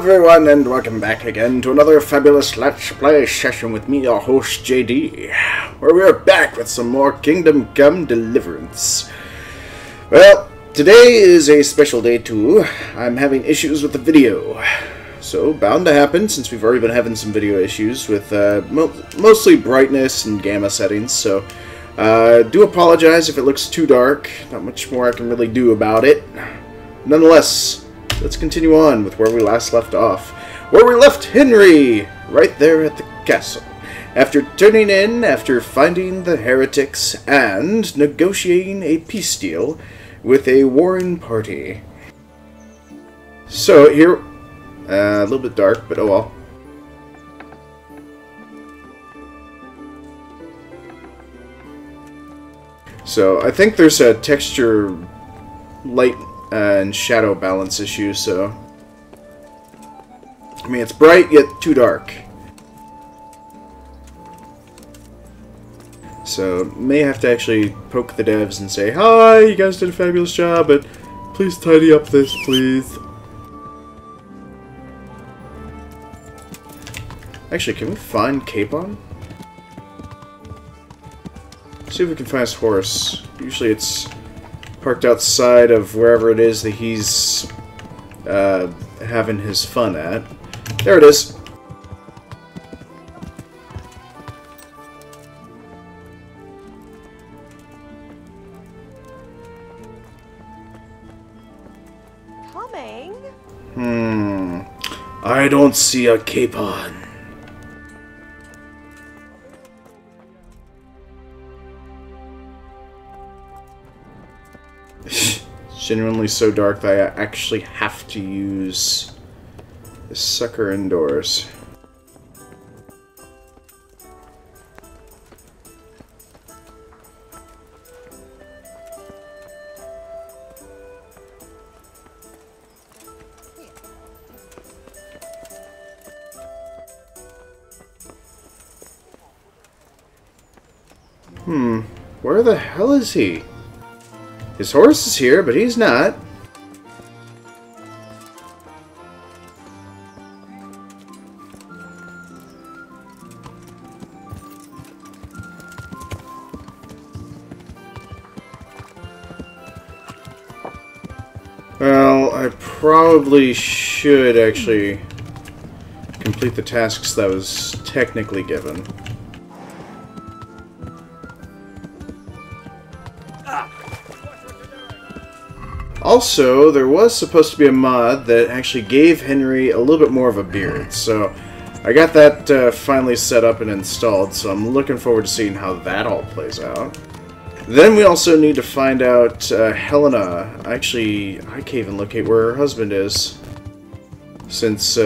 everyone, and welcome back again to another fabulous Let's Play session with me, your host, JD, where we are back with some more Kingdom Come Deliverance. Well, today is a special day too. I'm having issues with the video. So, bound to happen, since we've already been having some video issues with mostly brightness and gamma settings, so do apologize if it looks too dark. Not much more I can really do about it. Nonetheless, let's continue on with where we last left off. Where we left Henry, right there at the castle. After turning in, after finding the heretics, and negotiating a peace deal with a warring party. So, here, a little bit dark, but oh well. So, I think there's a texture light and shadow balance issue, so I mean, it's bright yet too dark. So, may have to actually poke the devs and say, "Hi, you guys did a fabulous job, but please tidy up this, please." Actually, can we find Capon? See if we can find his horse. Usually it's parked outside of wherever it is that he's having his fun at. There it is. Coming? I don't see a Capon. Genuinely so dark that I actually have to use the sucker indoors. Where the hell is he? His horse is here, but he's not. Well, I probably should actually complete the tasks that was technically given. Also, there was supposed to be a mod that actually gave Henry a little bit more of a beard, so I got that finally set up and installed, so I'm looking forward to seeing how that all plays out. Then we also need to find out Helena. Actually, I can't even locate where her husband is, since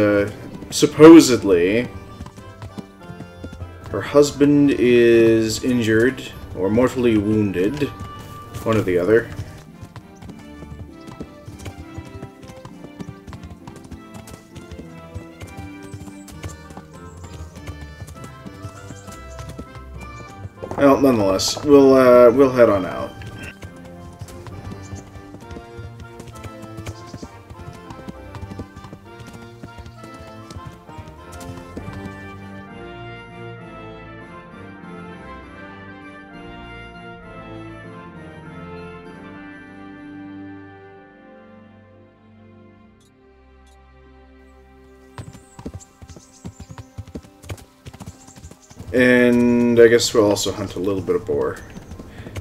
supposedly her husband is injured or mortally wounded, one or the other. Well, nonetheless, we'll head on out. And I guess we'll also hunt a little bit of boar.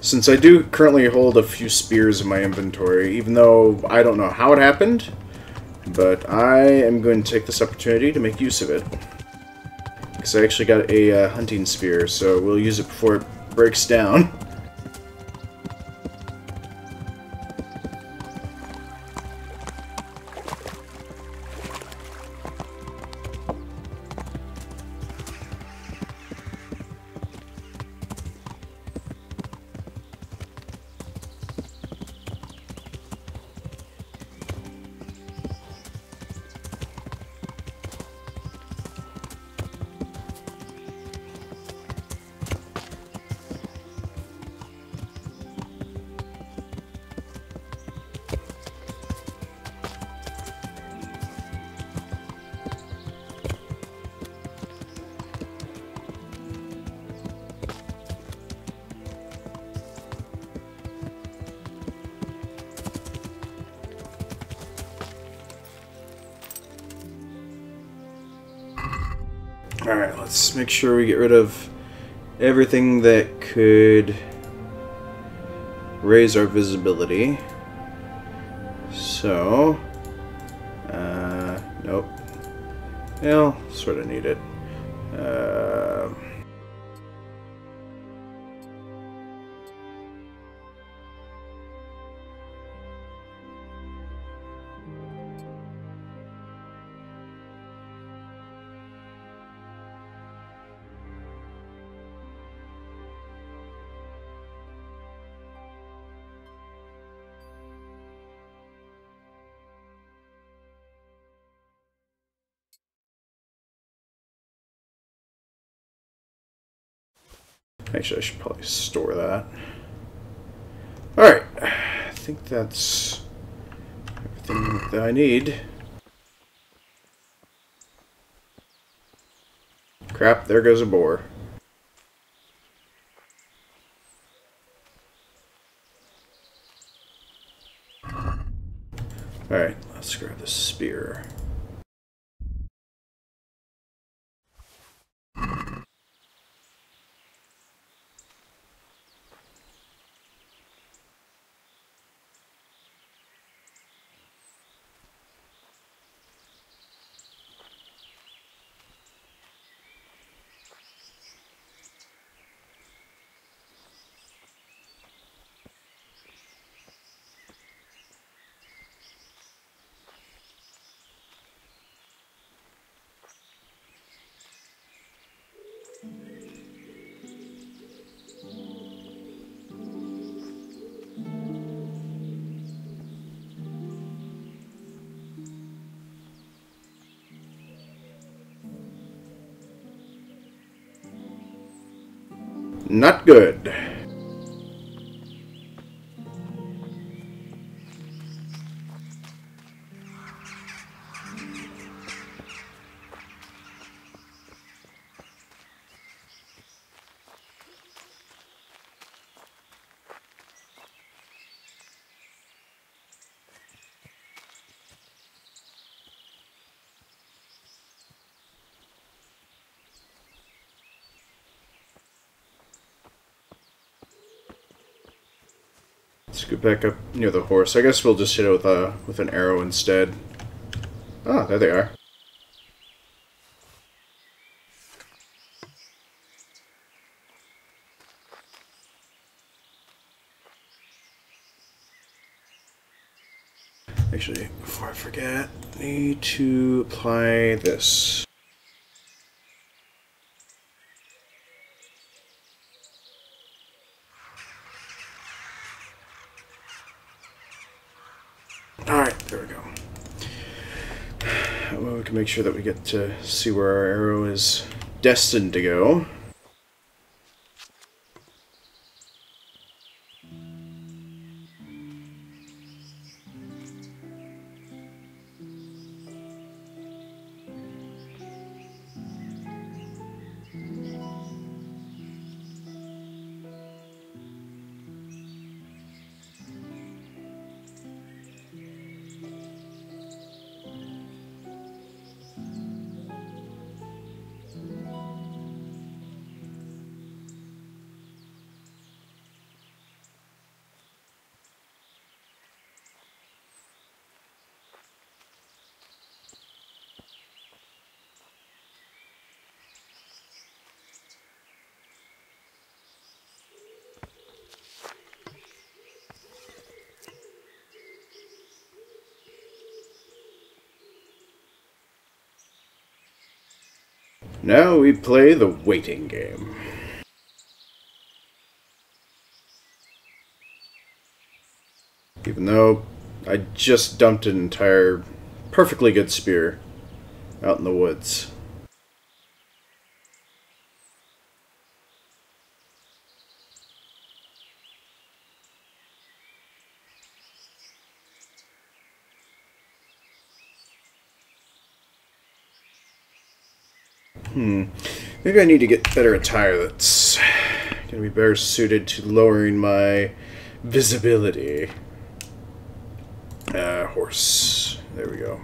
Since I do currently hold a few spears in my inventory, even though I don't know how it happened, but I am going to take this opportunity to make use of it. Because I actually got a hunting spear, so we'll use it before it breaks down. Alright, let's make sure we get rid of everything that could raise our visibility. So, nope. Well, sort of need it. Actually, I should probably store that. Alright, I think that's everything that I need. Crap, there goes a boar. Alright, let's grab the spear. Not good. Let's go back up near the horse. I guess we'll just hit it with an arrow instead. Oh, there they are. Actually, before I forget, I need to apply this. Alright, there we go. Well, we can make sure that we get to see where our arrow is destined to go. Now we play the waiting game. Even though I just dumped an entire perfectly good spear out in the woods. Maybe I need to get better attire that's going to be better suited to lowering my visibility. Horse. There we go.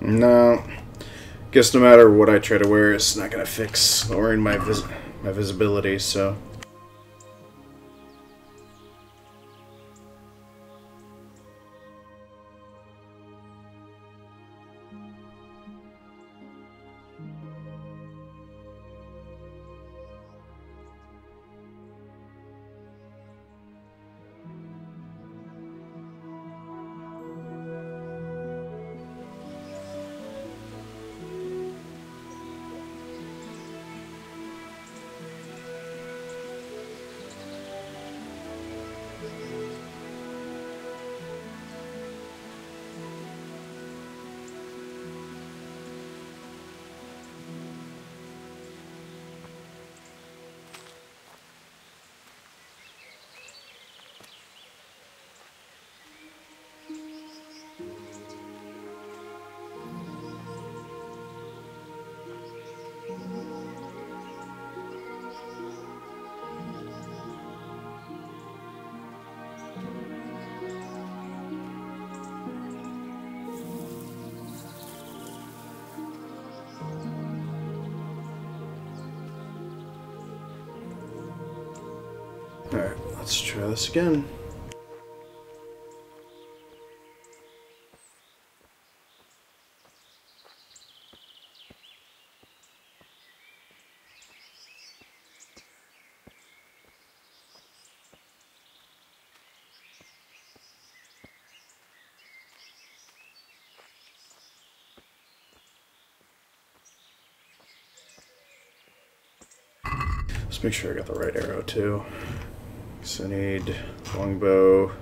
No. Guess no matter what I try to wear, it's not gonna fix lowering my visibility, so... Alright, let's try this again. Let's make sure I got the right arrow too. So I need longbow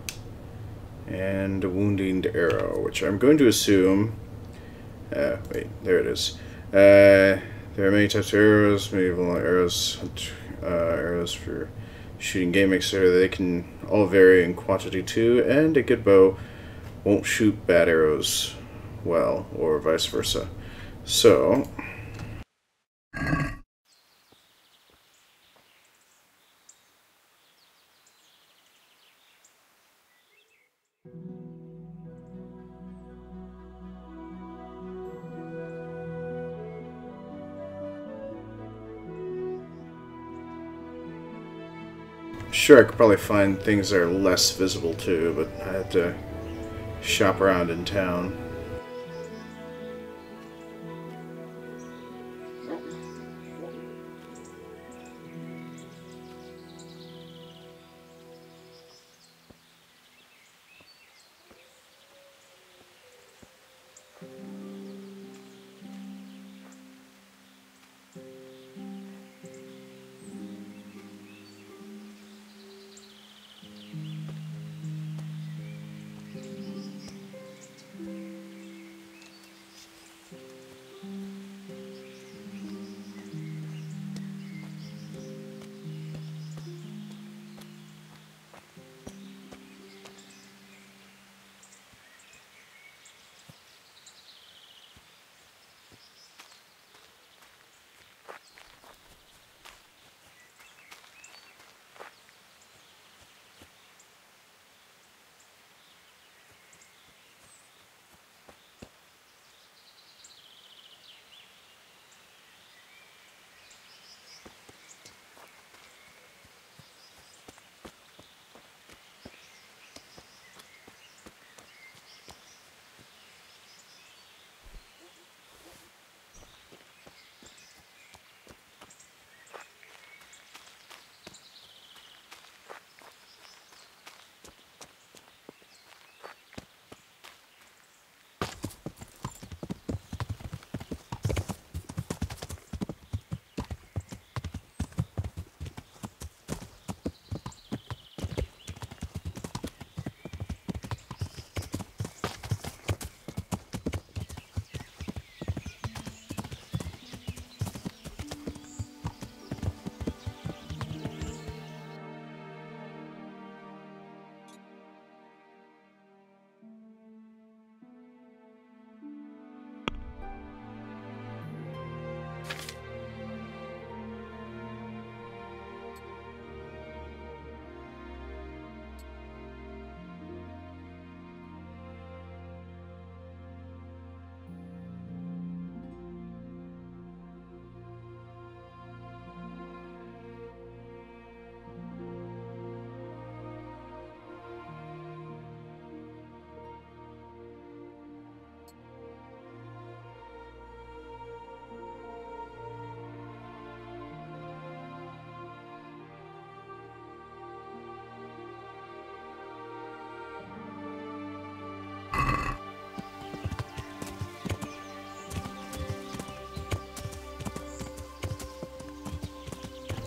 and a wounding arrow, which I'm going to assume... wait, there it is. There are many types of arrows, many arrows, arrows for shooting game, etc. They can all vary in quantity too, and a good bow won't shoot bad arrows well, or vice versa. So... Sure, I could probably find things that are less visible too, but I have to shop around in town.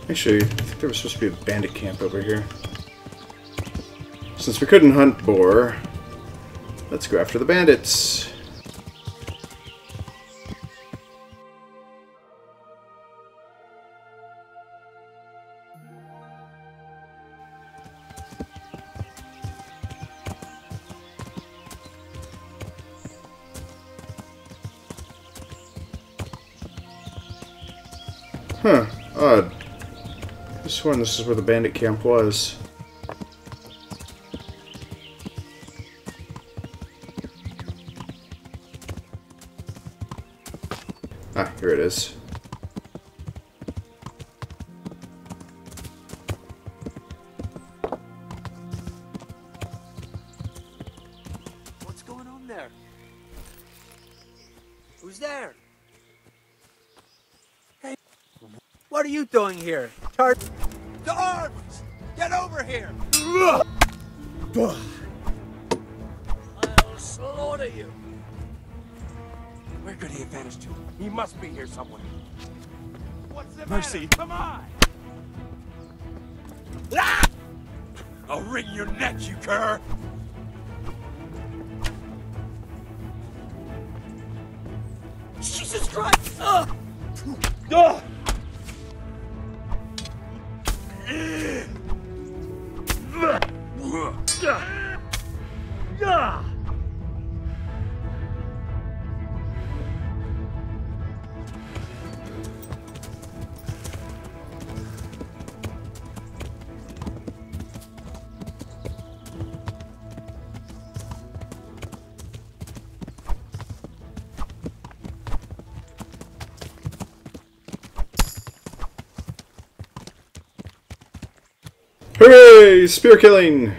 Actually, I think there was supposed to be a bandit camp over here. Since we couldn't hunt boar, let's go after the bandits. Huh, odd. I sworn this is where the bandit camp was. Ah, here it is. What's going on there? Who's there? Hey, what are you doing here? To arms! Get over here! I'll slaughter you. Where could he have vanished to? He must be here somewhere. What's the Mercy, matter? Come on! Ah! I'll wring your neck, you cur! Jesus Christ! Ugh! Ugh! Hooray! Spear killing!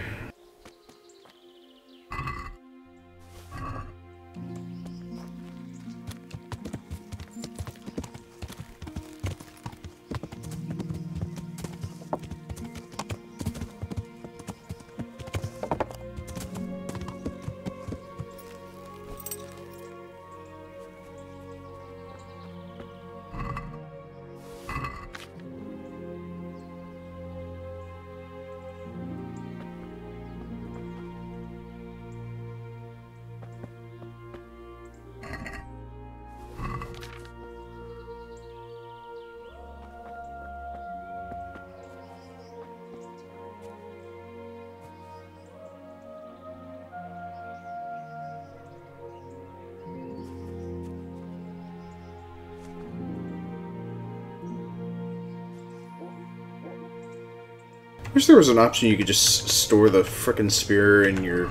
I wish there was an option you could just store the frickin' spear in your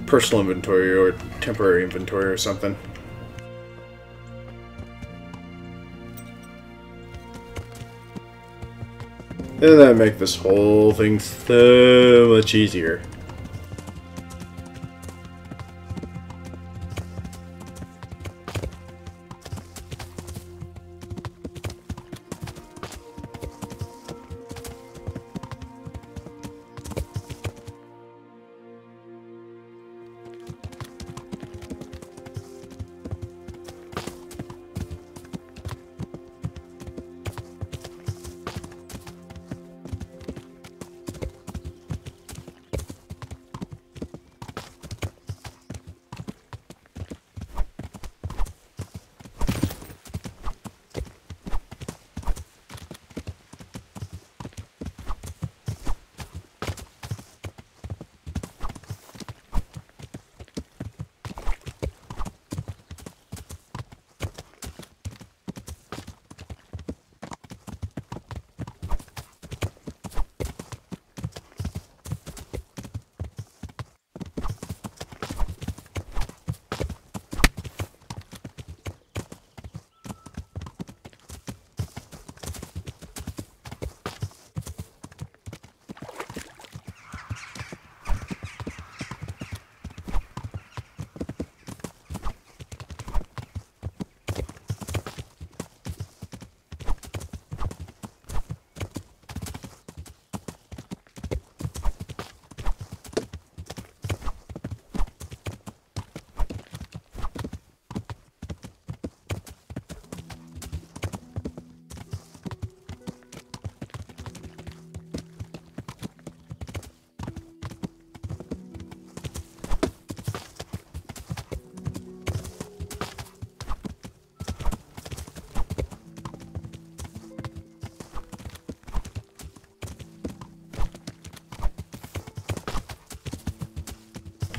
personal inventory or temporary inventory or something. And that'd make this whole thing so much easier.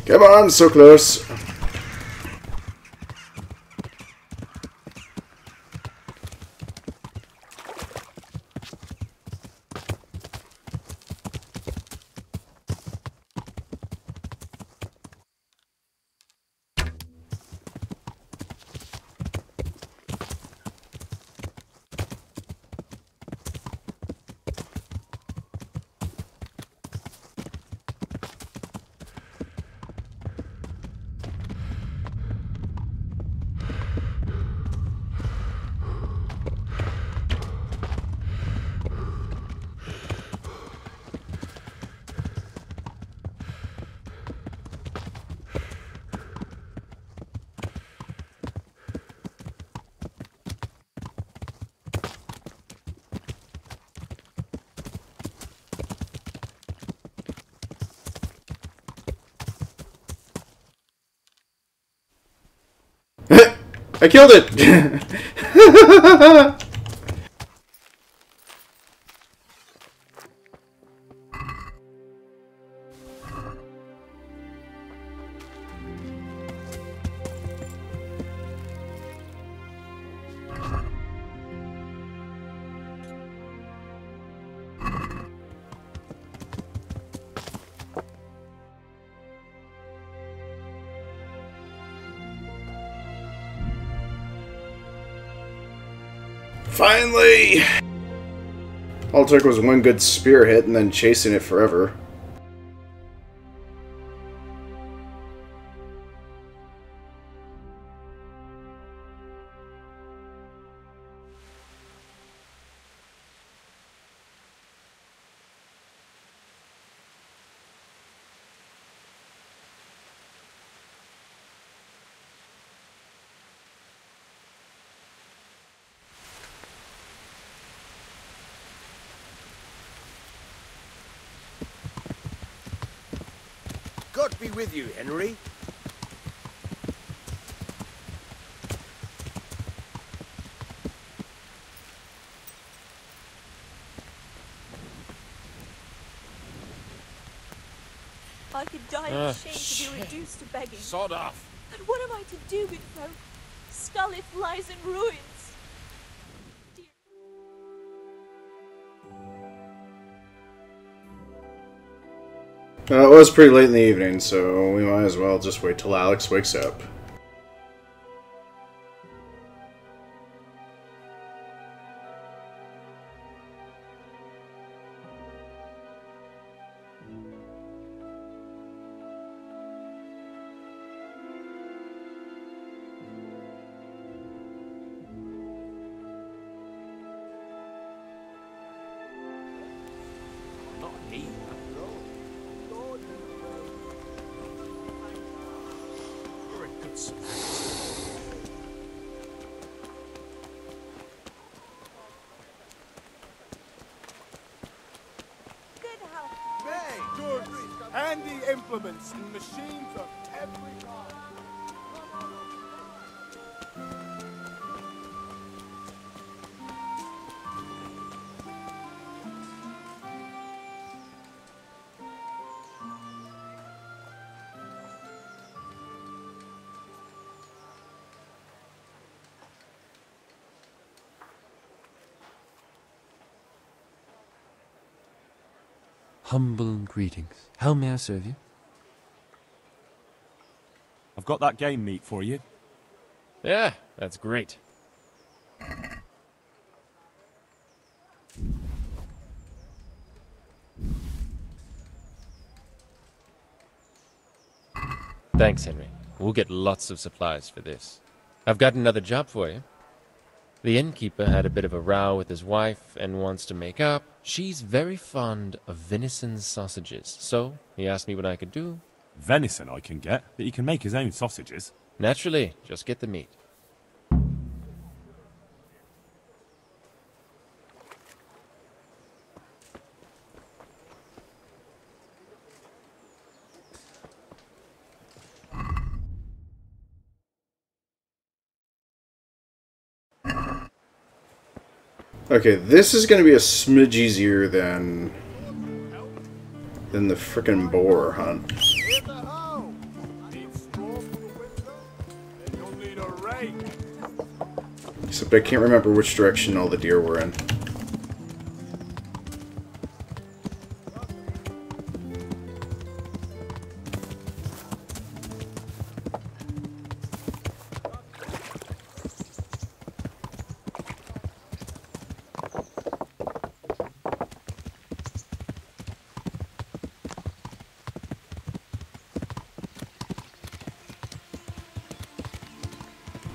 Come on, so close. I killed it! Finally! All it took was one good spear hit and then chasing it forever. God be with you, Henry. I could die of shame to be reduced to begging. Sod off. But what am I to do with folk? Scarlet lies in ruins. Dear. It was pretty late in the evening, so we might as well just wait till Alex wakes up. Not he. You're a good Samaritan. Good help. Hey, goods, handy implements and machines of every kind. Humble greetings. How may I serve you? I've got that game meat for you. Yeah, that's great. Thanks, Henry. We'll get lots of supplies for this. I've got another job for you. The innkeeper had a bit of a row with his wife and wants to make up. She's very fond of venison sausages, so he asked me what I could do. Venison I can get, but he can make his own sausages. Naturally, just get the meat. Okay, this is gonna be a smidge easier than the frickin' boar hunt. Here's a hoe. way! Except I can't remember which direction all the deer were in.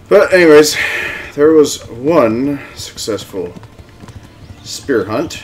But anyways, there was one successful spear hunt.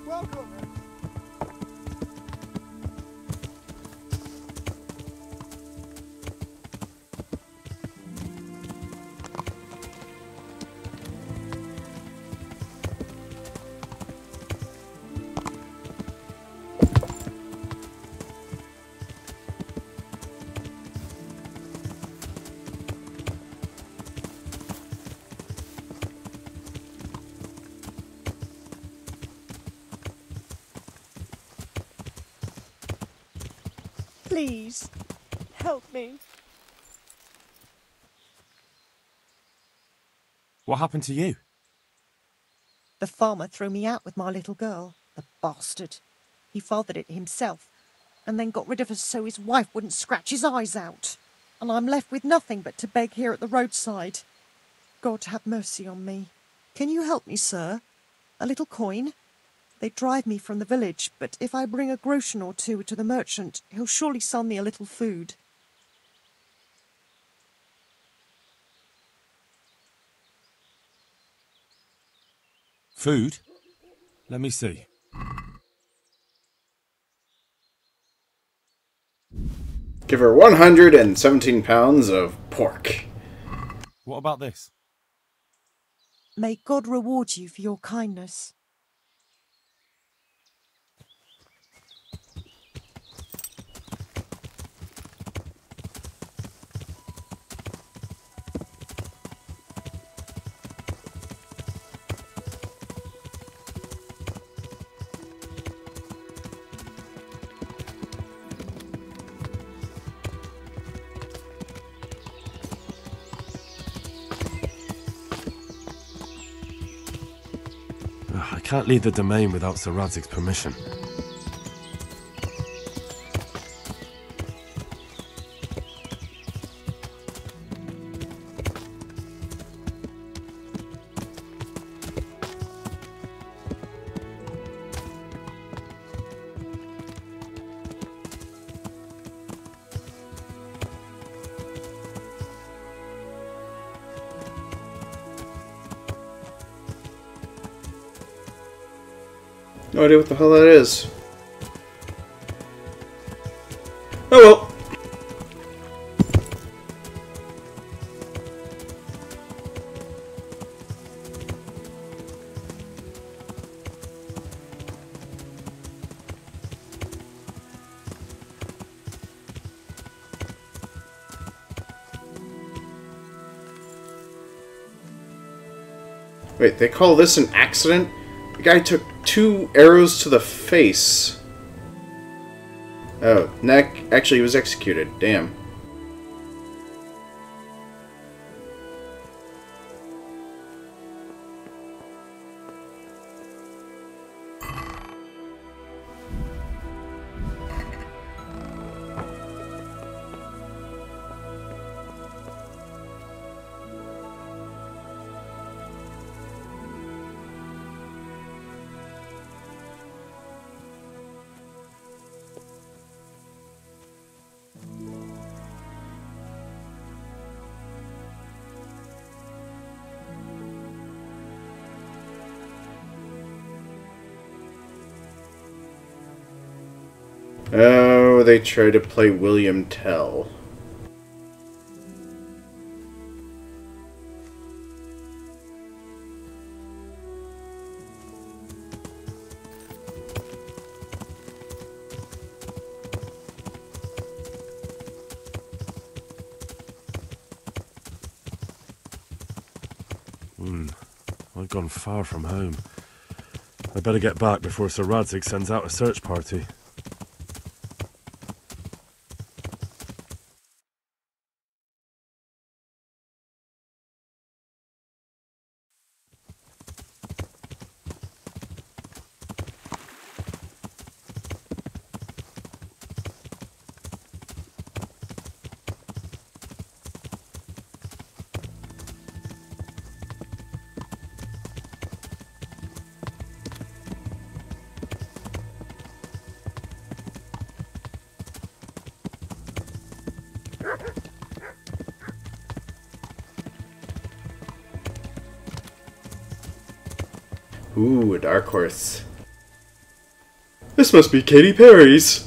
Welcome! Please, help me. What happened to you? The farmer threw me out with my little girl. The bastard. He fathered it himself, and then got rid of us so his wife wouldn't scratch his eyes out. And I'm left with nothing but to beg here at the roadside. God have mercy on me. Can you help me, sir? A little coin? They drive me from the village, but if I bring a groschen or two to the merchant, he'll surely sell me a little food. Food? Let me see. Give her 117 pounds of pork. What about this? May God reward you for your kindness. I can't leave the domain without Sir Radzig's permission. No idea what the hell that is. Oh well. Wait, they call this an accident? The guy took 2 arrows to the face. Oh, neck. Actually, he was executed. Damn. Oh, they try to play William Tell. I've gone far from home. I better get back before Sir Radzig sends out a search party. Ooh, a dark horse. This must be Katy Perry's.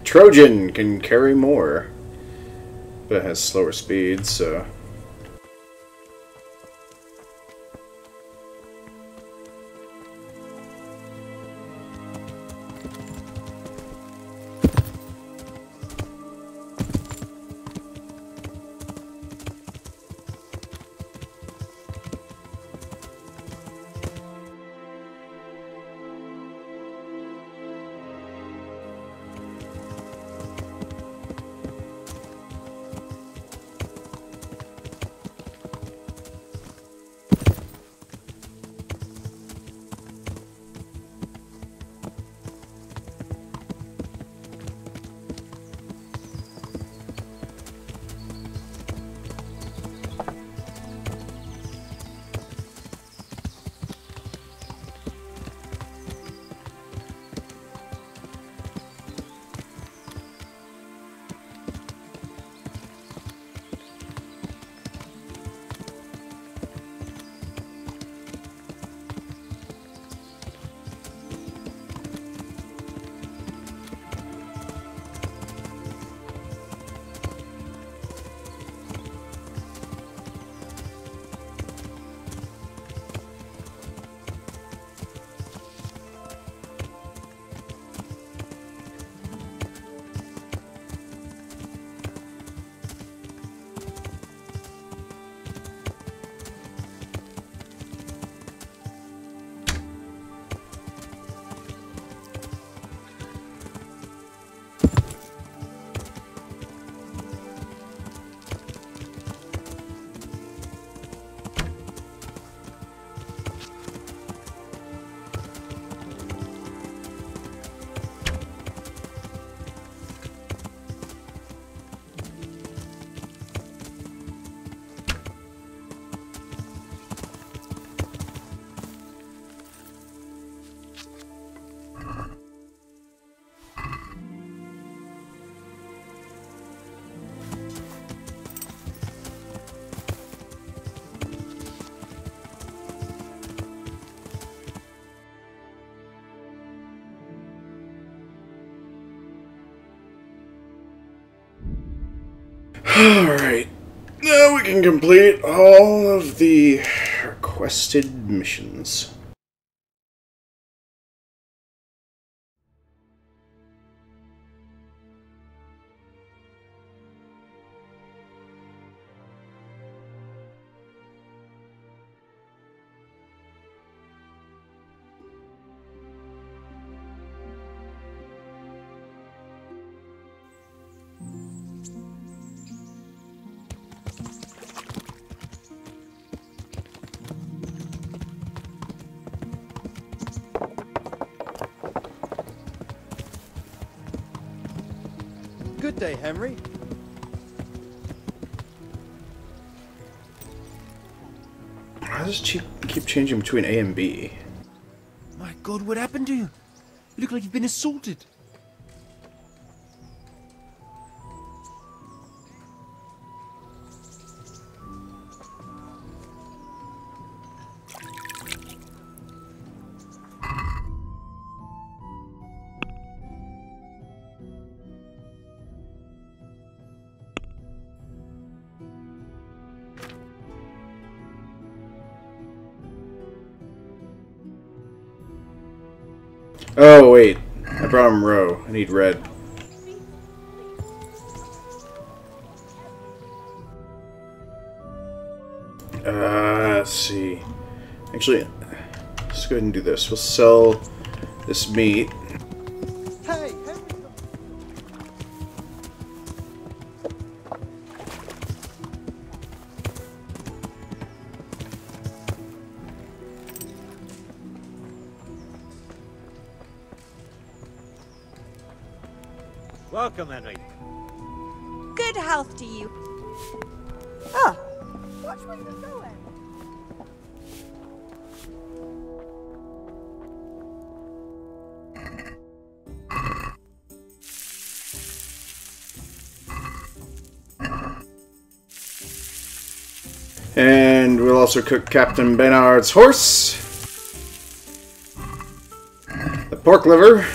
Trojan can carry more, but has slower speed, so... Alright, now we can complete all of the requested missions. Good day, Henry. Why does it keep changing between A and B? My God, what happened to you? You look like you've been assaulted. Oh, wait. I brought him row. I need red. Let's see. Actually, let's go ahead and do this. We'll sell this meat. Hey, Henry! Welcome, Henry. Good health to you. Ah, watch where you're going. And we'll also cook Captain Benard's horse. The pork liver.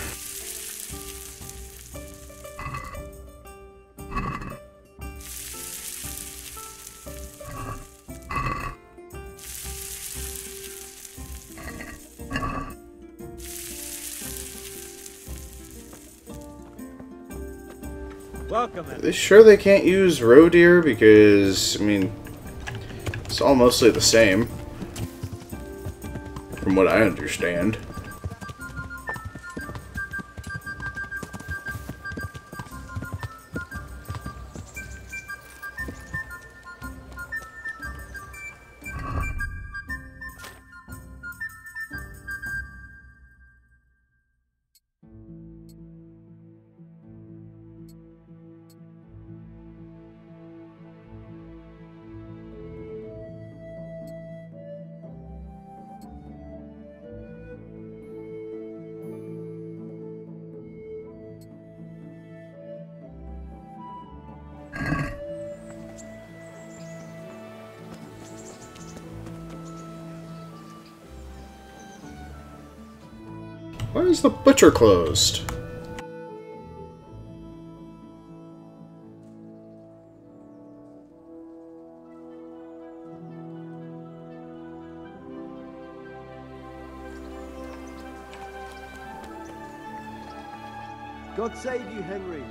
Welcome, Are Henry. they sure they can't use roe deer? Because, I mean, it's all mostly the same. From what I understand. Why is the butcher closed? God save you, Henry.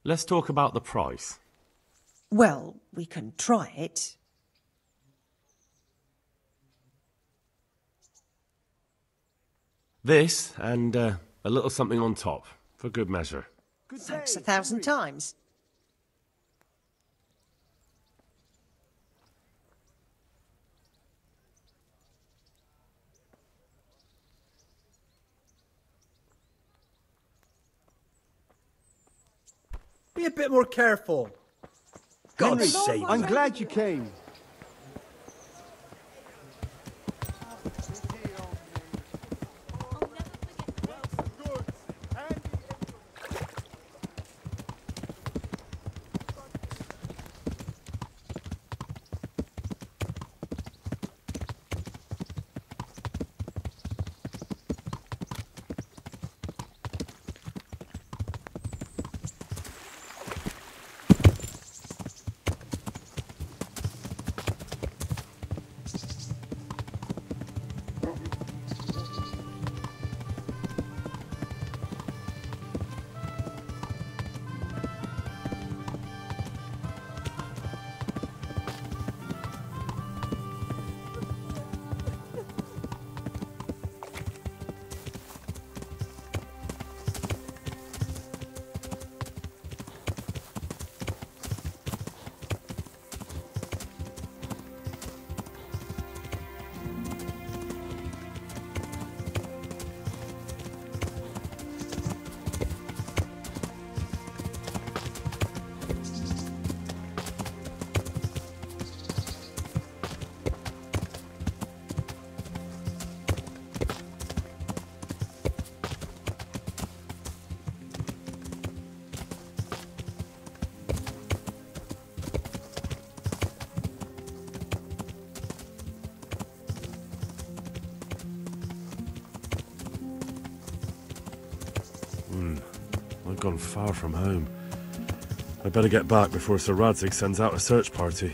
Let's talk about the price. Well, we can try it. This, and a little something on top, for good measure. Thanks 1,000 times. Be a bit more careful. God's Henry, sake. I'm glad you came. I'll never forget this. Goods and the implements. I've gone far from home. I better get back before Sir Radzig sends out a search party.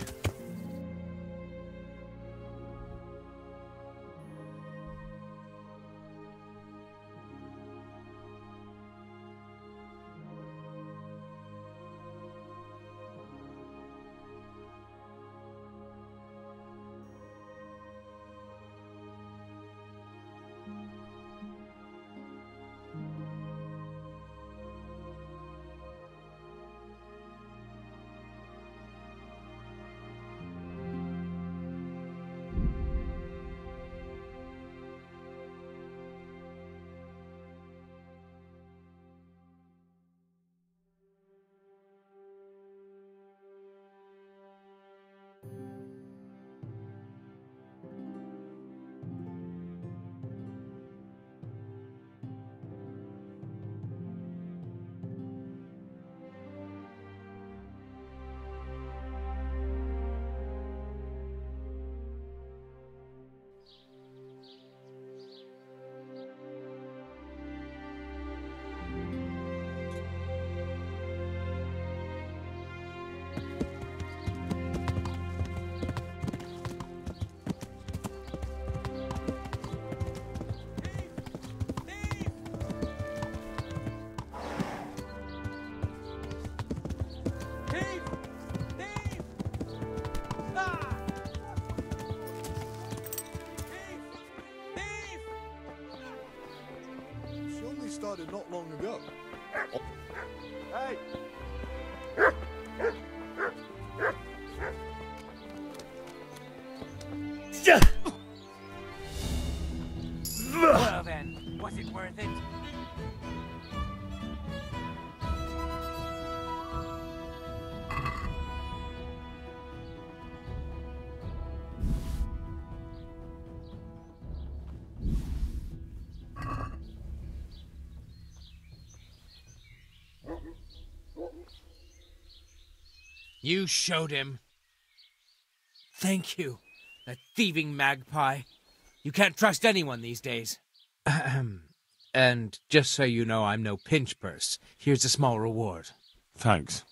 Started not long ago. Hey! Well then, was it worth it? You showed him. Thank you, that thieving magpie. You can't trust anyone these days. And just so you know, I'm no pinch purse. Here's a small reward. Thanks.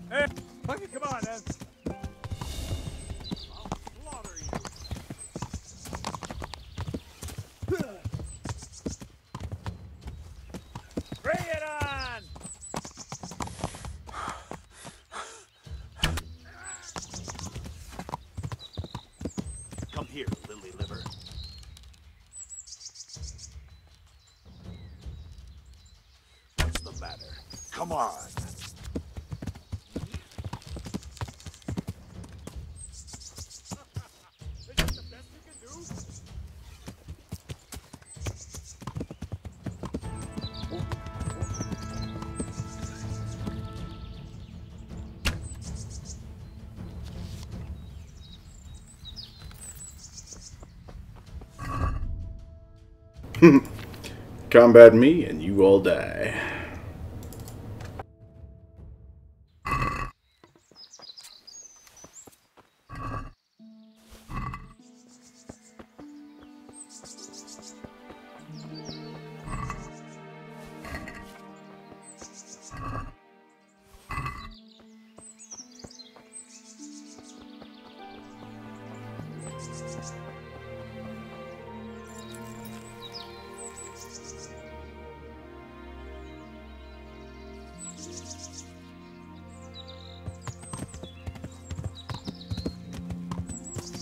Hey! Fucking come on, then! I'll slaughter you! Bring it on! Come here, lily liver. What's the matter? Come on! Is that the best we can do? Combat me and you all die.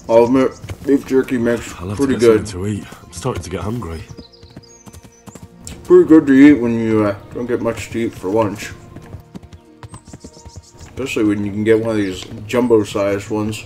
Of me. Beef jerky makes I'll have pretty to get good. something to eat. I'm starting to get hungry. Pretty good to eat when you don't get much to eat for lunch. Especially when you can get one of these jumbo-sized ones.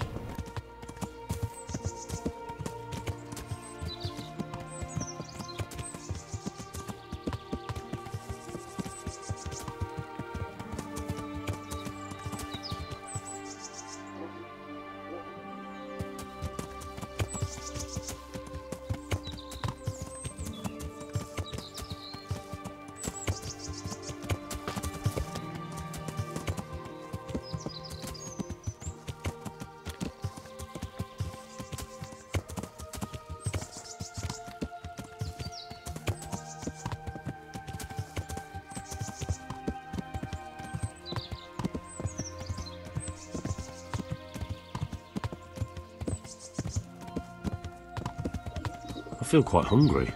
I feel quite hungry.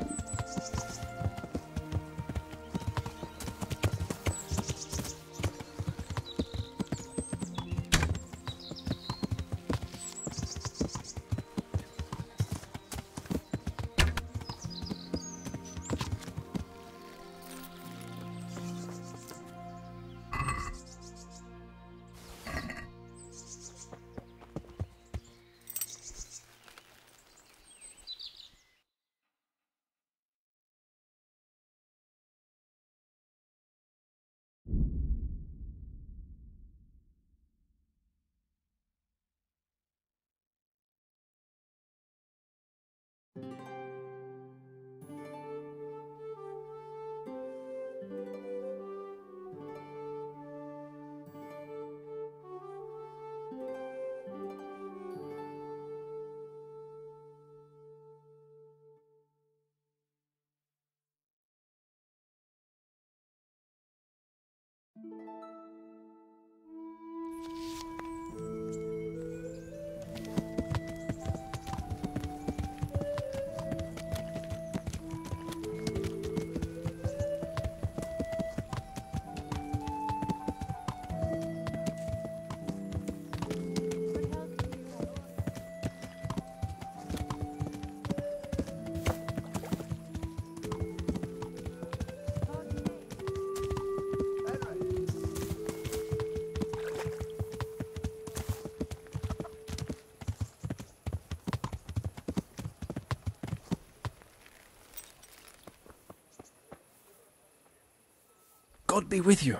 God be with you.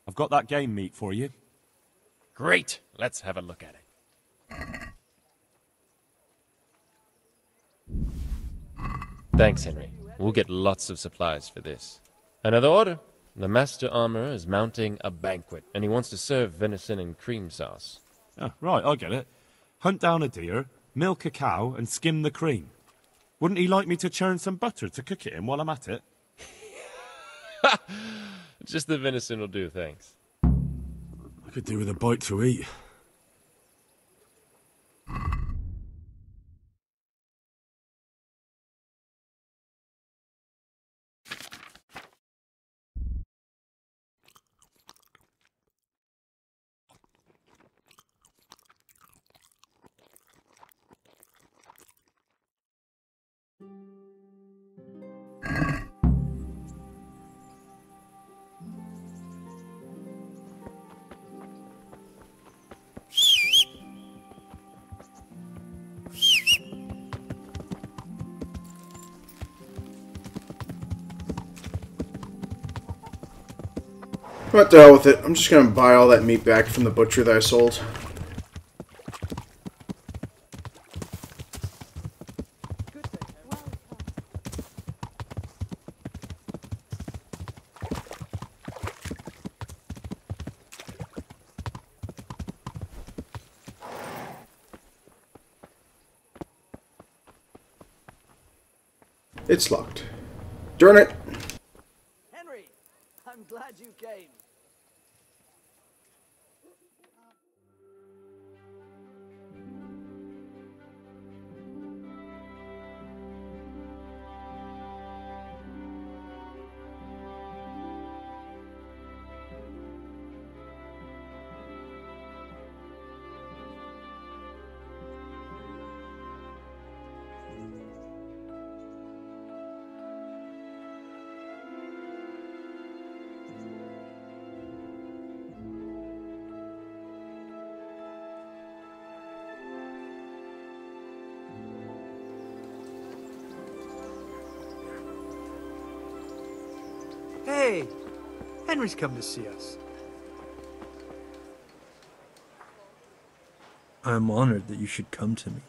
I've got that game meat for you. Great. Let's have a look at it. Thanks, Henry. We'll get lots of supplies for this. Another order. The Master Armorer is mounting a banquet, and he wants to serve venison and cream sauce. Oh, right, I get it. Hunt down a deer, milk a cow, and skim the cream. Wouldn't he like me to churn some butter to cook it in while I'm at it? Just the venison will do, thanks. I could do with a bite to eat. What the hell with it? I'm just gonna buy all that meat back from the butcher that I sold. It's locked. Darn it! Henry, I'm glad you came. Hey, Henry's come to see us. I'm honored that you should come to me.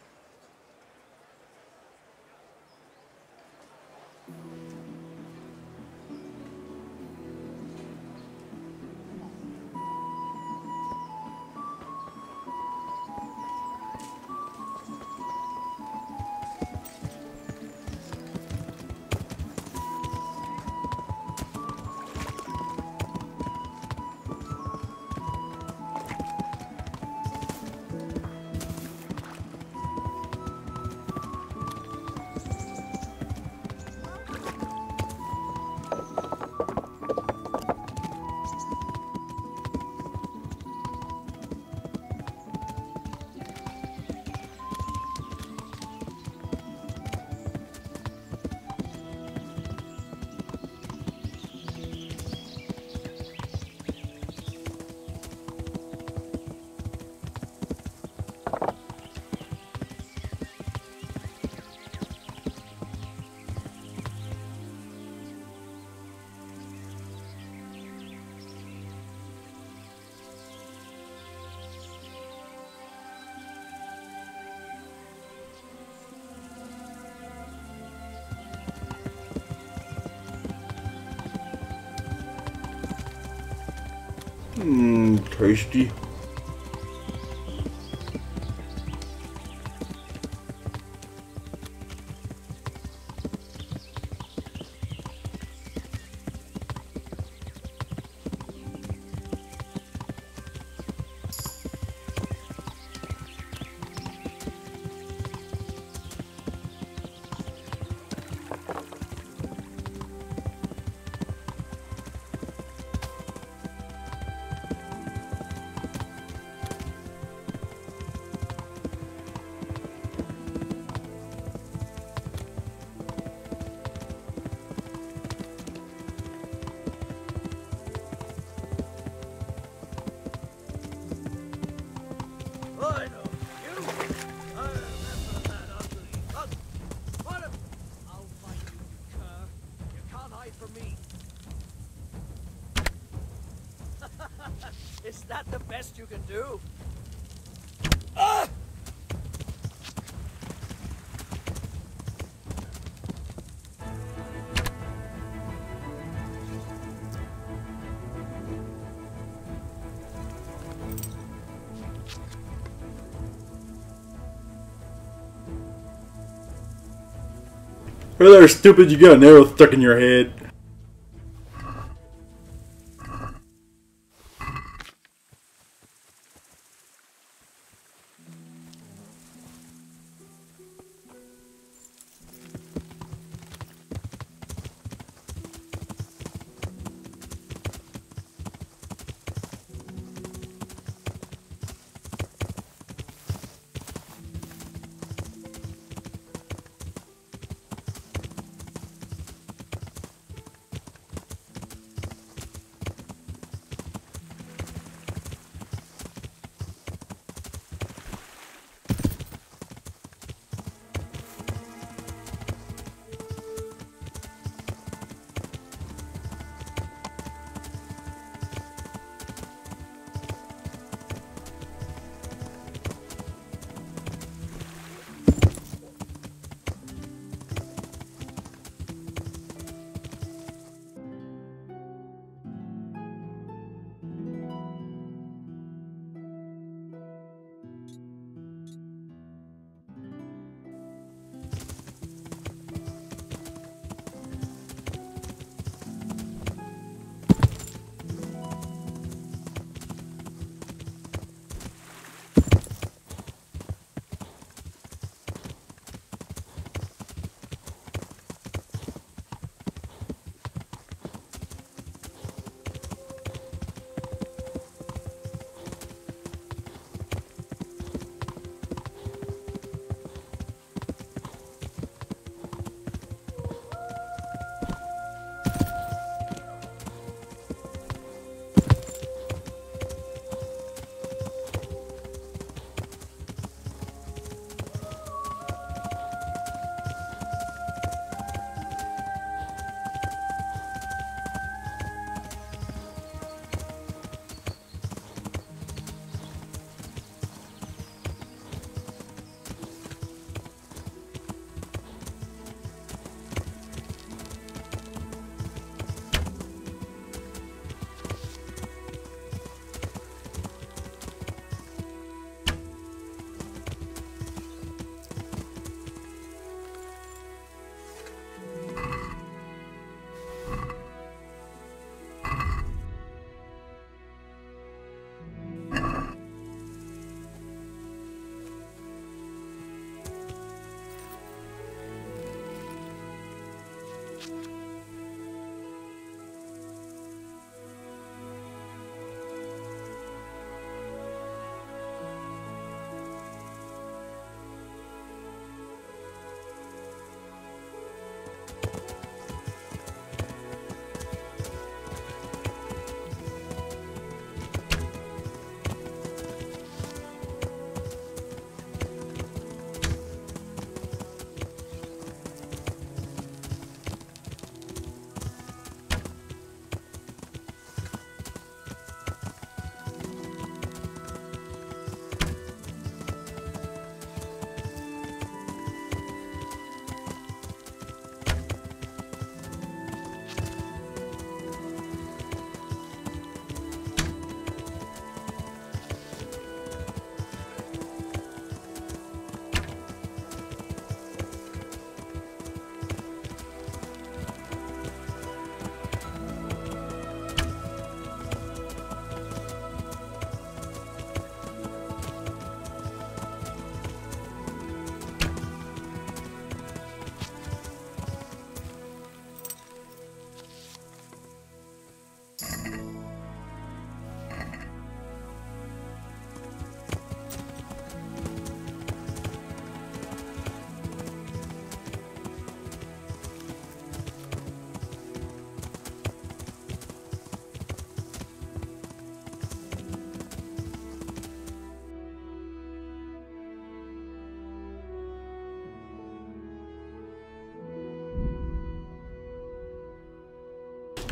Tasty. I know you. I remember that ugly bug. What I'll find you, you cur. You can't hide from me. Is that the best you can do? Ah! Hey there, stupid, you got an arrow stuck in your head.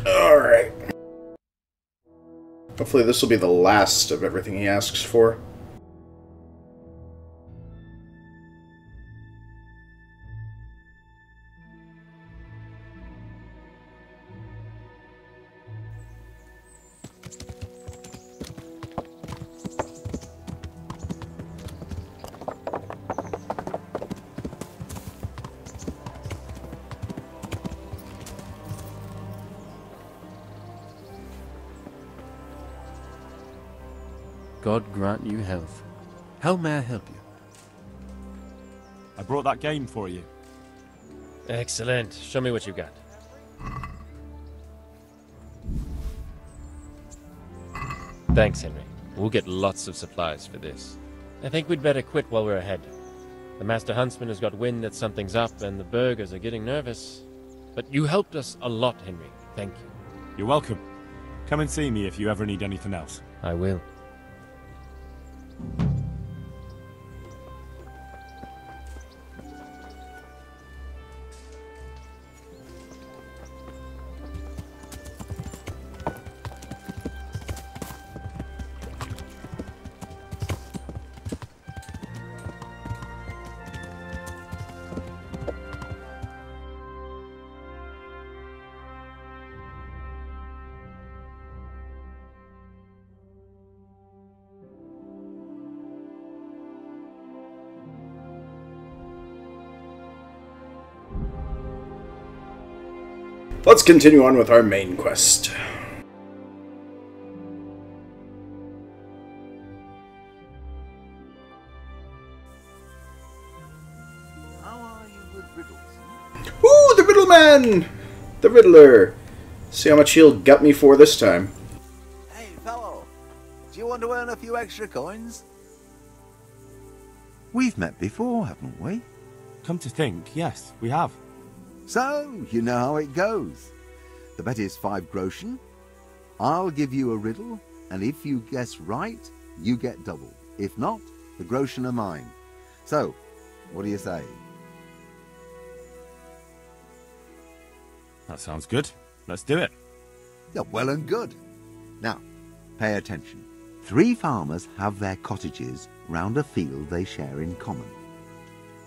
Alright. Hopefully this will be the last of everything he asks for. God grant you health. How may I help you? I brought that game for you. Excellent. Show me what you got. Thanks, Henry. We'll get lots of supplies for this. I think we'd better quit while we're ahead. The Master Huntsman has got wind that something's up and the burghers are getting nervous. But you helped us a lot, Henry. Thank you. You're welcome. Come and see me if you ever need anything else. I will. Let's continue on with our main quest. How are you with riddles? Ooh, the Riddleman! The Riddler! See how much he'll gut me for this time. Hey, fellow. Do you want to earn a few extra coins? We've met before, haven't we? Come to think, yes, we have. So, you know how it goes. The bet is 5 groschen. I'll give you a riddle, and if you guess right, you get double. If not, the groschen are mine. So, what do you say? That sounds good. Let's do it. Yeah, well and good. Now, pay attention. 3 farmers have their cottages round a field they share in common.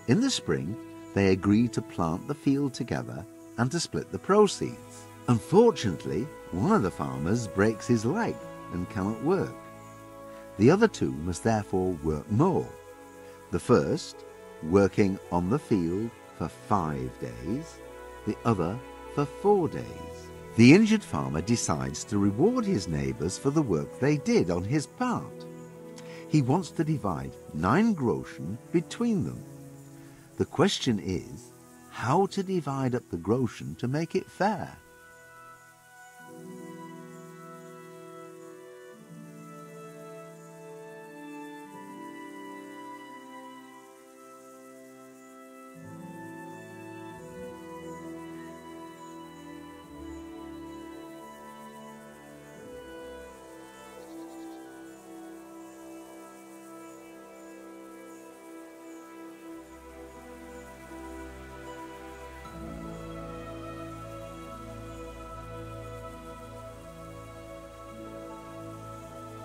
In the spring, they agree to plant the field together and to split the proceeds. Unfortunately, one of the farmers breaks his leg and cannot work. The other 2 must therefore work more. The first, working on the field for 5 days, the other for 4 days. The injured farmer decides to reward his neighbours for the work they did on his part. He wants to divide 9 groschen between them. The question is, how to divide up the groschen to make it fair?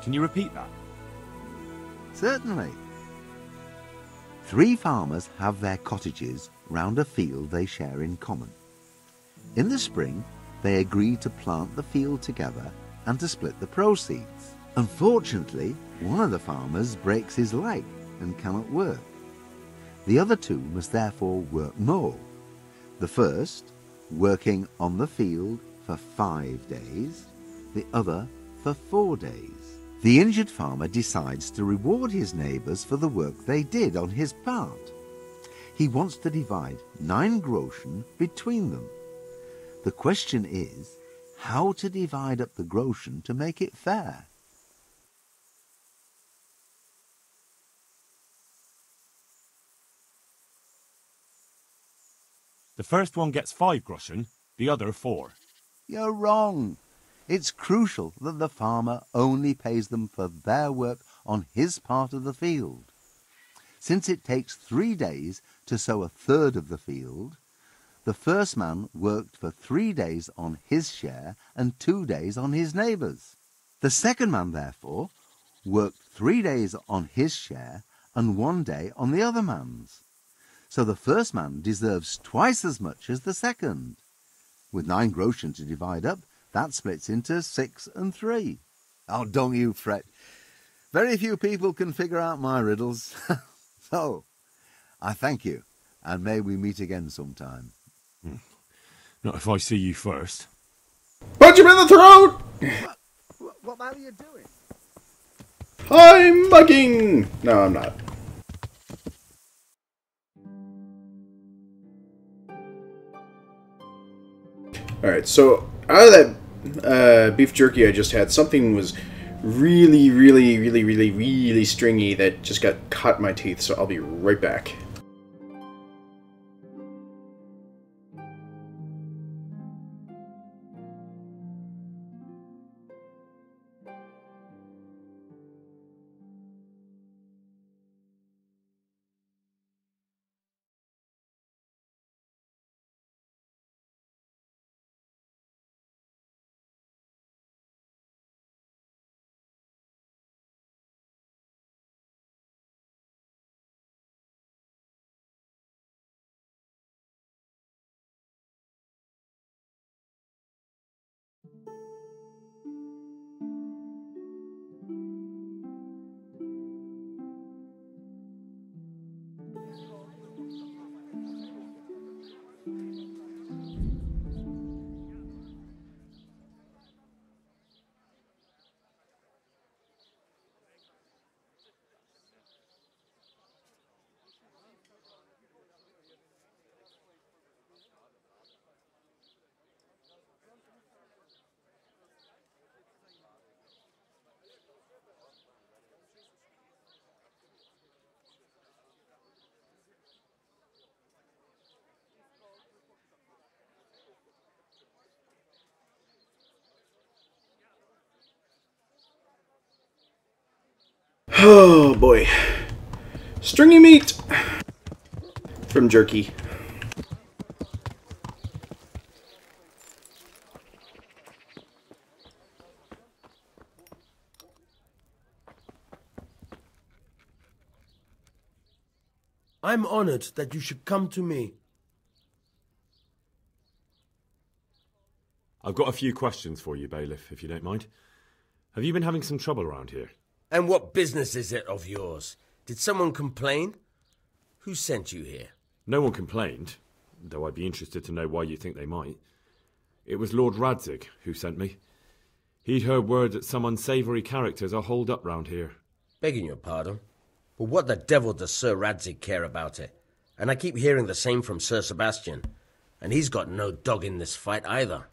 Can you repeat that? Certainly. 3 farmers have their cottages round a field they share in common. In the spring, they agree to plant the field together and to split the proceeds. Unfortunately, one of the farmers breaks his leg and cannot work. The other 2 must therefore work more. The first, working on the field for 5 days, the other for 4 days. The injured farmer decides to reward his neighbours for the work they did on his part. He wants to divide 9 groschen between them. The question is, how to divide up the groschen to make it fair? The first one gets 5 groschen, the other 4. You're wrong. It's crucial that the farmer only pays them for their work on his part of the field. Since it takes 3 days to sow a third of the field, the first man worked for 3 days on his share and 2 days on his neighbour's. The second man, therefore, worked 3 days on his share and 1 day on the other man's. So the first man deserves twice as much as the second. With 9 groschen to divide up, that splits into 6 and 3. Oh, don't you fret. Very few people can figure out my riddles. So, I thank you, and may we meet again sometime. Not if I see you first. Punch him in the throat! What are you doing? I'm mugging! No, I'm not. Alright, so out of that beef jerky I just had, something was really stringy that just got caught in my teeth, so I'll be right back. Oh boy. Stringy meat from jerky. I'm honored that you should come to me. I've got a few questions for you, Bailiff, if you don't mind. Have you been having some trouble around here? And what business is it of yours? Did someone complain? Who sent you here? No one complained, though I'd be interested to know why you think they might. It was Lord Radzig who sent me. He'd heard word that some unsavoury characters are holed up round here. Begging your pardon, but what the devil does Sir Radzig care about it? And I keep hearing the same from Sir Sebastian, and he's got no dog in this fight either.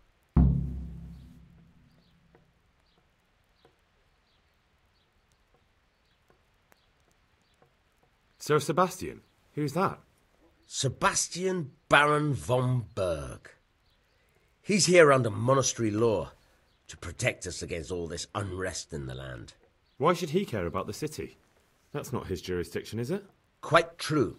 Sir Sebastian? Who's that? Sebastian Baron von Berg. He's here under monastery law to protect us against all this unrest in the land. Why should he care about the city? That's not his jurisdiction, is it? Quite true.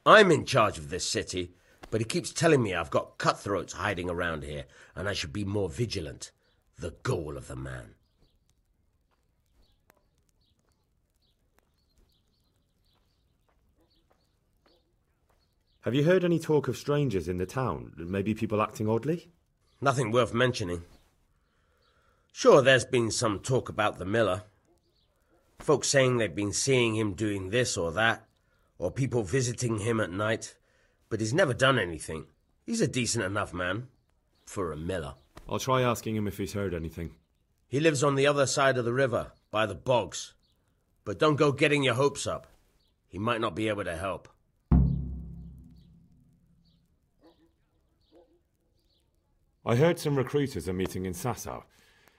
I'm in charge of this city, but he keeps telling me I've got cutthroats hiding around here, and I should be more vigilant. The goal of the man. Have you heard any talk of strangers in the town? Maybe people acting oddly? Nothing worth mentioning. Sure, there's been some talk about the miller. Folks saying they've been seeing him doing this or that, or people visiting him at night, but he's never done anything. He's a decent enough man, for a miller. I'll try asking him if he's heard anything. He lives on the other side of the river, by the bogs. But don't go getting your hopes up. He might not be able to help. I heard some recruiters are meeting in Sasau.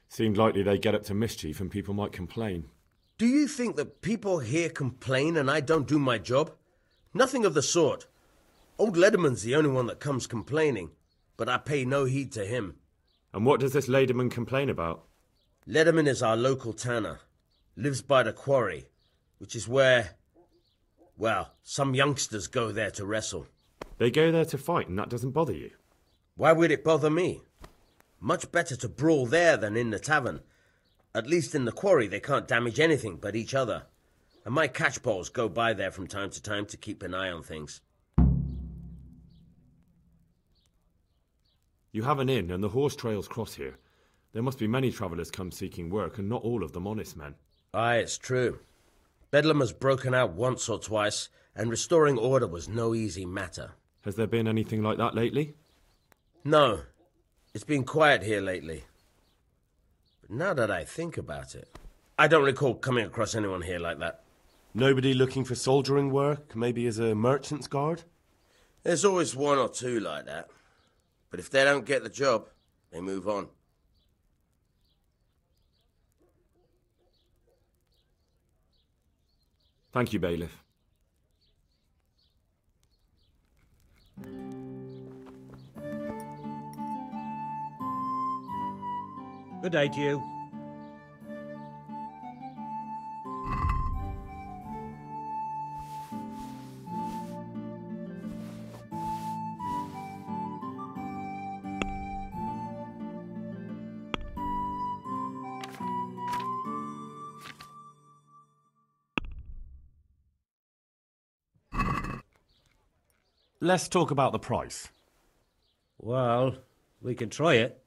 Seemed likely they get up to mischief and people might complain. Do you think that people here complain and I don't do my job? Nothing of the sort. Old Lederman's the only one that comes complaining, but I pay no heed to him. And what does this Lederman complain about? Lederman is our local tanner. Lives by the quarry, which is where, well, some youngsters go there to wrestle. They go there to fight and that doesn't bother you? Why would it bother me? Much better to brawl there than in the tavern. At least in the quarry they can't damage anything but each other. And my catchpoles go by there from time to time to keep an eye on things. You have an inn and the horse trails cross here. There must be many travellers come seeking work and not all of them honest men. Aye, it's true. Bedlam has broken out once or twice, and restoring order was no easy matter. Has there been anything like that lately? No. It's been quiet here lately. But now that I think about it, I don't recall coming across anyone here like that. Nobody looking for soldiering work, maybe as a merchant's guard? There's always one or two like that. But if they don't get the job, they move on. Thank you, Bailiff. Good day to you. Let's talk about the price. Well, we can try it.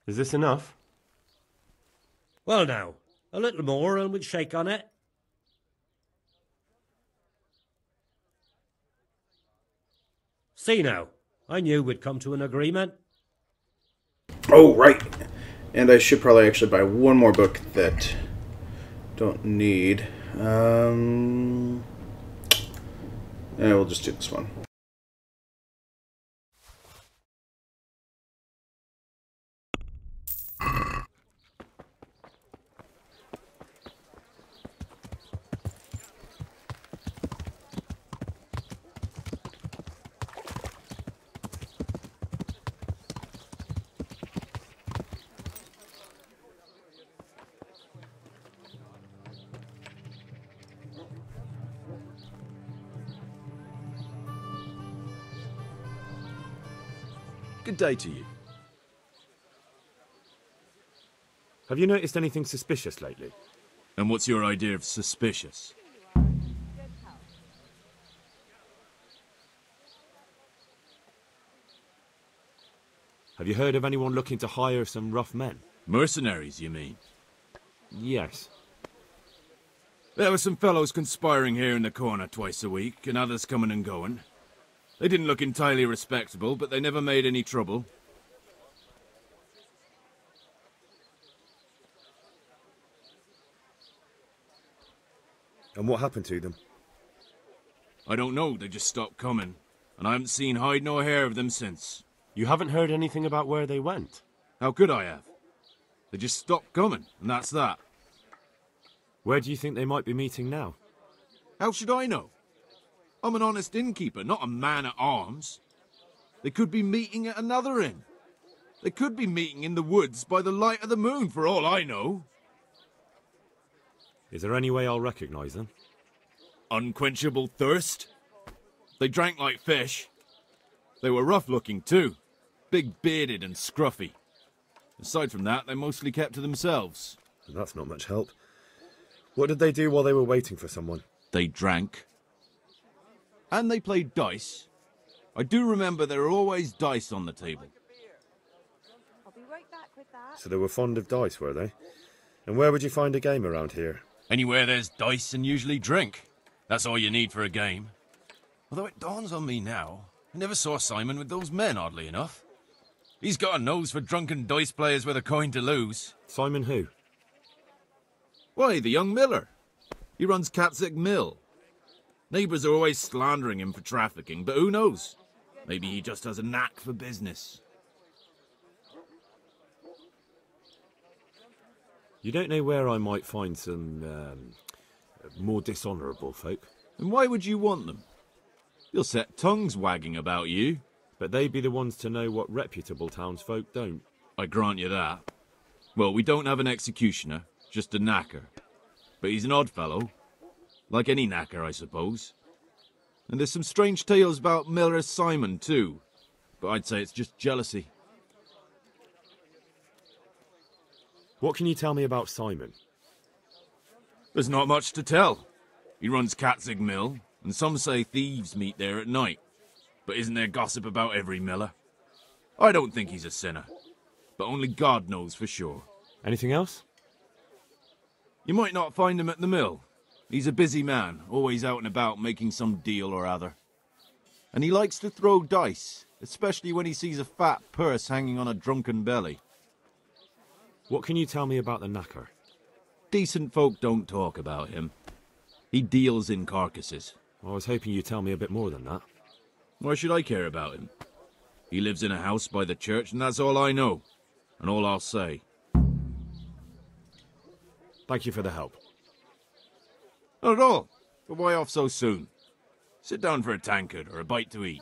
Is this enough? Well now, a little more and we'd shake on it. See now, I knew we'd come to an agreement. Oh, right. And I should probably actually buy one more book that don't need. Yeah, we'll just do this one. Good day to you. Have you noticed anything suspicious lately? And what's your idea of suspicious? Have you heard of anyone looking to hire some rough men? Mercenaries, you mean? Yes. There were some fellows conspiring here in the corner twice a week, and others coming and going. They didn't look entirely respectable, but they never made any trouble. And what happened to them? I don't know, they just stopped coming, and I haven't seen hide nor hair of them since. You haven't heard anything about where they went? How could I have? They just stopped coming, and that's that. Where do you think they might be meeting now? How should I know? I'm an honest innkeeper, not a man-at-arms. They could be meeting at another inn. They could be meeting in the woods by the light of the moon, for all I know. Is there any way I'll recognize them? Unquenchable thirst? They drank like fish. They were rough-looking, too. Big-bearded and scruffy. Aside from that, they mostly kept to themselves. That's not much help. What did they do while they were waiting for someone? They drank. And they played dice. I do remember there were always dice on the table. I'll be right back with that. So they were fond of dice, were they? And where would you find a game around here? Anywhere there's dice and usually drink. That's all you need for a game. Although it dawns on me now, I never saw Simon with those men, oddly enough. He's got a nose for drunken dice players with a coin to lose. Simon who? Why, the young miller. He runs Catzick Mill. Neighbours are always slandering him for trafficking, but who knows? Maybe he just has a knack for business. You don't know where I might find some more dishonourable folk? And why would you want them? You'll set tongues wagging about you. But they'd be the ones to know what reputable townsfolk don't. I grant you that. Well, we don't have an executioner, Just a knacker. But he's an odd fellow. Like any knacker, I suppose. And there's some strange tales about Miller Simon, too. But I'd say it's just jealousy. What can you tell me about Simon? There's not much to tell. He runs Katzig Mill, and some say thieves meet there at night. But isn't there gossip about every miller? I don't think he's a sinner. But only God knows for sure. Anything else? You might not find him at the mill. He's a busy man, always out and about making some deal or other. And he likes to throw dice, especially when he sees a fat purse hanging on a drunken belly. What can you tell me about the knacker? Decent folk don't talk about him. He deals in carcasses. I was hoping you'd tell me a bit more than that. Why should I care about him? He lives in a house by the church, and that's all I know. And all I'll say. Thank you for the help. Not at all. But why off so soon? Sit down for a tankard or a bite to eat.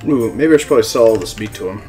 Ooh, maybe I should probably sell all this meat to him.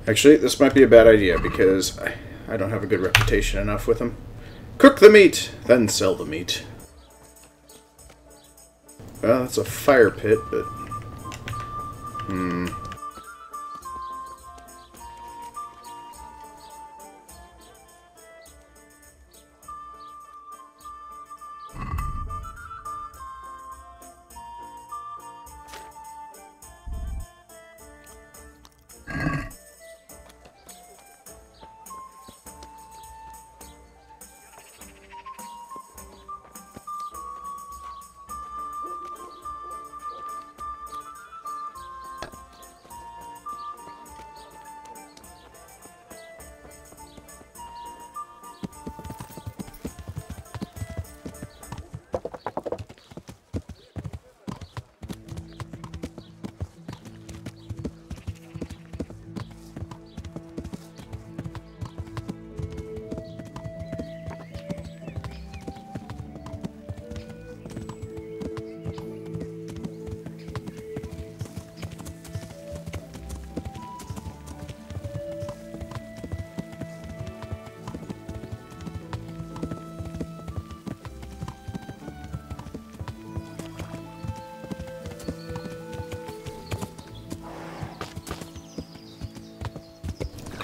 Actually, this might be a bad idea because I don't have a good reputation enough with him. Cook the meat, then sell the meat. Well, that's a fire pit, but...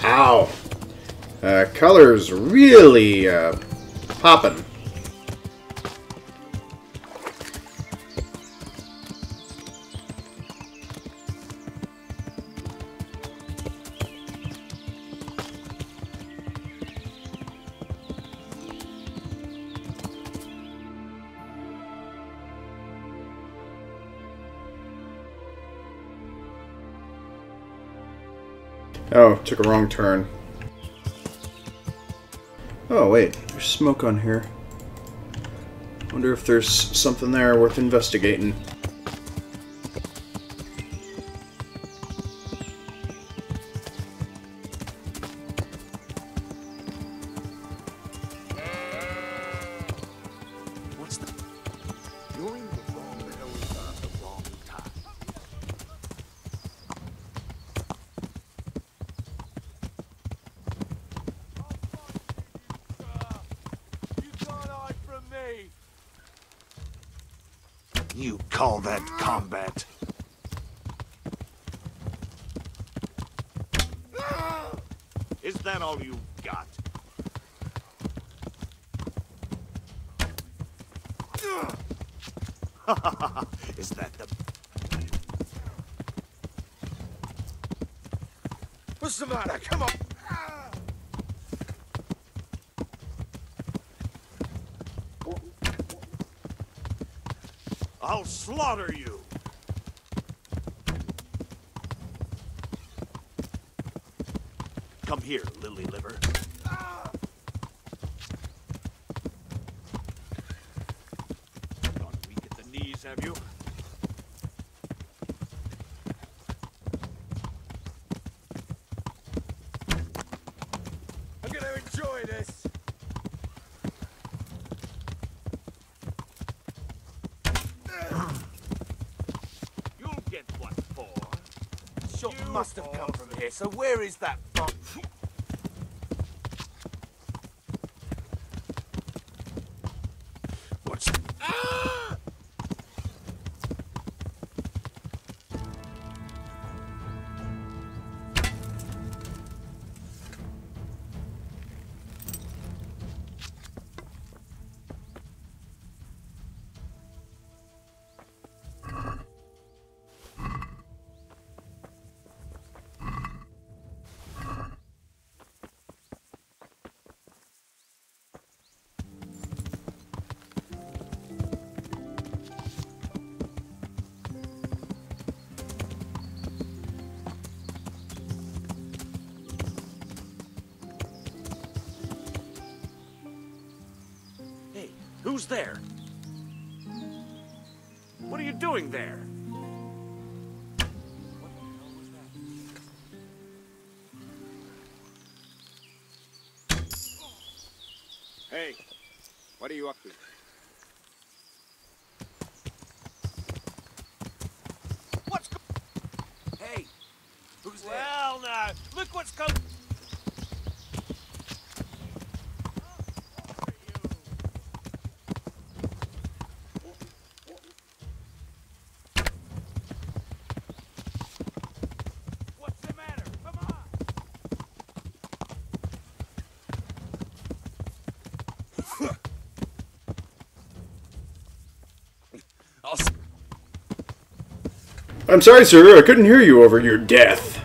Ow! Color's really popping. Oh, took a wrong turn. Oh, wait. There's smoke on here. Wonder if there's something there worth investigating. call that combat? Is that all you got? Is that the... What's the matter? Come on! I'll slaughter you! Come here, lily liver. Gone weak at the knees, have you? I'm gonna enjoy this! You'll get what for. Shot must have come from here, so where is that bomb? What's... Hey, who's there? What are you doing there? Hey, what are you up to? Hey! Who's there? Well, now, look what's come... What's the matter? Come on! I'm sorry, sir. I couldn't hear you over your death.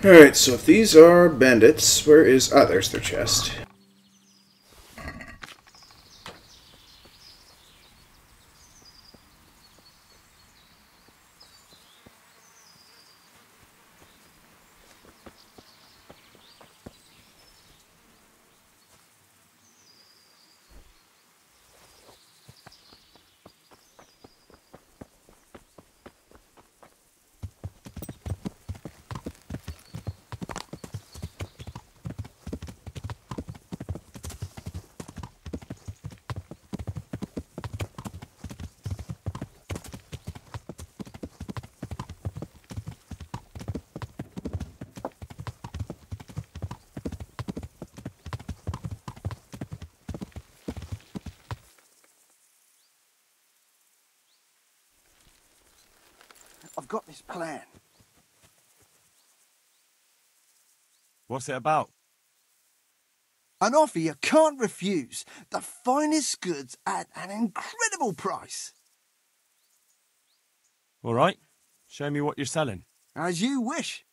Alright, so if these are bandits, where is... Ah, there's their chest. I've got this plan. What's it about? An offer you can't refuse. The finest goods at an incredible price. All right. Show me what you're selling. As you wish.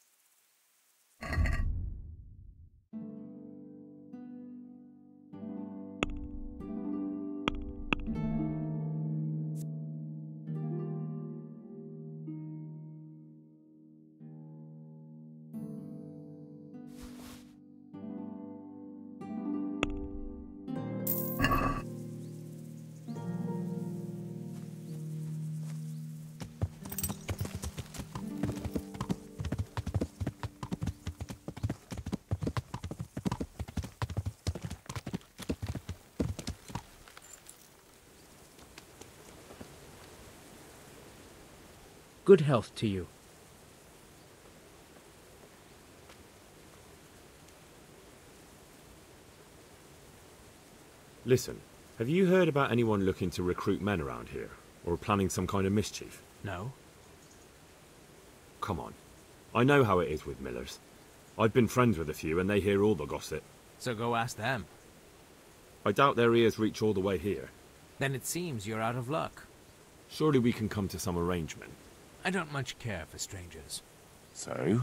Good health to you. Listen, have you heard about anyone looking to recruit men around here? Or planning some kind of mischief? No. Come on. I know how it is with millers. I've been friends with a few and they hear all the gossip. So go ask them. I doubt their ears reach all the way here. Then it seems you're out of luck. Surely we can come to some arrangement. I don't much care for strangers. So,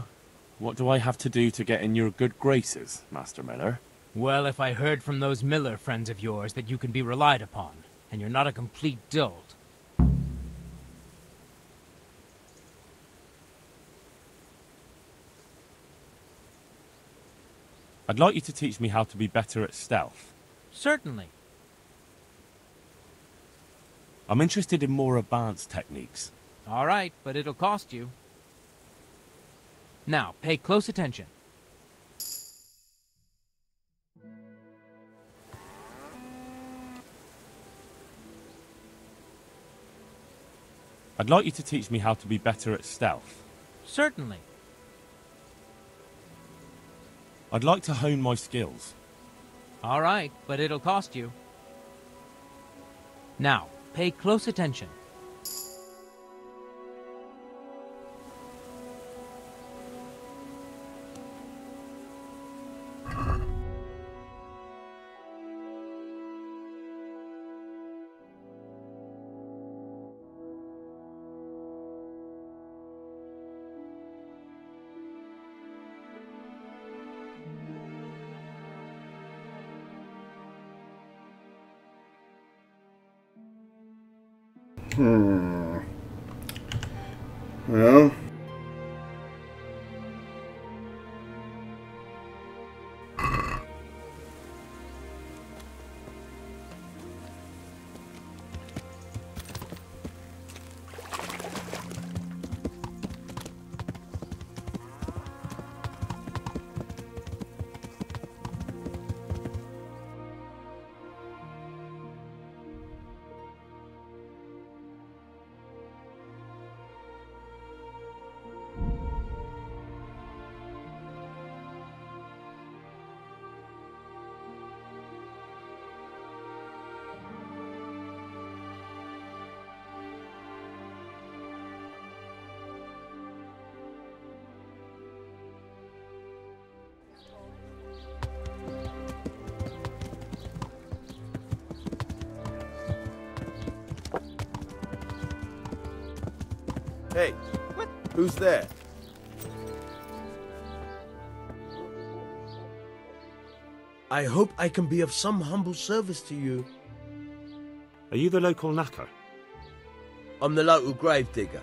what do I have to do to get in your good graces, Master Miller? Well, if I heard from those Miller friends of yours that you can be relied upon, and you're not a complete dolt. I'd like you to teach me how to be better at stealth. Certainly. I'm interested in more advanced techniques. All right, but it'll cost you. Now, pay close attention. I'd like you to teach me how to be better at stealth. Certainly. I'd like to hone my skills. All right, but it'll cost you. Now, pay close attention. Well... Hey, who's there? I hope I can be of some humble service to you. Are you the local knacker? I'm the local gravedigger,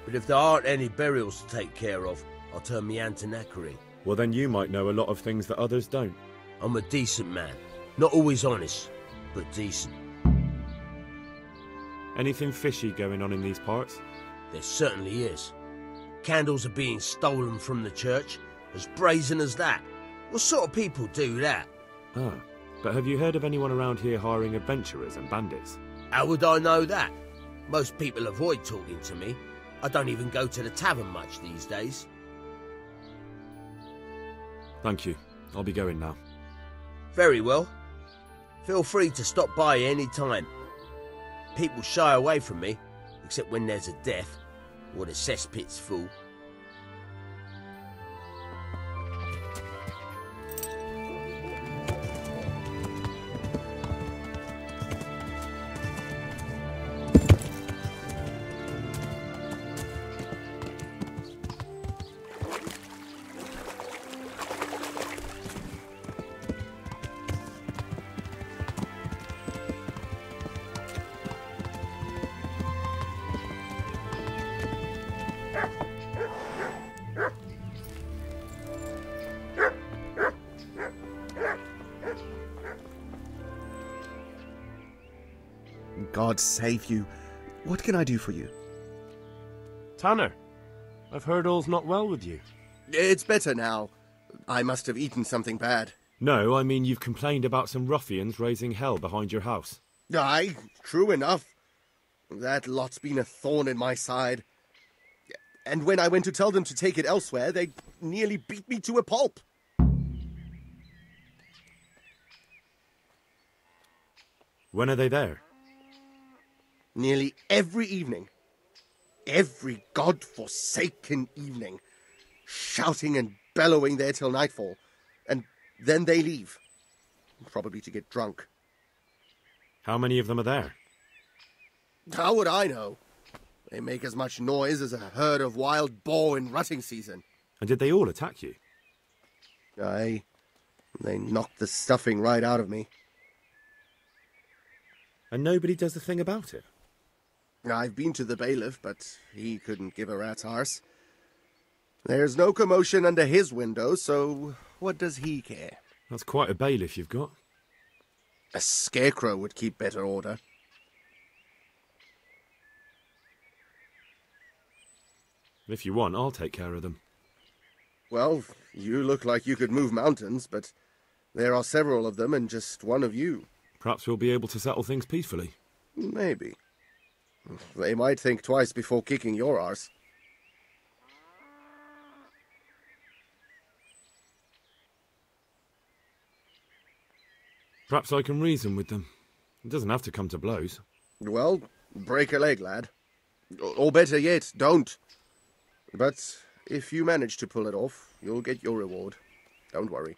but if there aren't any burials to take care of, I'll turn me hand to knackering. Well, then you might know a lot of things that others don't. I'm a decent man. Not always honest, but decent. Anything fishy going on in these parts? There certainly is. Candles are being stolen from the church, as brazen as that. What sort of people do that? Ah, but have you heard of anyone around here hiring adventurers and bandits? How would I know that? Most people avoid talking to me. I don't even go to the tavern much these days. Thank you. I'll be going now. Very well. Feel free to stop by any time. People shy away from me, except when there's a death, or the cesspit's full. God save you. What can I do for you? Tanner, I've heard all's not well with you. It's better now. I must have eaten something bad. No, I mean you've complained about some ruffians raising hell behind your house. Aye, true enough. That lot's been a thorn in my side. And when I went to tell them to take it elsewhere, they nearly beat me to a pulp. When are they there? Nearly every evening. Every god-forsaken evening. Shouting and bellowing there till nightfall. And then they leave. Probably to get drunk. How many of them are there? How would I know? They make as much noise as a herd of wild boar in rutting season. And did they all attack you? Aye. They knocked the stuffing right out of me. And nobody does a thing about it? I've been to the bailiff, but he couldn't give a rat's arse. There's no commotion under his window, so what does he care? That's quite a bailiff you've got. A scarecrow would keep better order. If you want, I'll take care of them. Well, you look like you could move mountains, but there are several of them and just one of you. Perhaps we'll be able to settle things peacefully. Maybe. They might think twice before kicking your arse. Perhaps I can reason with them. It doesn't have to come to blows. Well, break a leg, lad. Or better yet, don't. But if you manage to pull it off, you'll get your reward. Don't worry.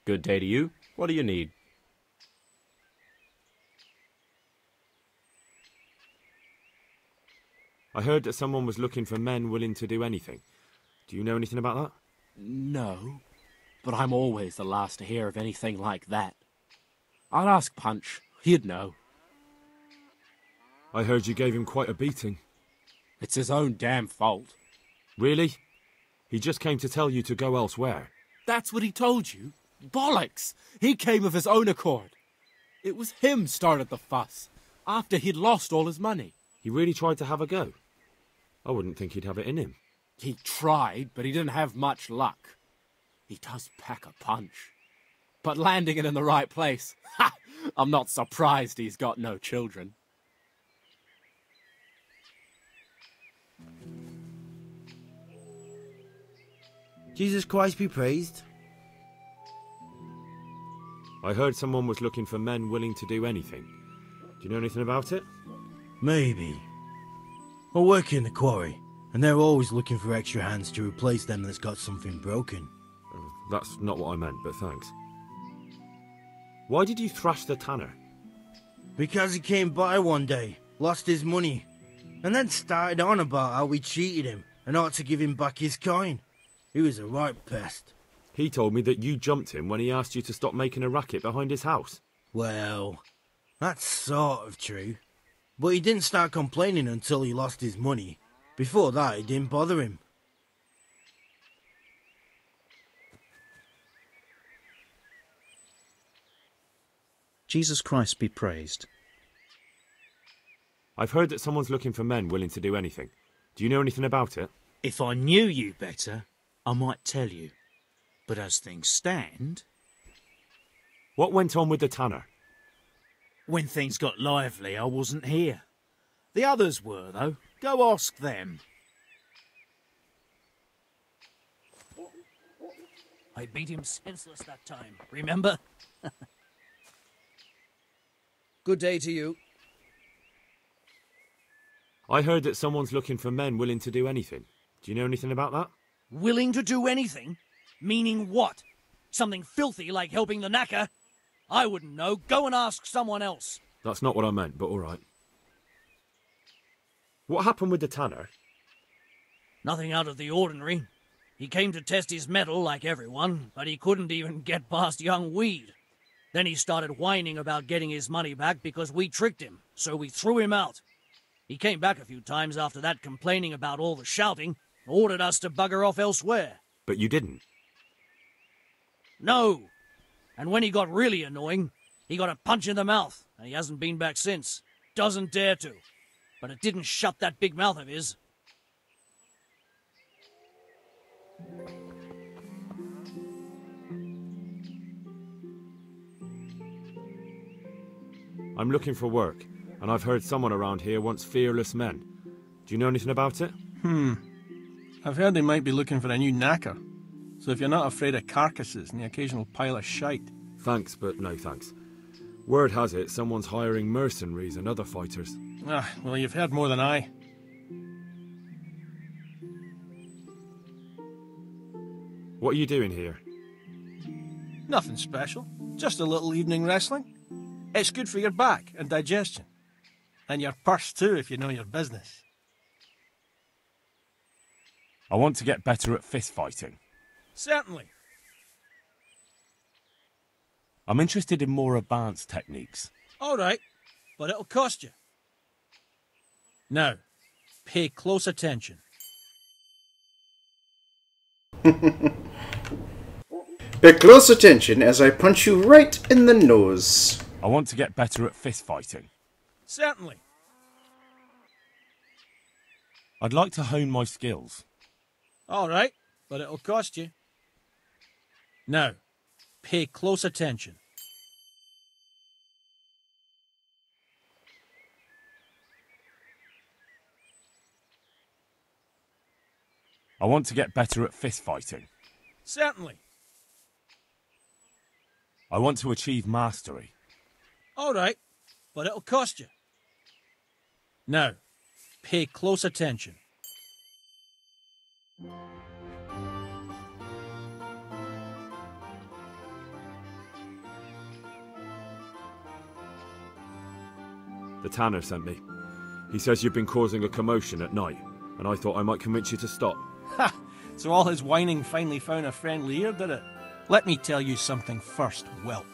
Good day to you. What do you need? I heard that someone was looking for men willing to do anything. Do you know anything about that? No, but I'm always the last to hear of anything like that. I'll ask Punch. He'd know. I heard you gave him quite a beating. It's his own damn fault. Really? He just came to tell you to go elsewhere. That's what he told you? Bollocks! He came of his own accord. It was him started the fuss, after he'd lost all his money. He really tried to have a go. I wouldn't think he'd have it in him. He tried, but he didn't have much luck. He does pack a punch. But landing it in the right place, ha! I'm not surprised he's got no children. Jesus Christ be praised. I heard someone was looking for men willing to do anything. Do you know anything about it? Maybe. I work in the quarry, and they're always looking for extra hands to replace them that's got something broken. That's not what I meant, but thanks. Why did you thrash the tanner? Because he came by one day, lost his money, and then started on about how we cheated him and ought to give him back his coin. He was a right pest. He told me that you jumped him when he asked you to stop making a racket behind his house. Well, that's sort of true. But he didn't start complaining until he lost his money. Before that, it didn't bother him. Jesus Christ be praised. I've heard that someone's looking for men willing to do anything. Do you know anything about it? If I knew you better, I might tell you. But as things stand... What went on with the tanner? When things got lively, I wasn't here. The others were, though. Go ask them. I beat him senseless that time, remember? Good day to you. I heard that someone's looking for men willing to do anything. Do you know anything about that? Willing to do anything? Meaning what? Something filthy like helping the knacker? I wouldn't know. Go and ask someone else. That's not what I meant, but all right. What happened with the tanner? Nothing out of the ordinary. He came to test his mettle like everyone, but he couldn't even get past young Weed. Then he started whining about getting his money back because we tricked him, so we threw him out. He came back a few times after that complaining about all the shouting, ordered us to bugger off elsewhere. But you didn't? No. And when he got really annoying, he got a punch in the mouth, and he hasn't been back since. Doesn't dare to. But it didn't shut that big mouth of his. I'm looking for work, and I've heard someone around here wants fearless men. Do you know anything about it? I've heard they might be looking for a new knacker. So if you're not afraid of carcasses and the occasional pile of shite... Thanks, but no thanks. Word has it someone's hiring mercenaries and other fighters. Ah, well, you've heard more than I. What are you doing here? Nothing special. Just a little evening wrestling. It's good for your back and digestion. And your purse too, if you know your business. I want to get better at fist fighting. Certainly. I'm interested in more advanced techniques. All right, but it'll cost you. Now, pay close attention. Pay close attention as I punch you right in the nose. I want to get better at fist fighting. Certainly. I'd like to hone my skills. All right, but it'll cost you. Now, pay close attention. I want to get better at fist fighting. Certainly. I want to achieve mastery. All right, but it'll cost you. Now, pay close attention. The tanner sent me. He says you've been causing a commotion at night, and I thought I might convince you to stop. Ha! So all his whining finally found a friendly ear, did it? Let me tell you something first, whelp.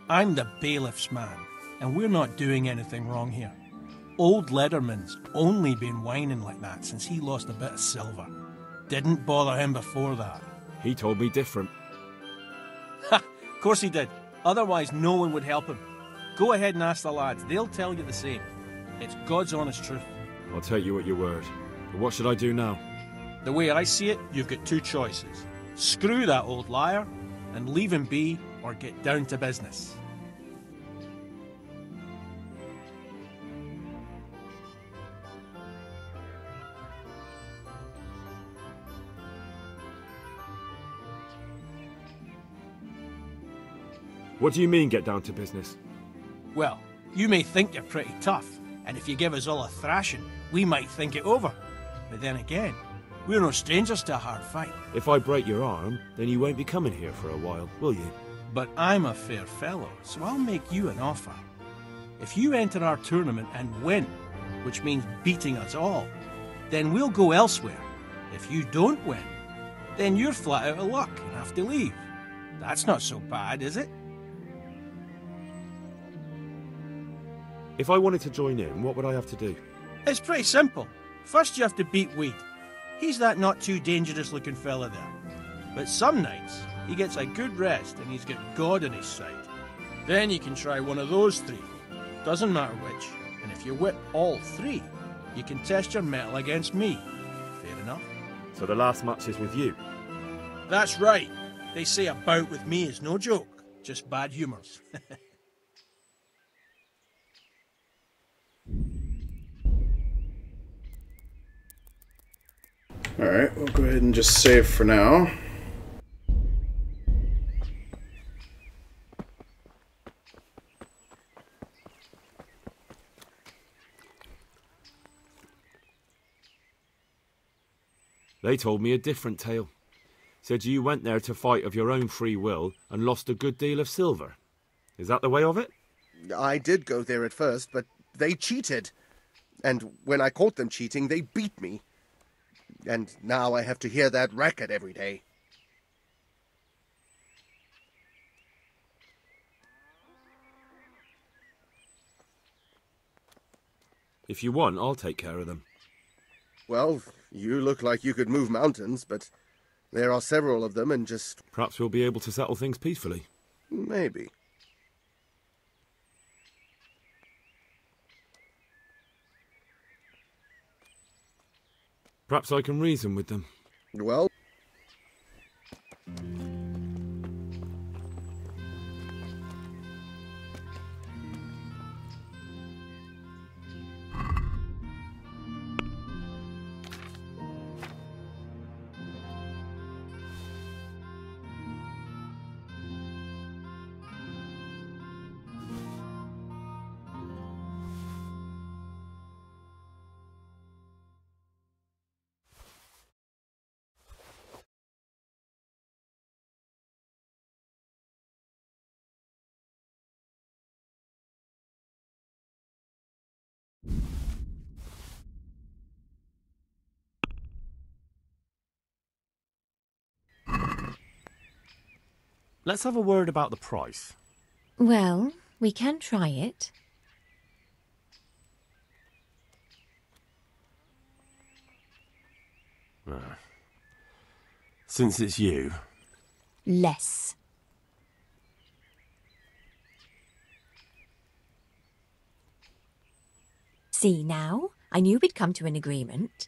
I'm the bailiff's man, and we're not doing anything wrong here. Old Lederman's only been whining like that since he lost a bit of silver. Didn't bother him before that. He told me different. Ha! Of course he did. Otherwise no one would help him. Go ahead and ask the lads. They'll tell you the same. It's God's honest truth. I'll take you at your word. But what should I do now? The way I see it, you've got two choices. Screw that old liar and leave him be, or get down to business. What do you mean, get down to business? Well, You may think you're pretty tough, and if you give us all a thrashing, we might think it over. But then again, we're no strangers to a hard fight. If I break your arm, then you won't be coming here for a while, will you? But I'm a fair fellow, so I'll make you an offer. If you enter our tournament and win, which means beating us all, then we'll go elsewhere. If you don't win, then you're flat out of luck and have to leave. That's not so bad, is it? If I wanted to join in, what would I have to do? It's pretty simple. First you have to beat Weed. He's that not too dangerous looking fella there. But some nights, he gets a good rest and he's got God on his side. Then you can try one of those three. Doesn't matter which. And if you whip all three, you can test your mettle against me. Fair enough? So the last match is with you? That's right. They say a bout with me is no joke. Just bad humours. Alright, we'll go ahead and just save for now. They told me a different tale. Said you went there to fight of your own free will and lost a good deal of silver. Is that the way of it? I did go there at first, but they cheated. And when I caught them cheating, they beat me. And now I have to hear that racket every day. If you want, I'll take care of them. Well, you look like you could move mountains, but there are several of them and just... Perhaps we'll be able to settle things peacefully. Maybe. Perhaps I can reason with them. Well... Let's have a word about the price. Well, we can try it. Since it's you... Less. See now? I knew we'd come to an agreement.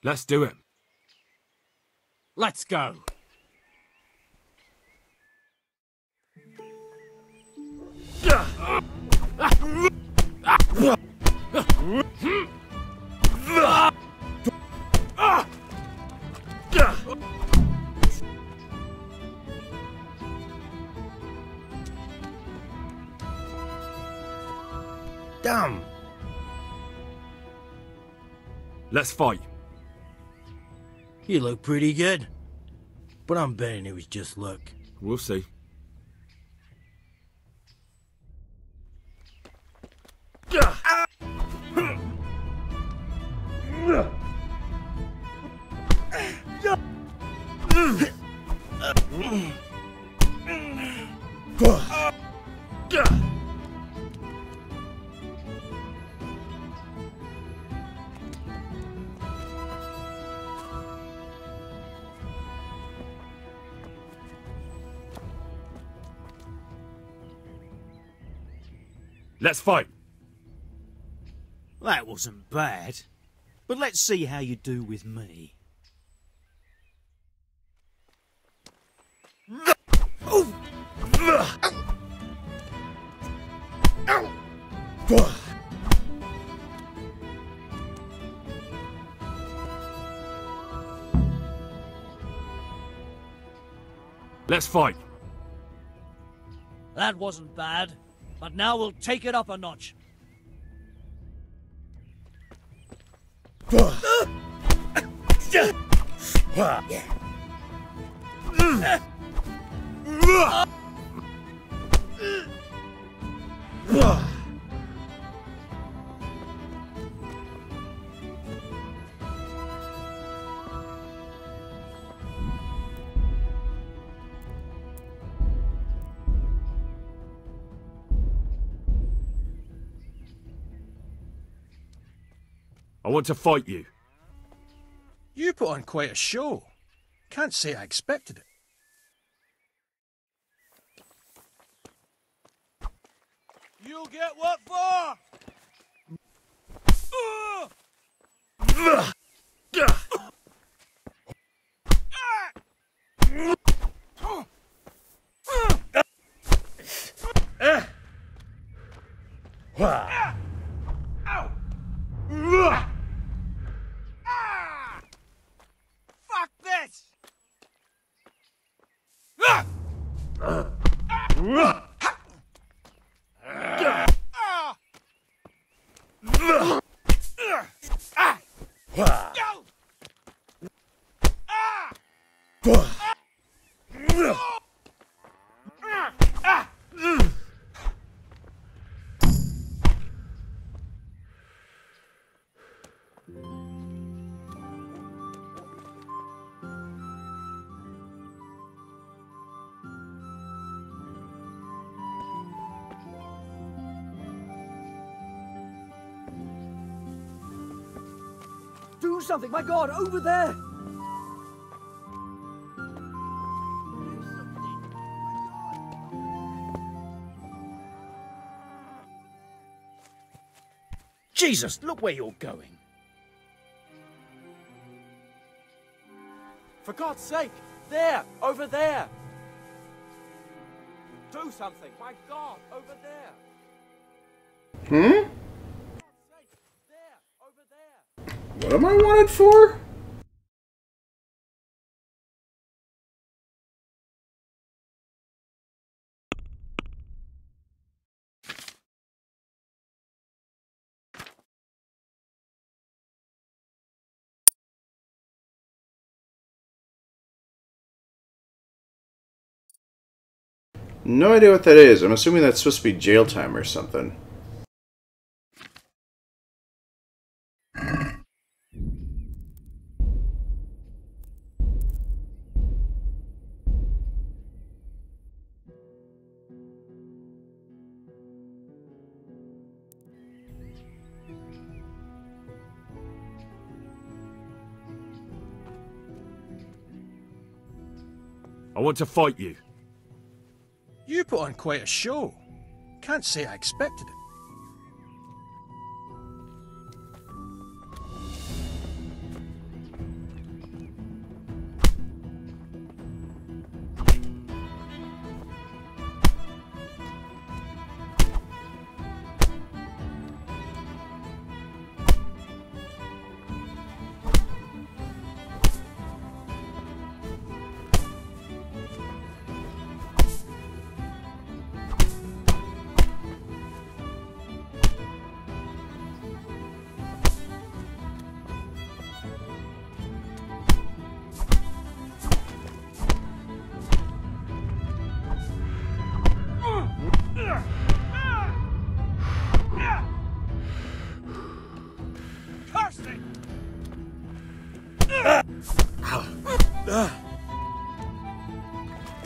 Let's do it. Let's go. Damn. Let's fight. You look pretty good. But I'm betting it was just luck. We'll see. Let's fight. That wasn't bad. But let's see how you do with me. Let's fight. That wasn't bad, but now we'll take it up a notch. I want to fight you. You put on quite a show. Can't say I expected it. You'll get what for? Fuck this! Do something! My God, over there! Jesus, look where you're going. For God's sake! There! Over there! Do something! My God, over there! Hmm? What am I wanted for? No idea what that is. I'm assuming that's supposed to be jail time or something. I want to fight you. You put on quite a show. Can't say I expected it.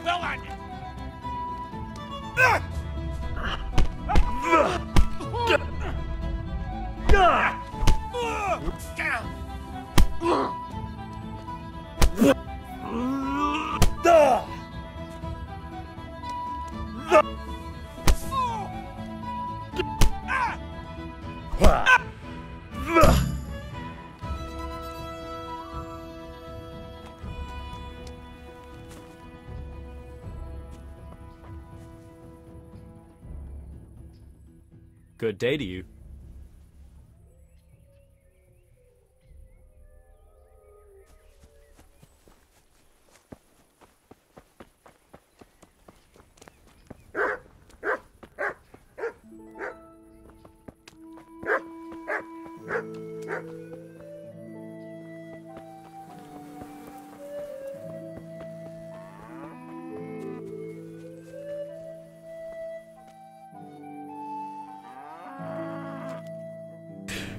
Well on you! Good day to you.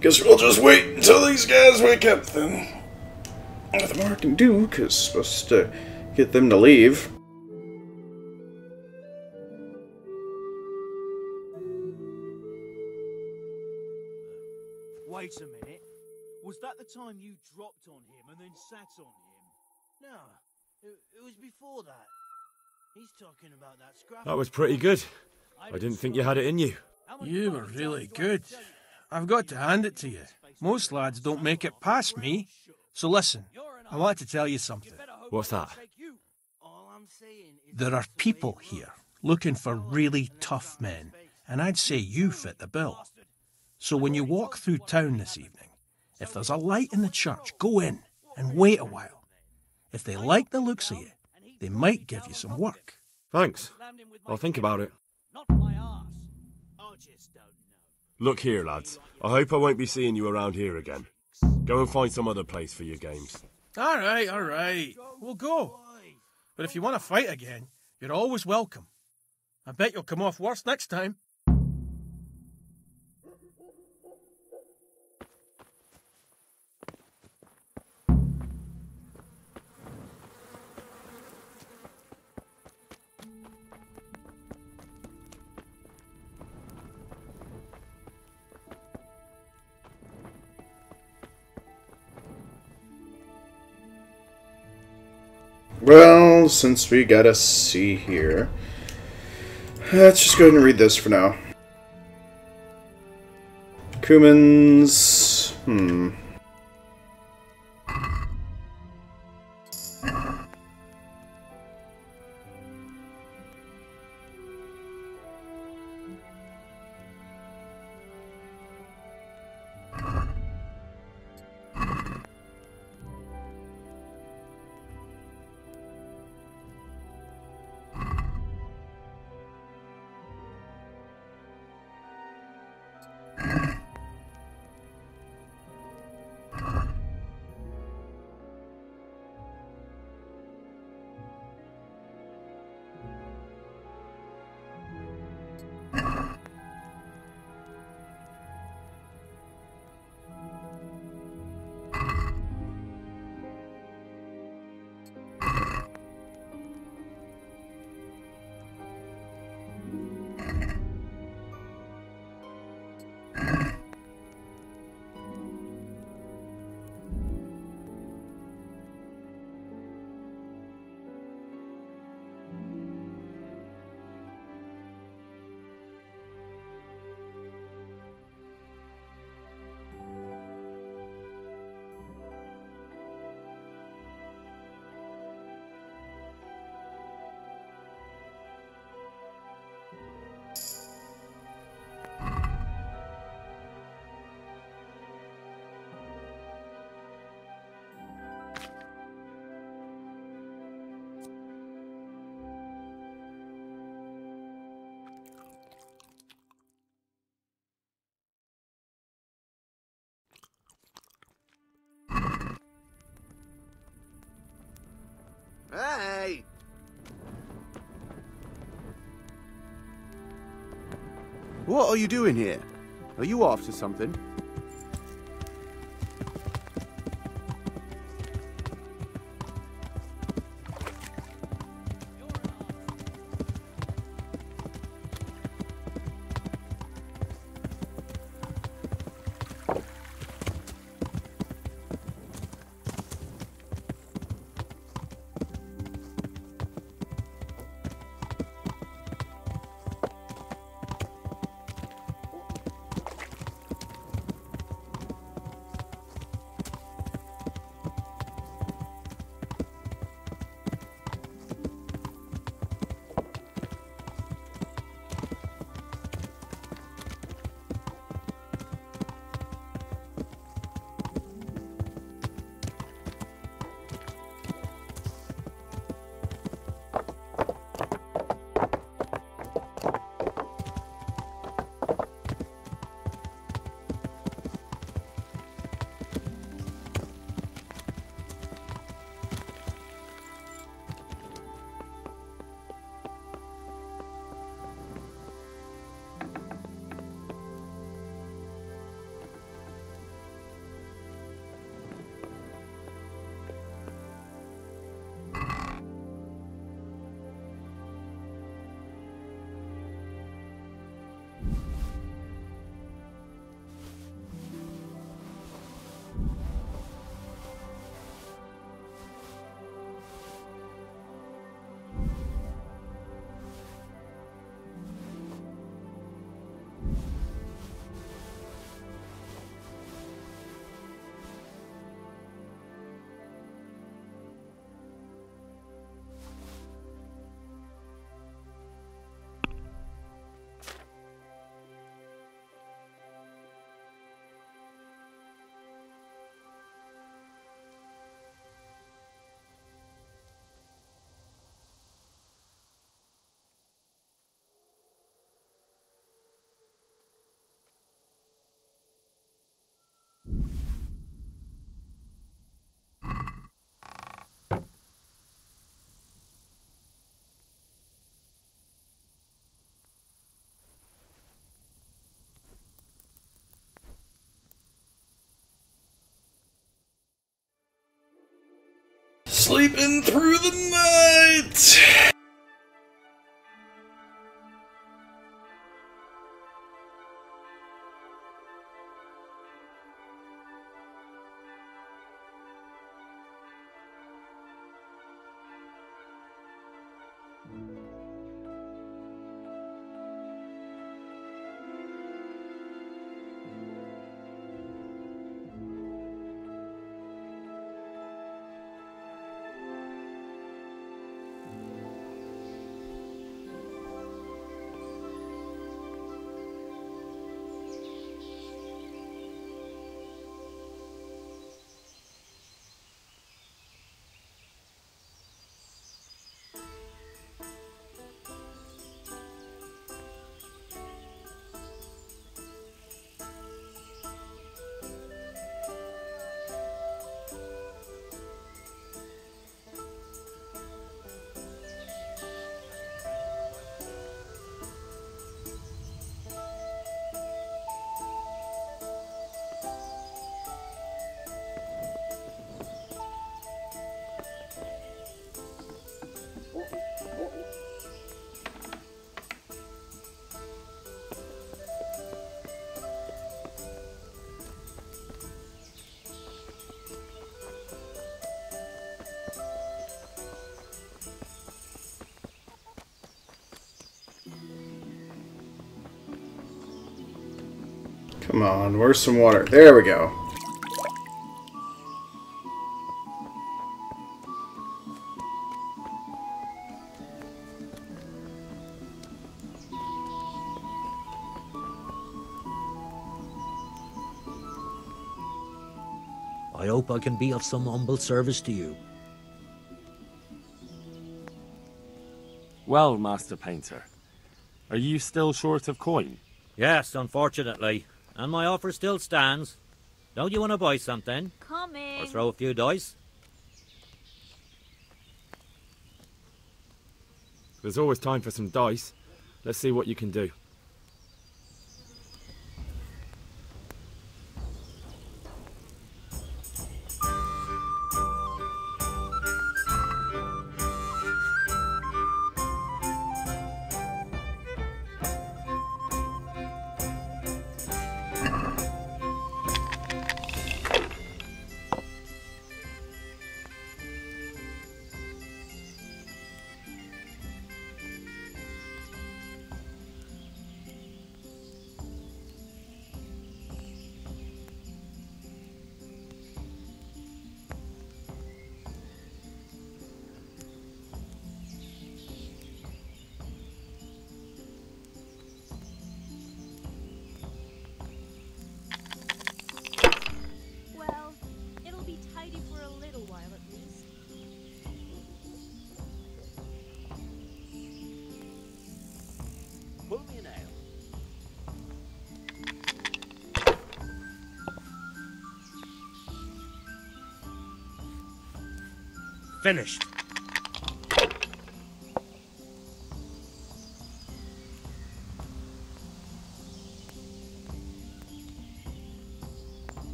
Guess we'll just wait until these guys wake up then. Nothing more I can do, because supposed to get them to leave. Wait a minute. Was that the time you dropped on him and then sat on him? No, it was before that. He's talking about that scrap. That was pretty good. I didn't think you had it in you. You were really good. I've got to hand it to you. Most lads don't make it past me. So listen, I want to tell you something. What's that? There are people here looking for really tough men, and I'd say you fit the bill. So when you walk through town this evening, if there's a light in the church, go in and wait a while. If they like the looks of you, they might give you some work. Thanks. I'll think about it. Look here, lads. I hope I won't be seeing you around here again. Go and find some other place for your games. All right. We'll go. But if you want to fight again, you're always welcome. I bet you'll come off worse next time. Well, since we gotta see here, let's just go ahead and read this for now. Cumin's... Hey! What are you doing here? Are you after something? Sleeping through the night! Come on, where's some water? There we go. I hope I can be of some humble service to you. Well, Master Painter, are you still short of coin? Yes, unfortunately. And my offer still stands. Don't you want to buy something? Coming. Or throw a few dice? There's always time for some dice. Let's see what you can do. Well, it'll be tidy for a little while at least. Pull me an ale. Finished.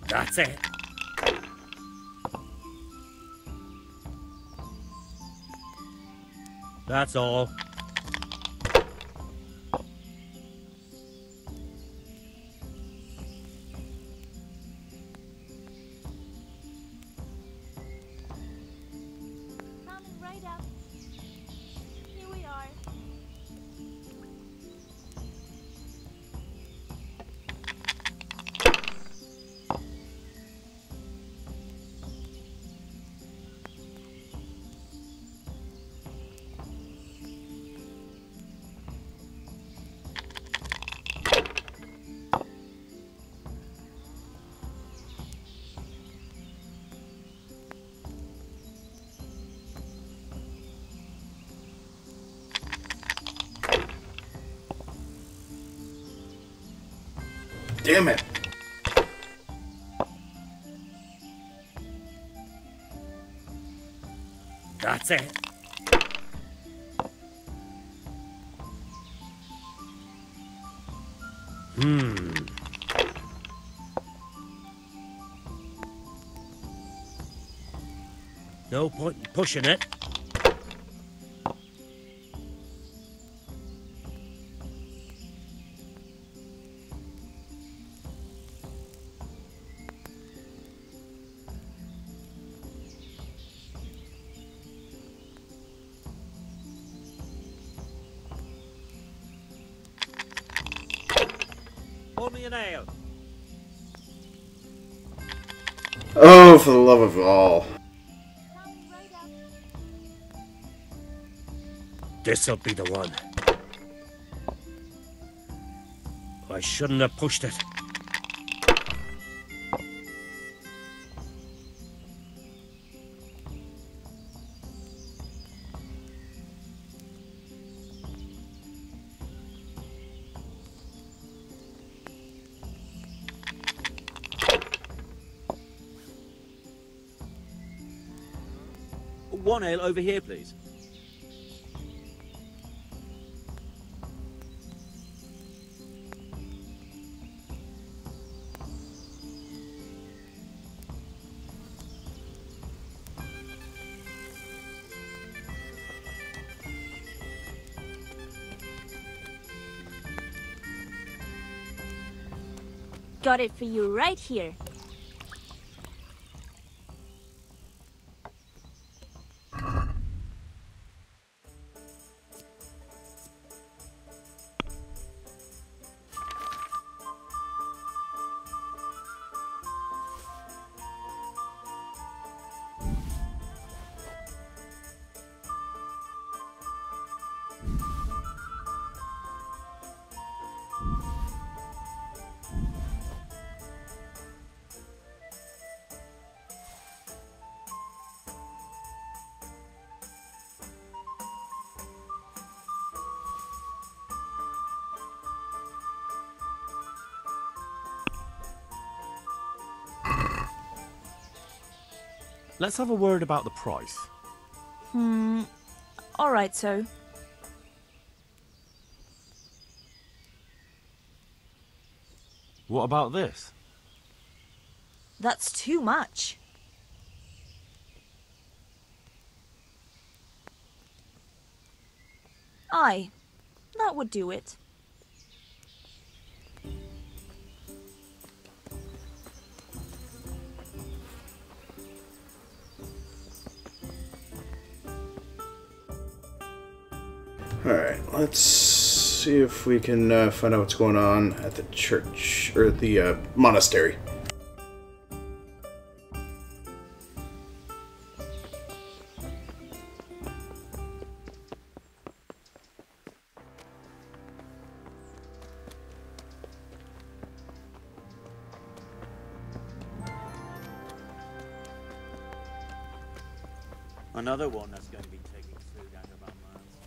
That's it. That's all. Coming right up. Here we are. Damn it. That's it. No point in pushing it. Pour me an ale. Oh, for the love of all. This'll be the one. I shouldn't have pushed it. One ale over here, please. Got it for you right here. Let's have a word about the price. Alright, so. What about this? That's too much. Aye, that would do it. Alright, let's see if we can find out what's going on at the church, or the monastery. Another one that's going to be taking food out of our mouths.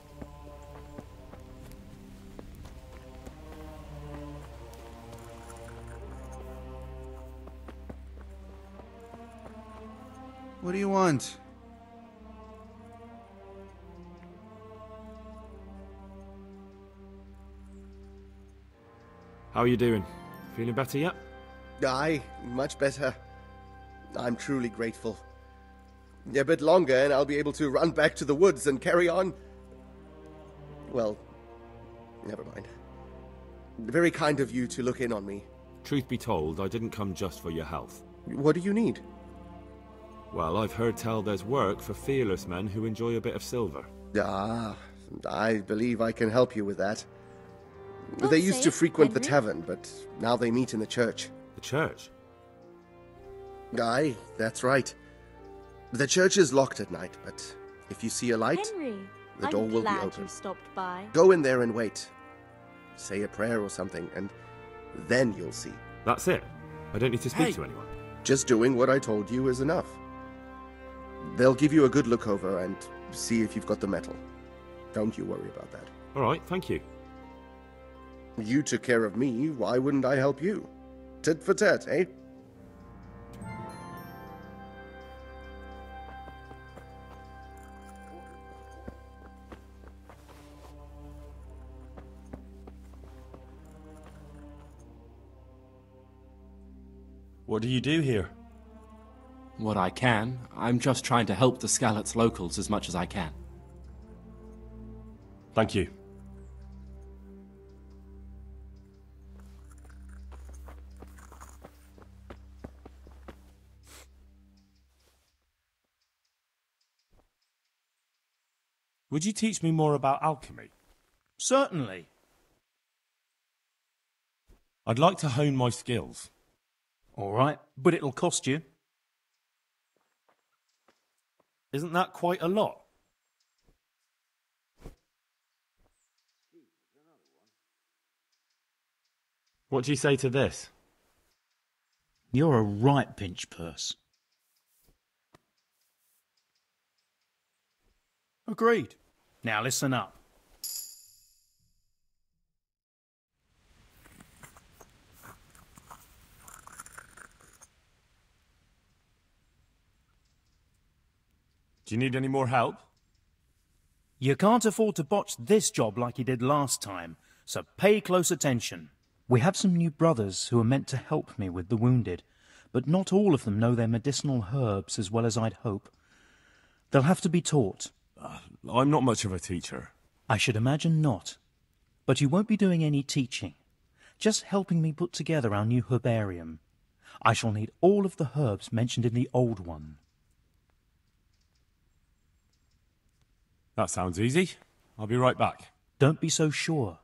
What do you want? How are you doing? Feeling better yet? Aye, much better. I'm truly grateful. A bit longer and I'll be able to run back to the woods and carry on. Well, never mind. Very kind of you to look in on me. Truth be told, I didn't come just for your health. What do you need? Well, I've heard tell there's work for fearless men who enjoy a bit of silver. Ah, I believe I can help you with that. Don't They used say to it, frequent the Henry. tavern, but now they meet in the church. The church? Aye, that's right. The church is locked at night, but if you see a light, Henry, the I'm door will be glad open. you stopped by. Go in there and wait. Say a prayer or something, and then you'll see. That's it? I don't need to speak to anyone? Just doing what I told you is enough. They'll give you a good look over and see if you've got the metal. Don't you worry about that. Alright, thank you. You took care of me, why wouldn't I help you? tit for tat, eh? What do you do here? What I can. I'm just trying to help the Scallots locals as much as I can. Thank you. Would you teach me more about alchemy? Certainly. I'd like to hone my skills. All right, but it'll cost you. Isn't that quite a lot? What do you say to this? You're a right pinch purse. Agreed. Now listen up. Do you need any more help? You can't afford to botch this job like you did last time, so pay close attention. We have some new brothers who are meant to help me with the wounded, but not all of them know their medicinal herbs as well as I'd hope. They'll have to be taught. I'm not much of a teacher. I should imagine not. But you won't be doing any teaching, just helping me put together our new herbarium. I shall need all of the herbs mentioned in the old one. That sounds easy. I'll be right back. Don't be so sure.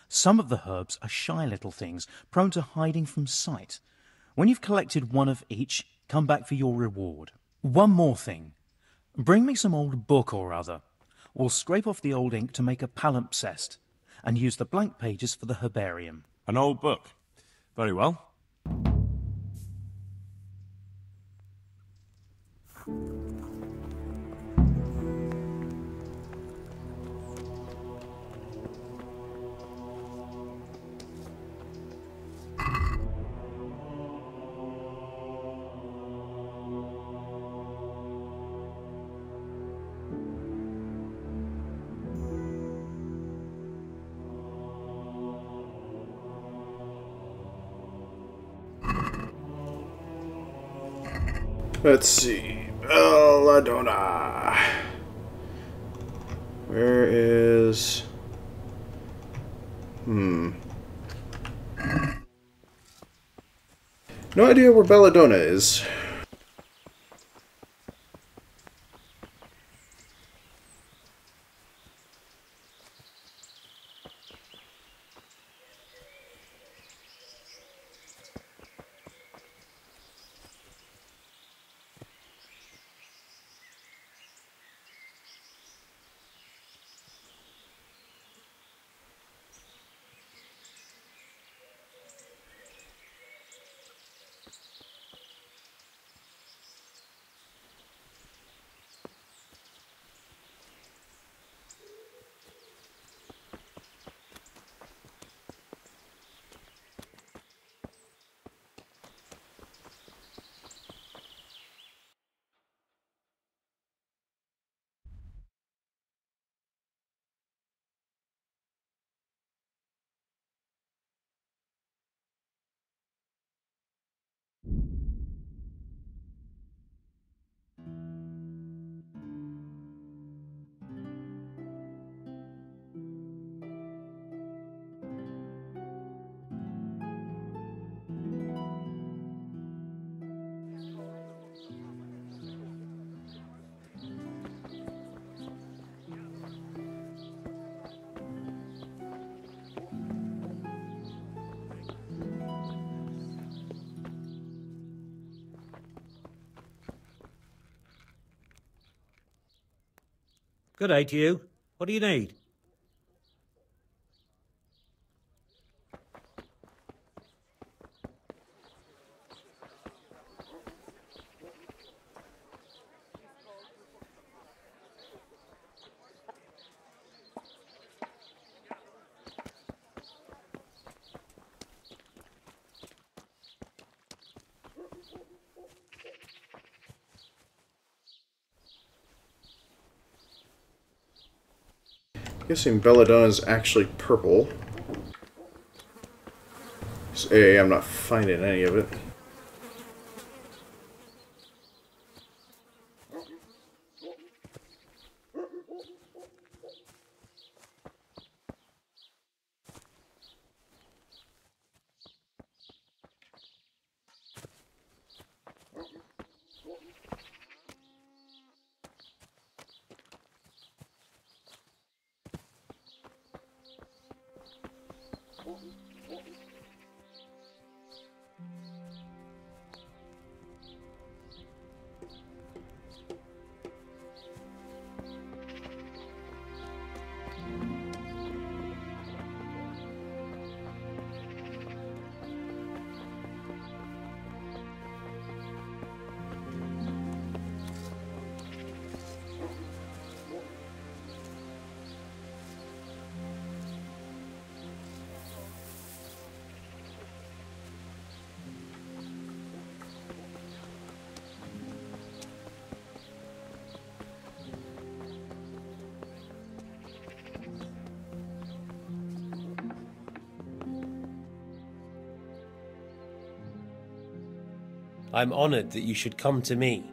Some of the herbs are shy little things, prone to hiding from sight. When you've collected one of each, come back for your reward. One more thing. Bring me some old book or other. We'll scrape off the old ink to make a palimpsest, and use the blank pages for the herbarium. An old book. Very well. Let's see. Belladonna. Where is... No idea where Belladonna is. Good day to you. What do you need? Guessing belladonna is actually purple. Hey, I'm not finding any of it. I'm honored that you should come to me.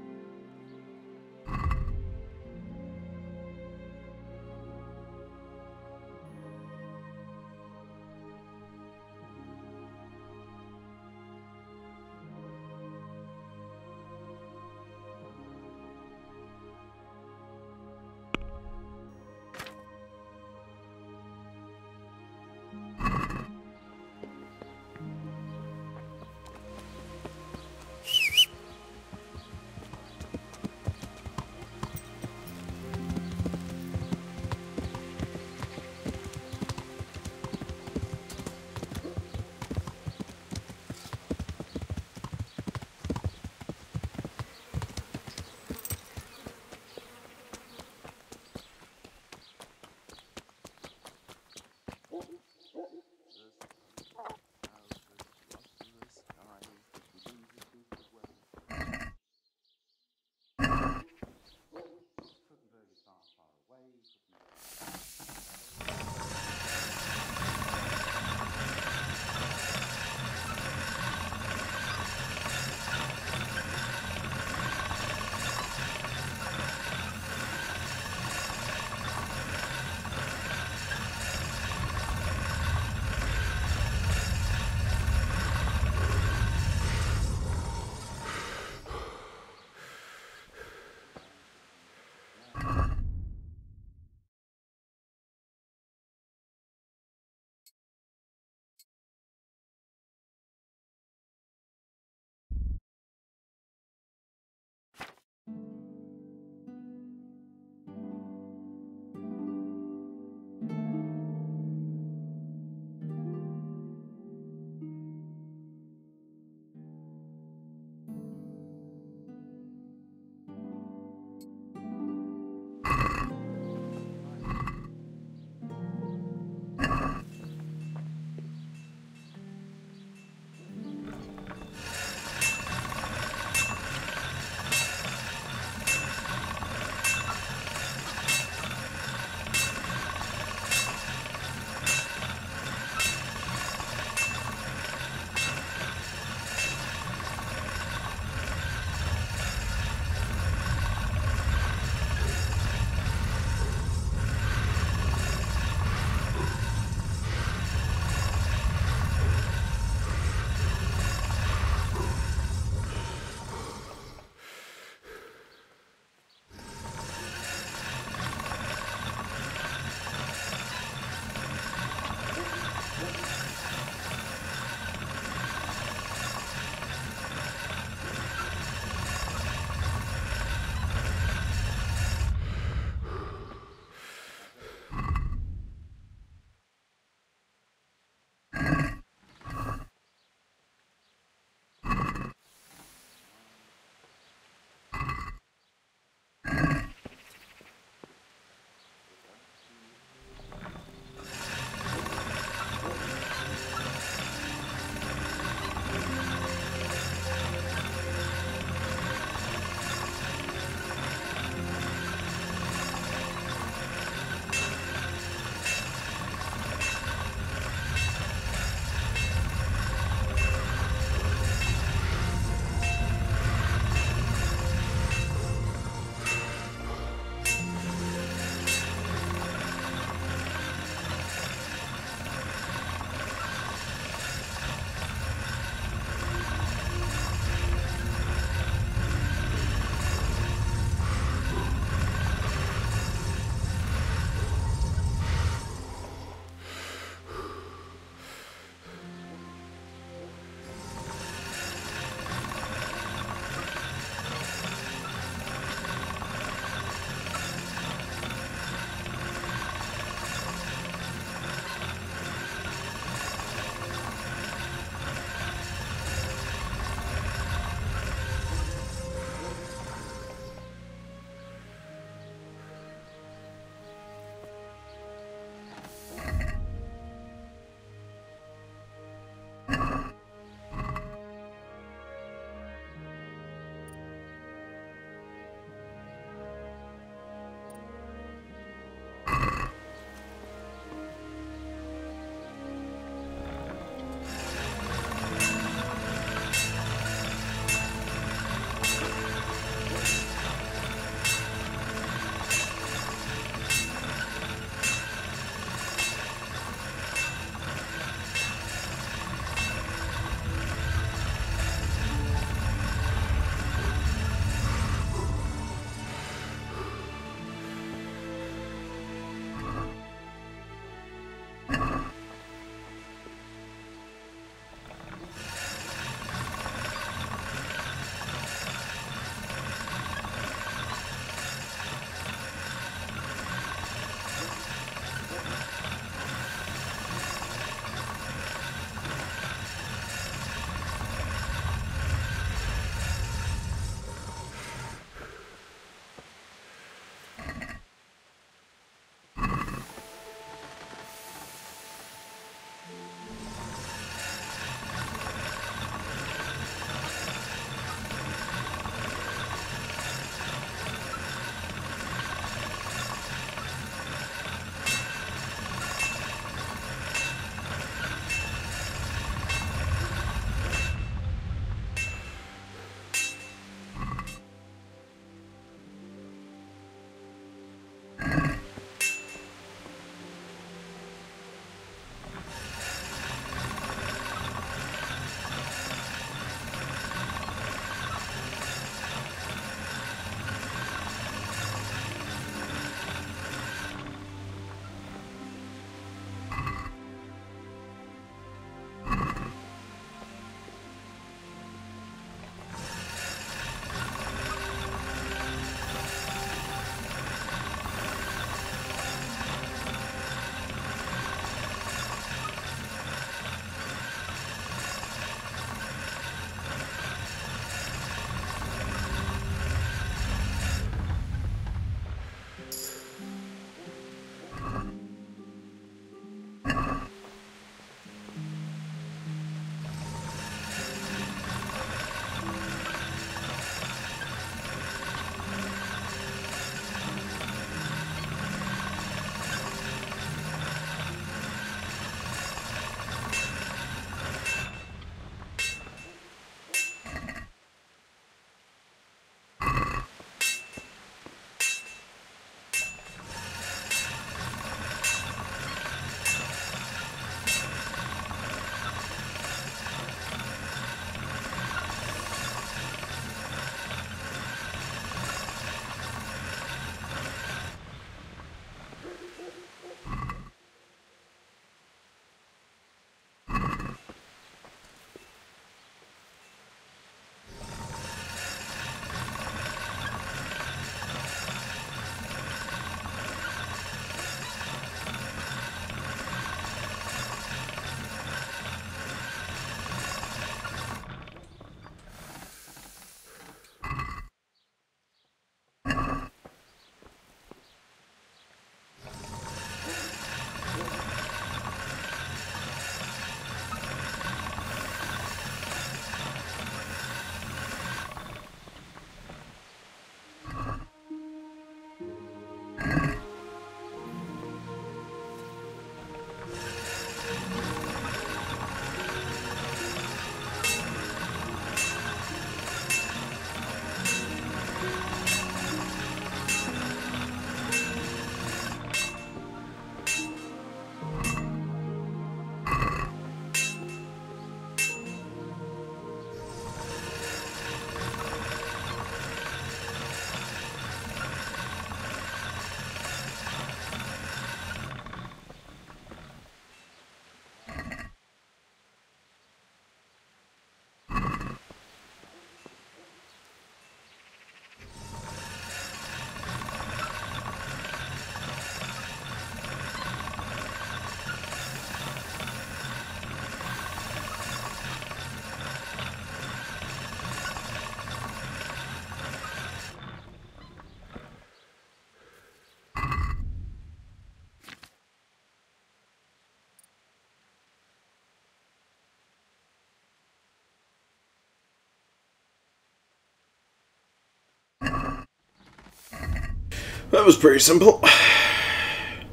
That was pretty simple.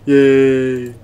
Yay.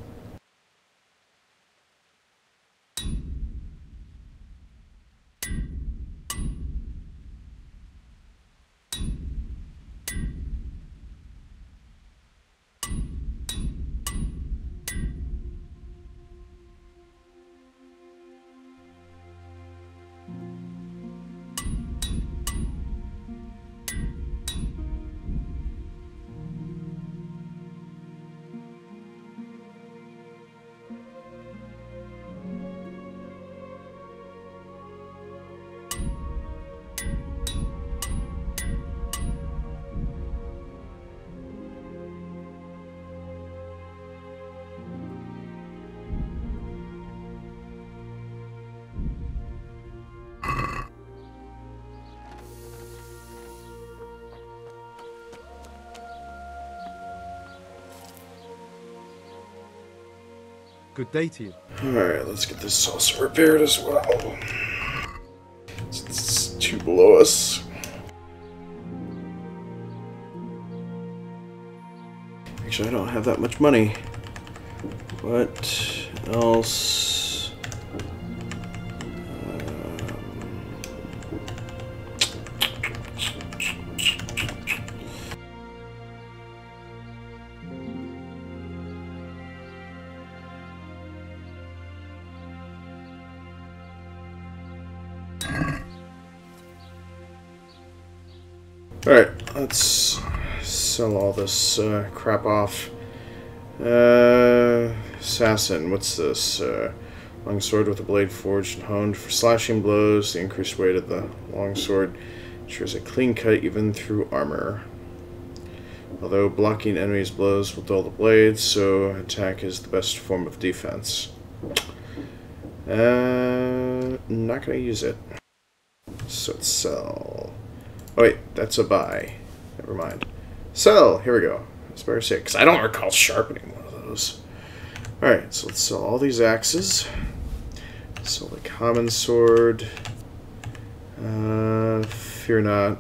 Good day to you. Alright, let's get this saucer repaired as well. It's two below us. Actually, I don't have that much money. What else? Alright, let's sell all this crap off. Assassin, what's this? Long sword with a blade forged and honed for slashing blows. The increased weight of the long sword ensures a clean cut even through armor. Although blocking enemies' blows will dull the blade, so attack is the best form of defense. Not gonna use it. So let's sell. Oh wait, that's a buy. Never mind. Sell! Here we go. That's better say, because I don't recall sharpening one of those. Alright, so let's sell all these axes. Sell the common sword. Fear not.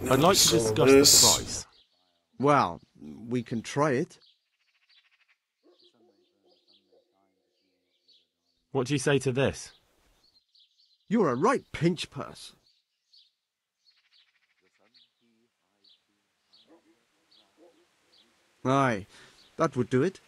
I'd like to discuss the price. Well, we can try it. What do you say to this? You're a right pinch purse. Aye, that would do it.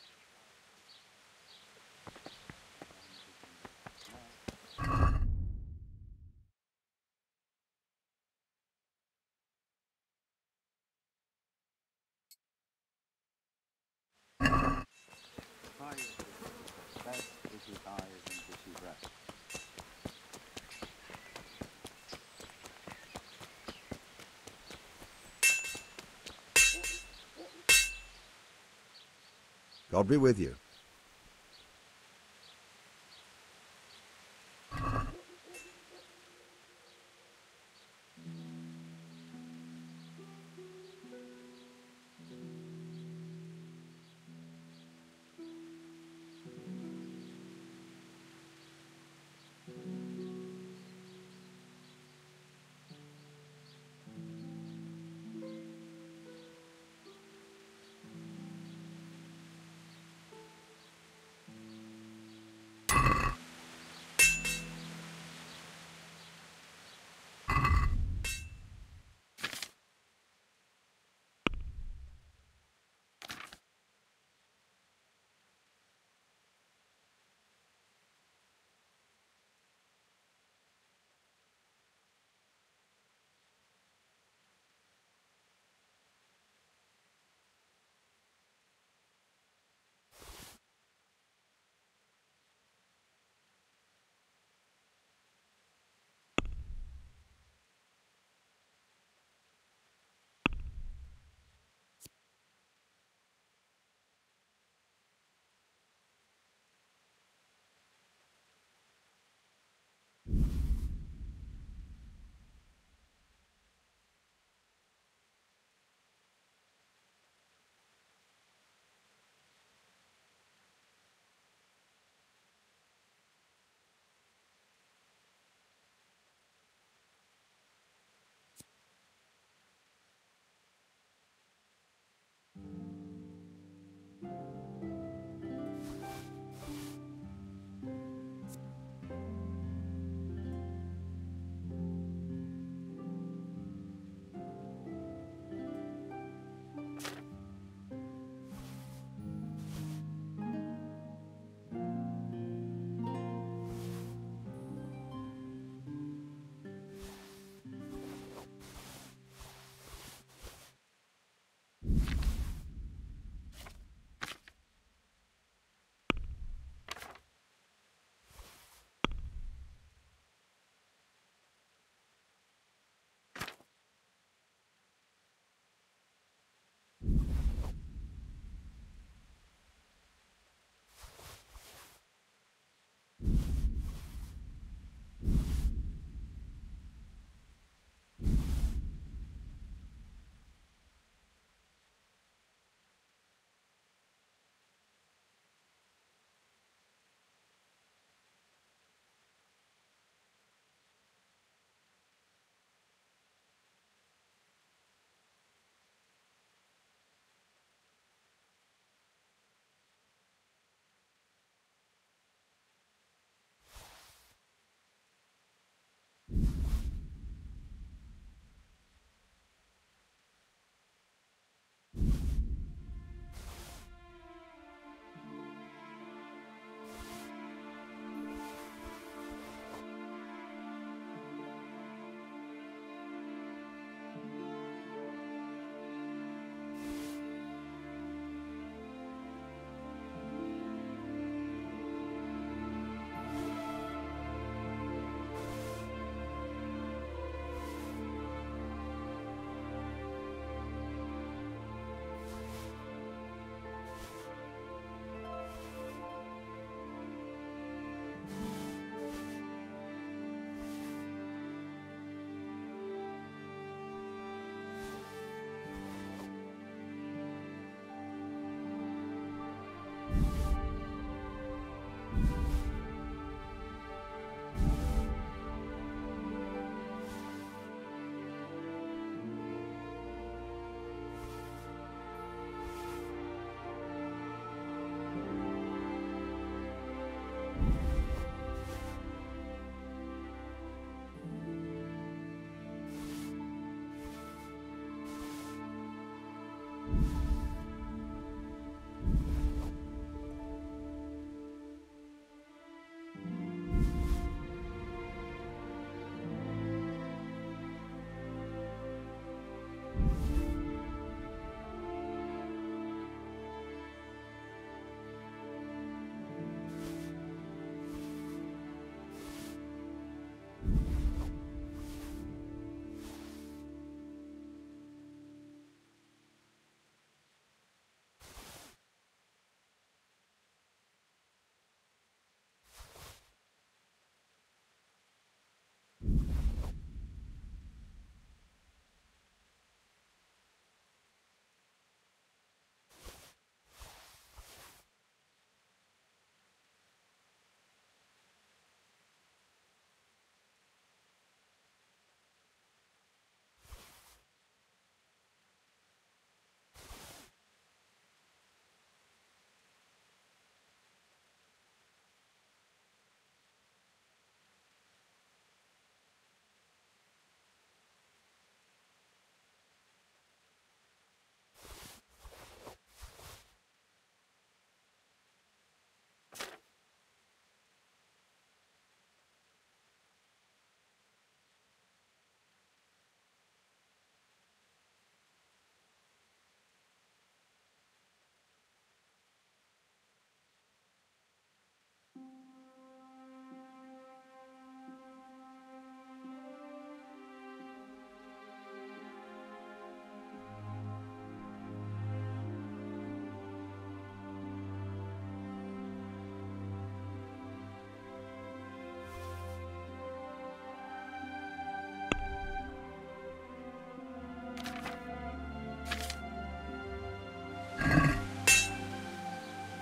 God be with you.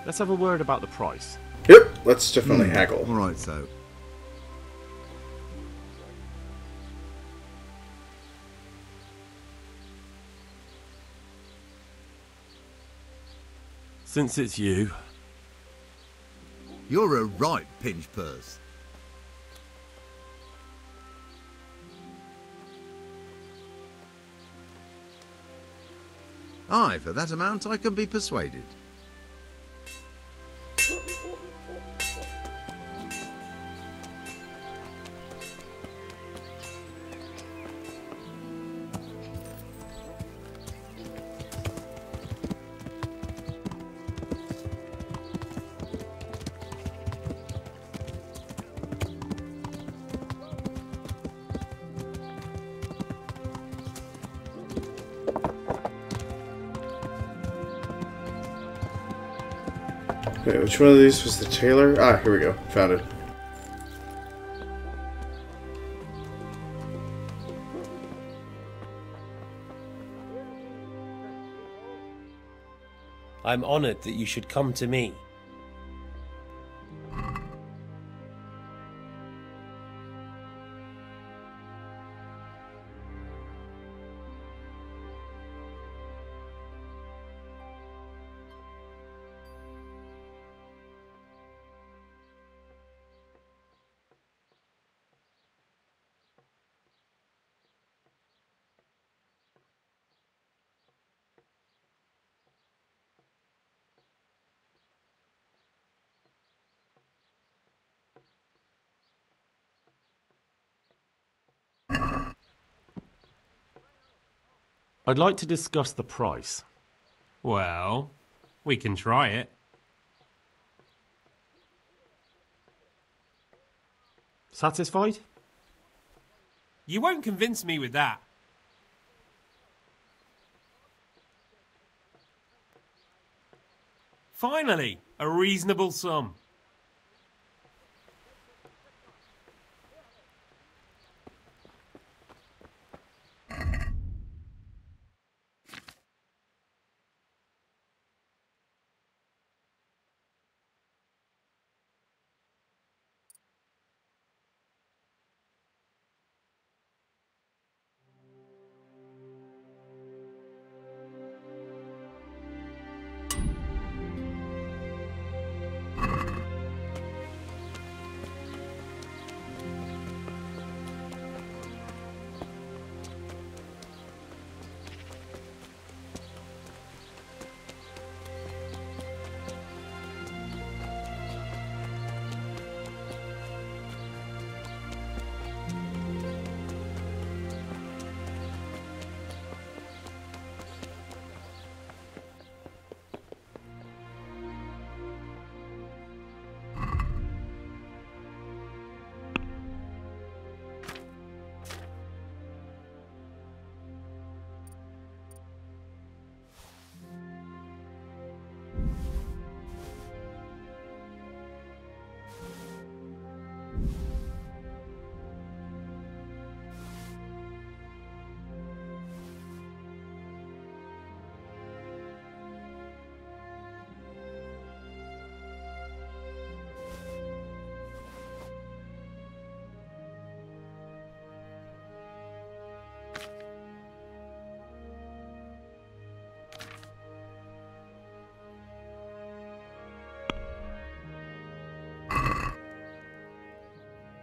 Let's have a word about the price. Yep, let's definitely haggle. All right, so. Since it's you. You're a right pinch purse. Aye, for that amount I can be persuaded. Wait, which one of these was the tailor? Ah, here we go. Found it. I'm honored that you should come to me. I'd like to discuss the price. Well, we can try it. Satisfied? You won't convince me with that. Finally, a reasonable sum.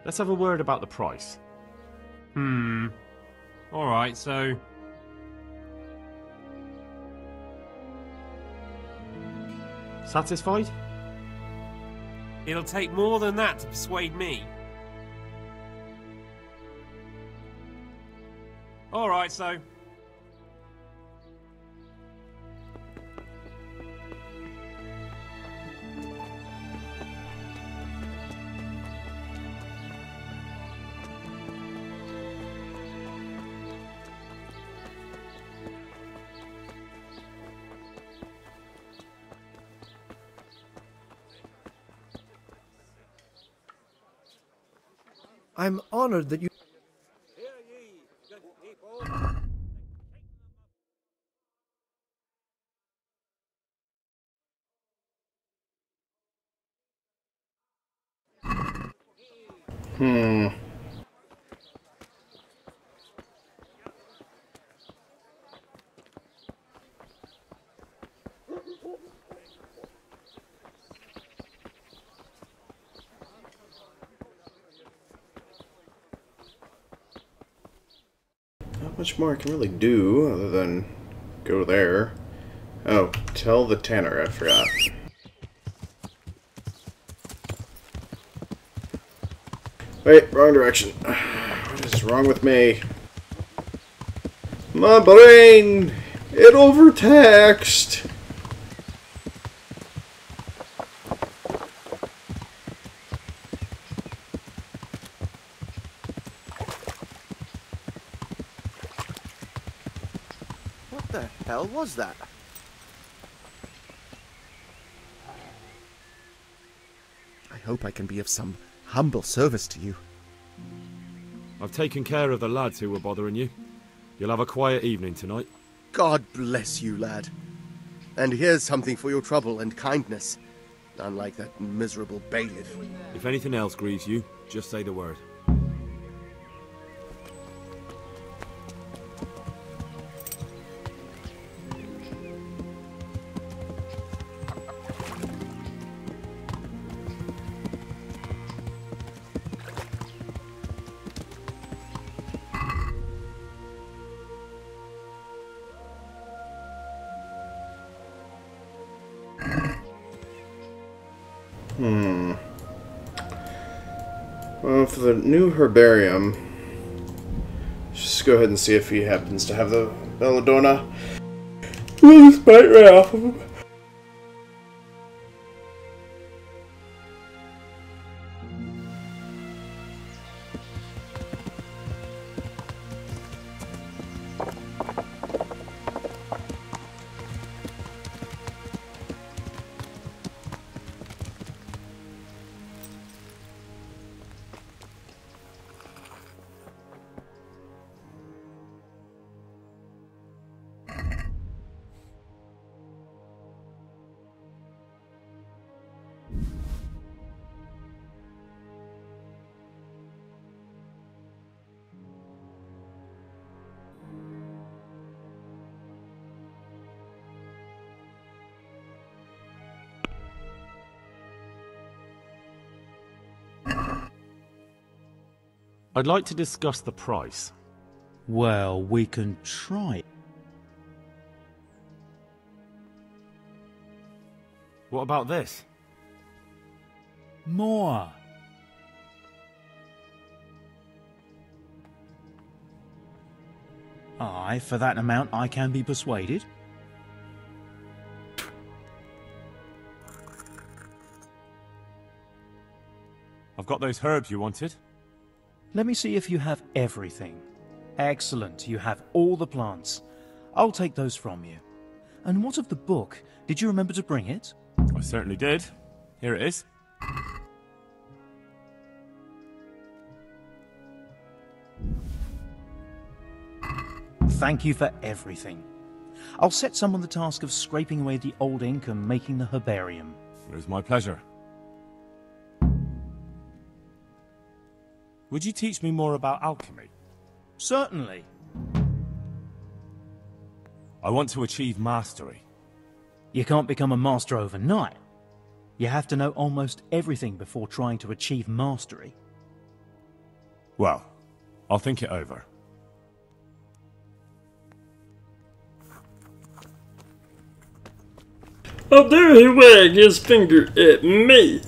Let's have a word about the price. Alright, so... Satisfied? It'll take more than that to persuade me. Alright, so... I'm honored that you... Hmm. Not much more I can really do other than go there. Oh, tell the tanner, I forgot. Wait, wrong direction. What is wrong with me? My brain! It overtaxed! What the hell was that? I hope I can be of some humble service to you. I've taken care of the lads who were bothering you. You'll have a quiet evening tonight. God bless you, lad. And here's something for your trouble and kindness. Unlike that miserable bailiff. If anything else grieves you, just say the word. Well, for the new herbarium, just go ahead and see if he happens to have the belladonna. We'll just bite right off of him. I'd like to discuss the price. Well, we can try. What about this? More. Aye, for that amount I can be persuaded. I've got those herbs you wanted. Let me see if you have everything. Excellent, you have all the plants. I'll take those from you. And what of the book? Did you remember to bring it? I certainly did. Here it is. Thank you for everything. I'll set someone the task of scraping away the old ink and making the herbarium. It was my pleasure. Would you teach me more about alchemy? Certainly. I want to achieve mastery. You can't become a master overnight. You have to know almost everything before trying to achieve mastery. Well, I'll think it over. How dare he wag his finger at me?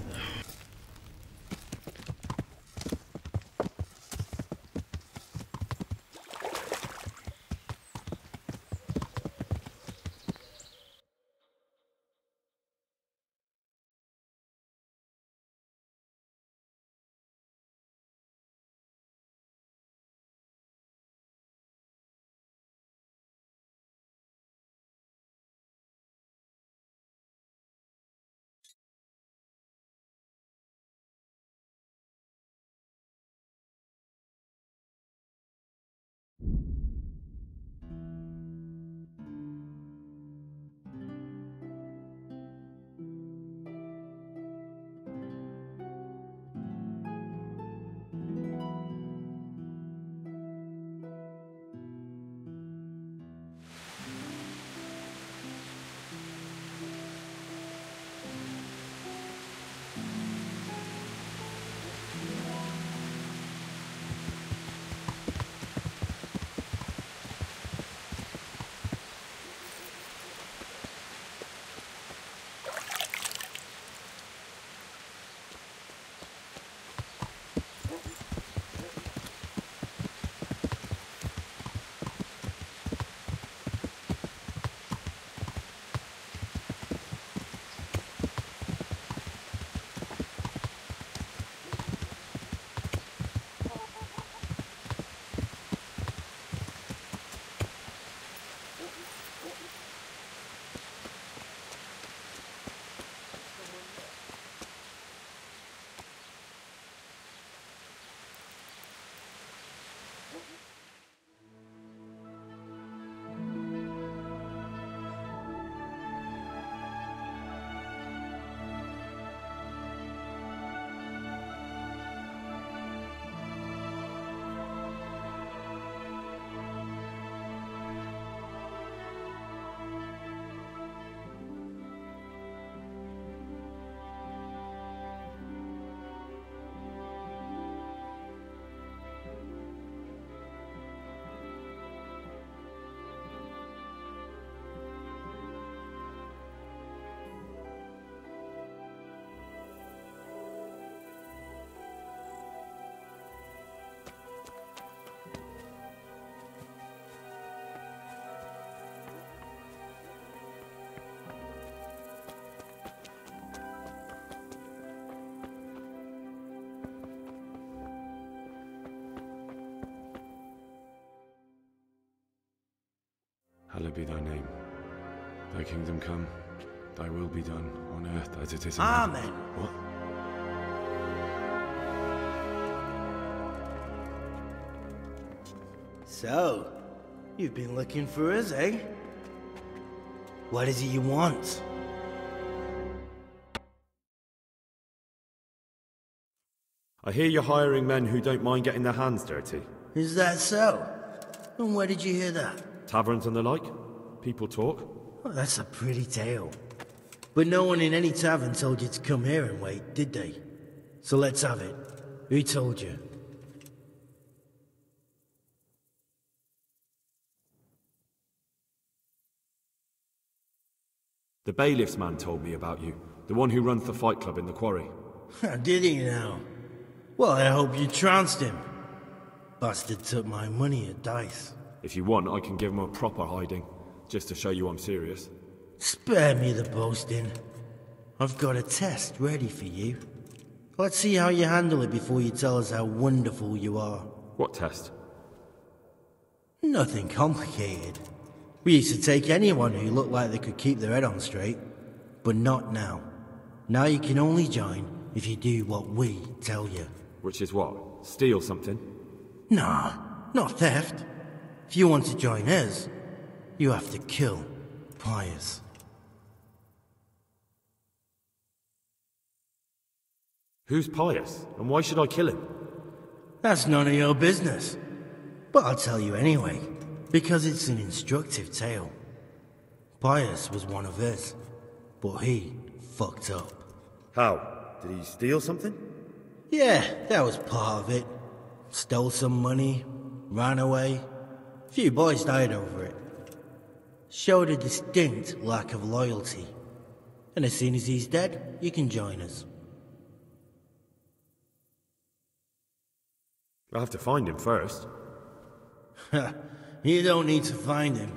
Hallowed be thy name. Thy kingdom come, thy will be done, on earth as it is in Amen. heaven. What? So, you've been looking for us, eh? What is it you want? I hear you're hiring men who don't mind getting their hands dirty. Is that so? And where did you hear that? Taverns and the like? People talk? Well, that's a pretty tale. But no one in any tavern told you to come here and wait, did they? So let's have it. Who told you? The bailiff's man told me about you. The one who runs the fight club in the quarry. Did he now? Well, I hope you trounced him. Bastard took my money at dice. If you want, I can give him a proper hiding, just to show you I'm serious. Spare me the boasting. I've got a test ready for you. Let's see how you handle it before you tell us how wonderful you are. What test? Nothing complicated. We used to take anyone who looked like they could keep their head on straight. But not now. Now you can only join if you do what we tell you. Which is what? Steal something? Nah, not theft. If you want to join us, you have to kill Pius. Who's Pius, and why should I kill him? That's none of your business. But I'll tell you anyway, because it's an instructive tale. Pius was one of us, but he fucked up. How? Did he steal something? Yeah, that was part of it. Stole some money, ran away. A few boys died over it. Showed a distinct lack of loyalty. And as soon as he's dead, you can join us. I'll have to find him first. You don't need to find him.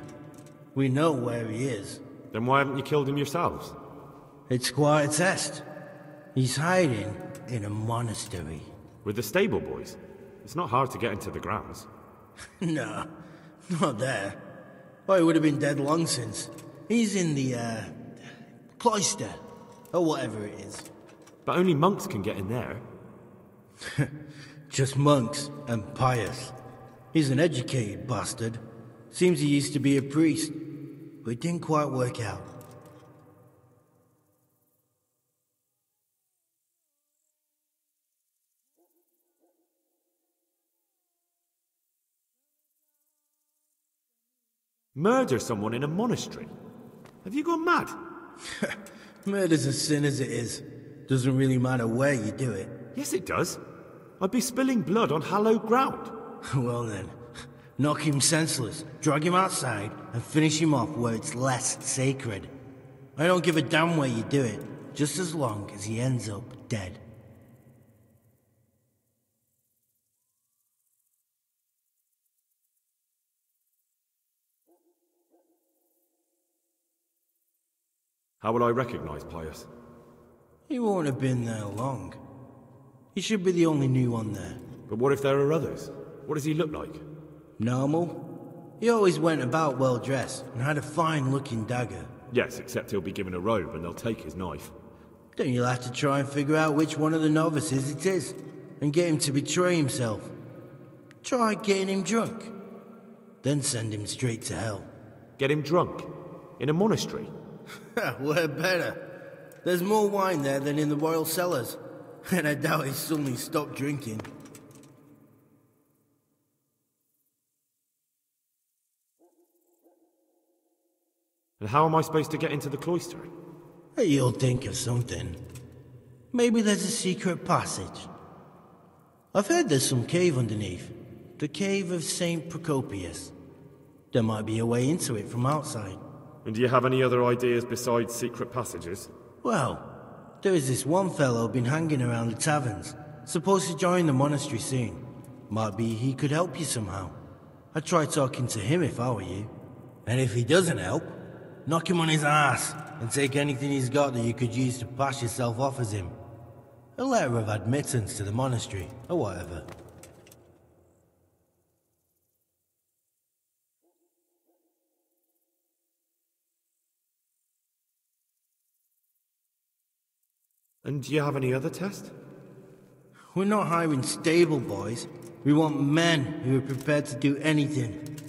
We know where he is. Then why haven't you killed him yourselves? It's quite a test. He's hiding in a monastery. With the stable boys? It's not hard to get into the grounds. No, not there. Oh, he would have been dead long since. He's in the, cloister. Or whatever it is. But only monks can get in there. Just monks and Pius. He's an educated bastard. Seems he used to be a priest, but it didn't quite work out. Murder someone in a monastery? Have you gone mad? Murder's a sin as it is. Doesn't really matter where you do it. Yes, it does. I'd be spilling blood on hallowed ground. Well then, knock him senseless, drag him outside, and finish him off where it's less sacred. I don't give a damn where you do it, just as long as he ends up dead. How will I recognize Pius? He won't have been there long. He should be the only new one there. But what if there are others? What does he look like? Normal. He always went about well dressed and had a fine looking dagger. Yes, except he'll be given a robe and they'll take his knife. Then you'll have to try and figure out which one of the novices it is, and get him to betray himself. Try getting him drunk. Then send him straight to hell. Get him drunk? In a monastery? We're better. There's more wine there than in the royal cellars. And I doubt he suddenly stopped drinking. And how am I supposed to get into the cloister? You'll think of something. Maybe there's a secret passage. I've heard there's some cave underneath. The cave of St. Procopius. There might be a way into it from outside. And do you have any other ideas besides secret passages? Well, there is this one fellow been hanging around the taverns. Supposed to join the monastery soon. Might be he could help you somehow. I'd try talking to him if I were you. And if he doesn't help, knock him on his ass and take anything he's got that you could use to pass yourself off as him. A letter of admittance to the monastery, or whatever. And do you have any other test? We're not hiring stable boys. We want men who are prepared to do anything.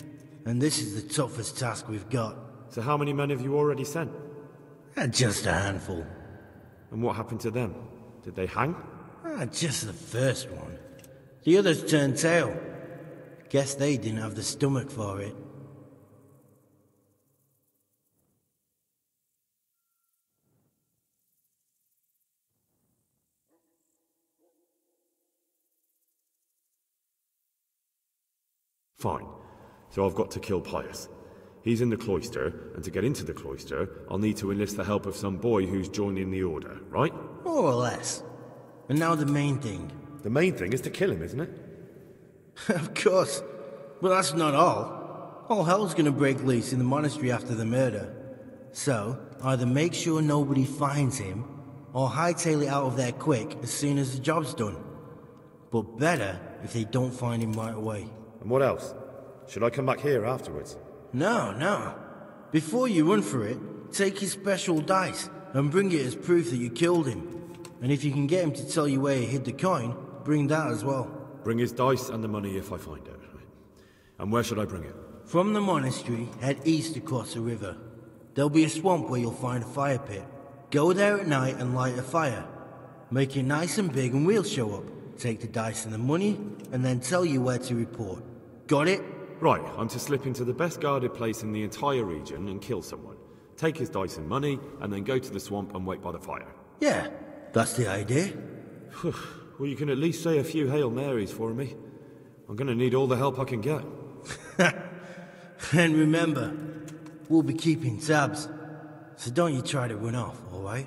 And this is the toughest task we've got. So how many men have you already sent? Just a handful. And what happened to them? Did they hang? Just the first one. The others turned tail. Guess they didn't have the stomach for it. Fine. So I've got to kill Pius. He's in the cloister, and to get into the cloister, I'll need to enlist the help of some boy who's joining the order, right? More or less. And now the main thing. The main thing is to kill him, isn't it? Of course. But that's not all. All hell's gonna break loose in the monastery after the murder. So, either make sure nobody finds him, or hightail it out of there quick as soon as the job's done. But better if they don't find him right away. And what else? Should I come back here afterwards? No. Before you run for it, take his special dice and bring it as proof that you killed him. And if you can get him to tell you where he hid the coin, bring that as well. Bring his dice and the money if I find it. And where should I bring it? From the monastery, head east across the river. There'll be a swamp where you'll find a fire pit. Go there at night and light a fire. Make it nice and big and we'll show up. Take the dice and the money, and then tell you where to report. Got it? Right, I'm to slip into the best guarded place in the entire region and kill someone. Take his dice and money, and then go to the swamp and wait by the fire. Yeah, that's the idea. Well, you can at least say a few Hail Marys for me. I'm gonna need all the help I can get. And remember, we'll be keeping tabs. So don't you try to run off, alright?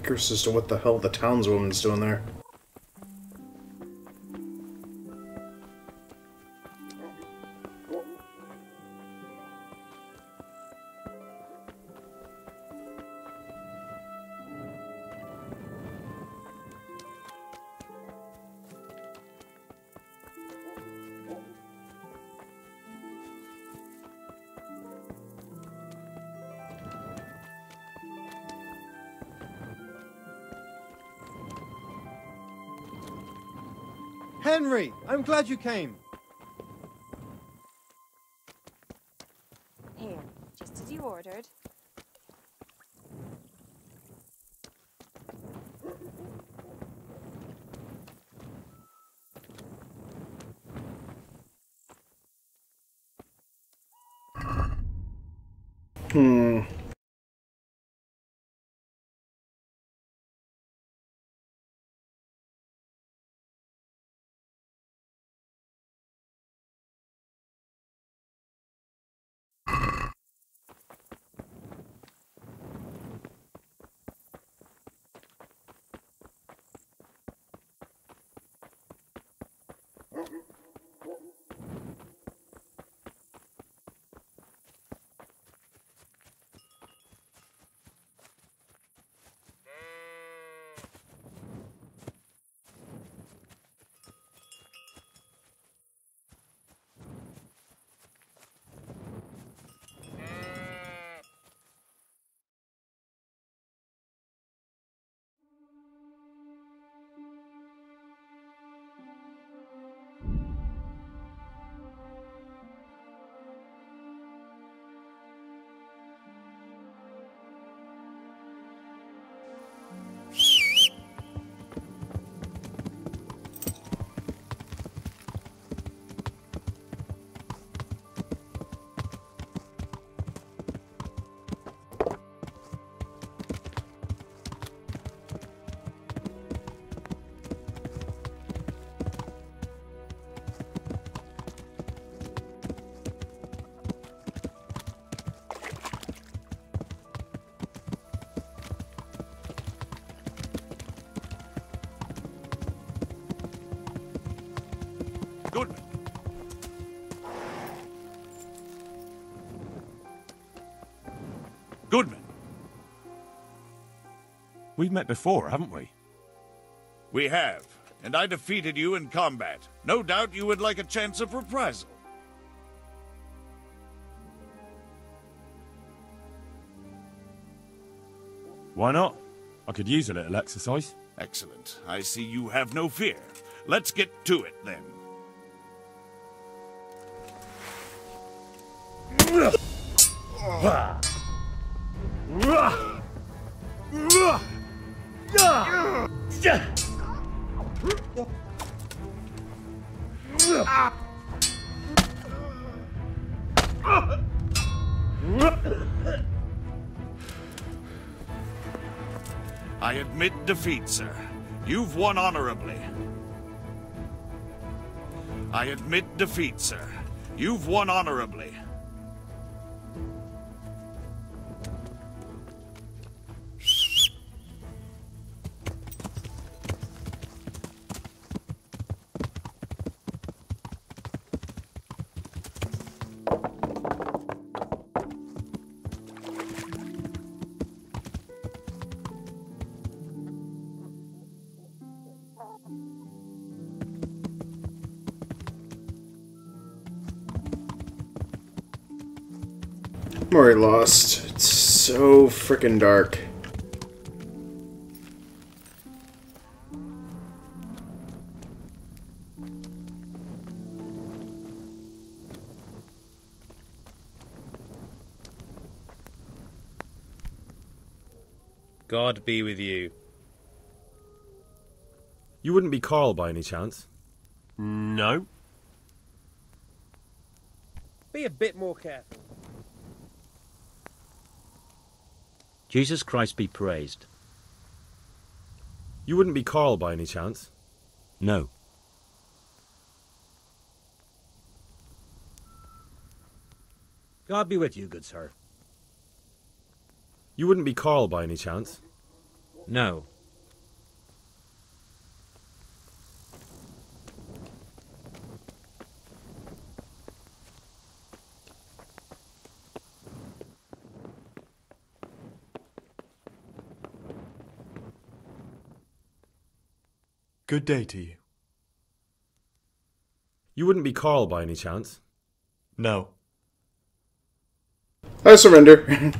Curious as to what the hell the townswoman's doing there. Henry, I'm glad you came. Here, just as you ordered. Goodman. We've met before, haven't we? We have, and I defeated you in combat. No doubt you would like a chance of reprisal. Why not? I could use a little exercise. Excellent. I see you have no fear. Let's get to it, then. I admit defeat, sir. You've won honorably. I admit defeat, sir. You've won honorably. I'm already lost. It's so freaking dark. God be with you. You wouldn't be Carl by any chance? No. Be a bit more careful. Jesus Christ be praised. You wouldn't be Carl by any chance? No. God be with you, good sir. You wouldn't be Carl by any chance? No. Good day to you. You wouldn't be Carl by any chance? No. I surrender.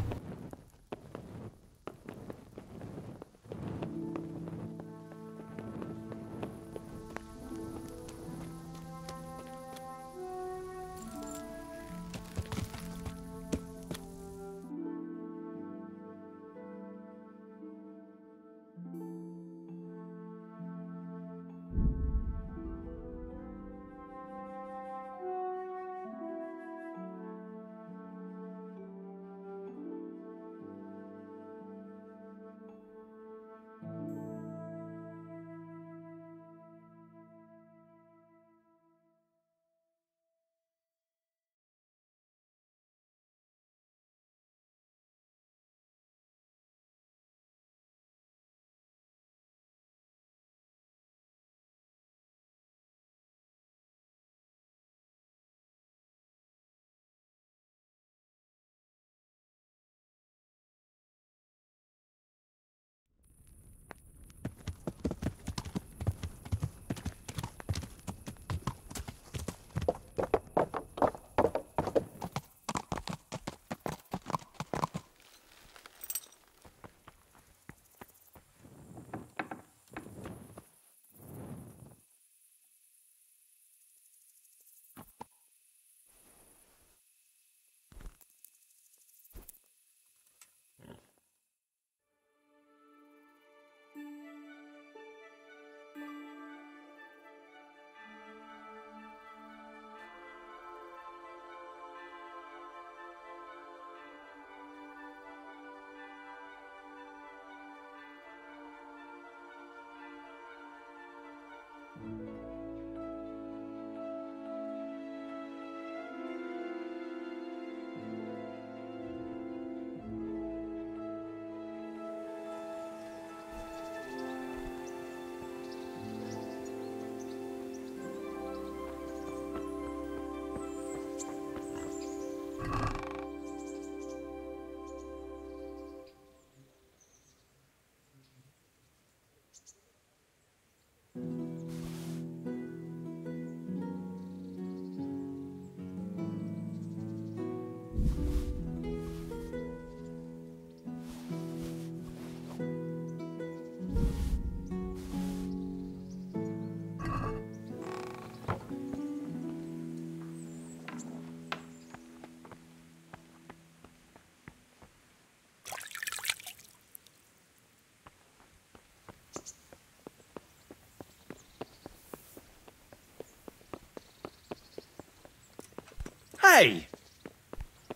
Hey!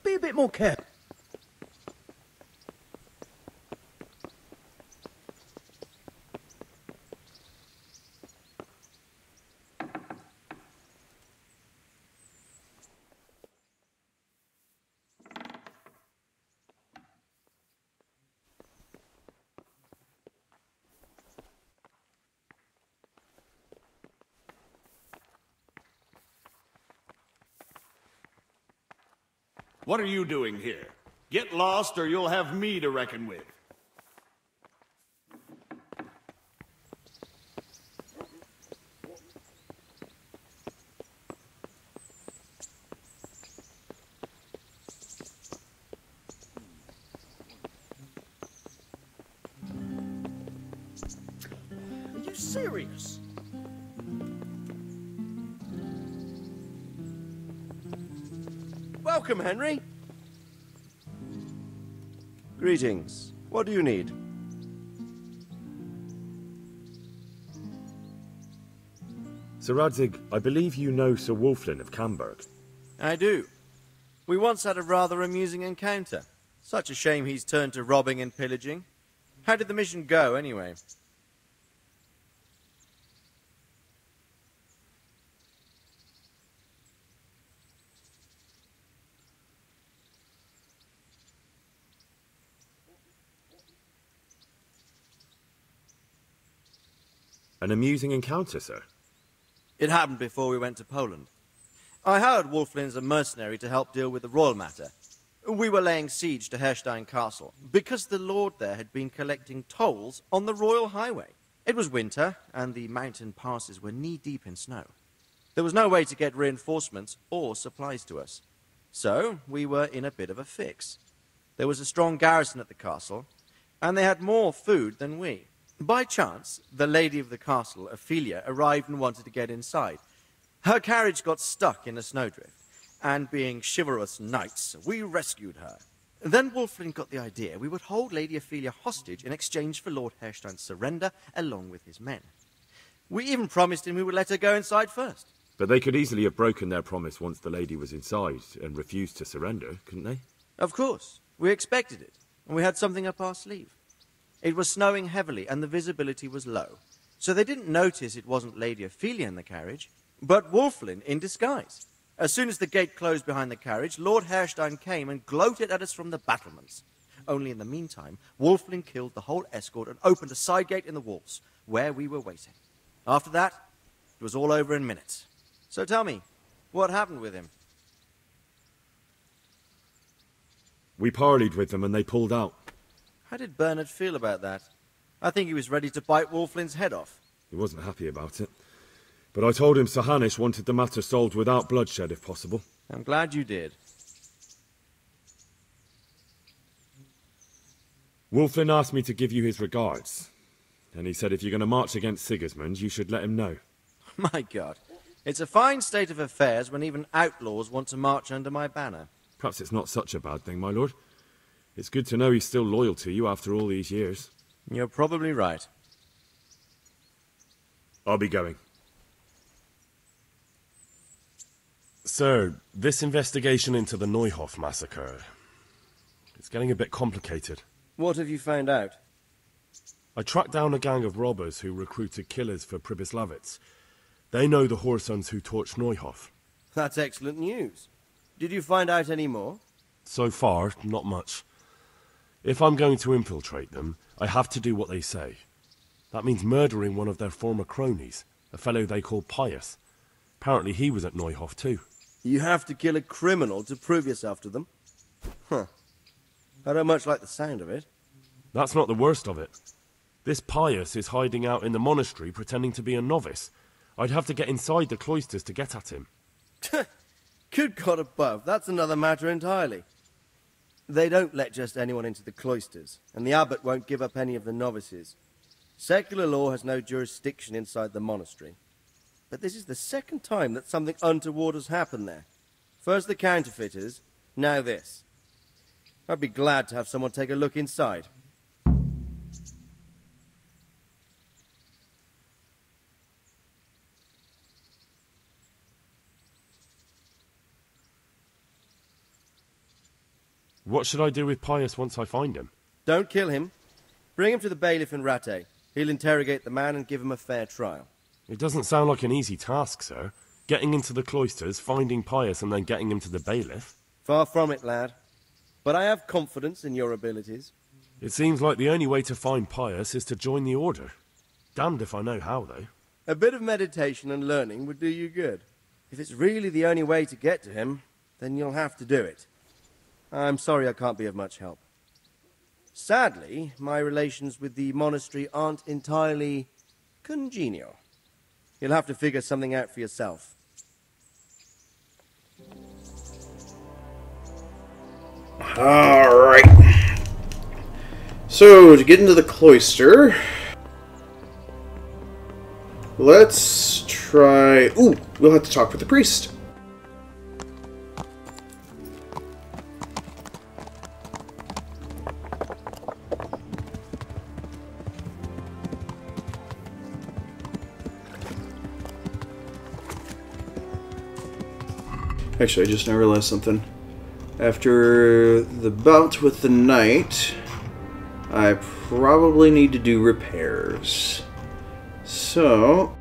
Be a bit more careful. What are you doing here? Get lost or you'll have me to reckon with. Are you serious? Welcome, Henry. Greetings. What do you need? Sir Radzig, I believe you know Sir Wolflin of Camberg. I do. We once had a rather amusing encounter. Such a shame he's turned to robbing and pillaging. How did the mission go, anyway? An amusing encounter, sir? It happened before we went to Poland. I hired Wolflin as a mercenary to help deal with the royal matter. We were laying siege to Herstein Castle, because the lord there had been collecting tolls on the royal highway. It was winter, and the mountain passes were knee-deep in snow. There was no way to get reinforcements or supplies to us. So, we were in a bit of a fix. There was a strong garrison at the castle, and they had more food than we. By chance, the lady of the castle, Ophelia, arrived and wanted to get inside. Her carriage got stuck in a snowdrift, and being chivalrous knights, we rescued her. Then Wolflin got the idea we would hold Lady Ophelia hostage in exchange for Lord Herstein's surrender along with his men. We even promised him we would let her go inside first. But they could easily have broken their promise once the lady was inside and refused to surrender, couldn't they? Of course. We expected it, and we had something up our sleeve. It was snowing heavily, and the visibility was low, so they didn't notice it wasn't Lady Ophelia in the carriage, but Wolflin in disguise. As soon as the gate closed behind the carriage, Lord Herstein came and gloated at us from the battlements. Only in the meantime, Wolflin killed the whole escort and opened a side gate in the walls, where we were waiting. After that, it was all over in minutes. So tell me, what happened with him? We parleyed with them and they pulled out. How did Bernard feel about that? I think he was ready to bite Wolflin's head off. He wasn't happy about it. But I told him Sir Hanush wanted the matter solved without bloodshed if possible. I'm glad you did. Wolflin asked me to give you his regards. And he said if you're going to march against Sigismund, you should let him know. My God. It's a fine state of affairs when even outlaws want to march under my banner. Perhaps it's not such a bad thing, my lord. It's good to know he's still loyal to you after all these years. You're probably right. I'll be going. Sir, this investigation into the Neuhof massacre, it's getting a bit complicated. What have you found out? I tracked down a gang of robbers who recruited killers for Pribyslavitz. They know the whoresons who torched Neuhof. That's excellent news. Did you find out any more? So far, not much. If I'm going to infiltrate them, I have to do what they say. That means murdering one of their former cronies, a fellow they call Pius. Apparently he was at Neuhof too. You have to kill a criminal to prove yourself to them? Huh. I don't much like the sound of it. That's not the worst of it. This Pius is hiding out in the monastery pretending to be a novice. I'd have to get inside the cloisters to get at him. Good God above, that's another matter entirely. They don't let just anyone into the cloisters, and the abbot won't give up any of the novices. Secular law has no jurisdiction inside the monastery. But this is the second time that something untoward has happened there. First the counterfeiters, now this. I'd be glad to have someone take a look inside. What should I do with Pius once I find him? Don't kill him. Bring him to the bailiff in Rattay. He'll interrogate the man and give him a fair trial. It doesn't sound like an easy task, sir. Getting into the cloisters, finding Pius, and then getting him to the bailiff. Far from it, lad. But I have confidence in your abilities. It seems like the only way to find Pius is to join the order. Damned if I know how, though. A bit of meditation and learning would do you good. If it's really the only way to get to him, then you'll have to do it. I'm sorry I can't be of much help. Sadly, my relations with the monastery aren't entirely congenial. You'll have to figure something out for yourself. Alright. So, to get into the cloister, let's try... Ooh, we'll have to talk with the priest. Actually, I just now realized something. After the bout with the knight, I probably need to do repairs. So...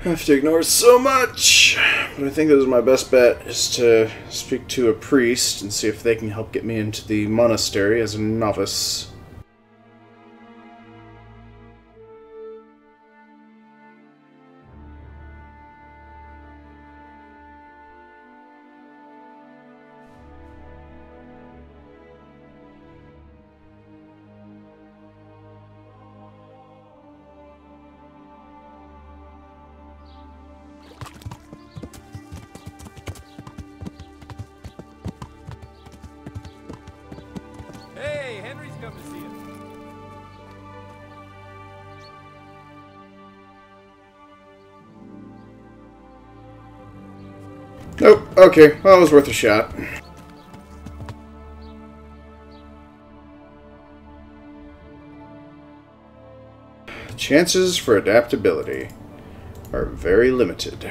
I have to ignore so much, but I think this is my best bet, is to speak to a priest and see if they can help get me into the monastery as a novice. Hey, Henry's come to see us. Nope, okay, well, it was worth a shot. Chances for adaptability are very limited.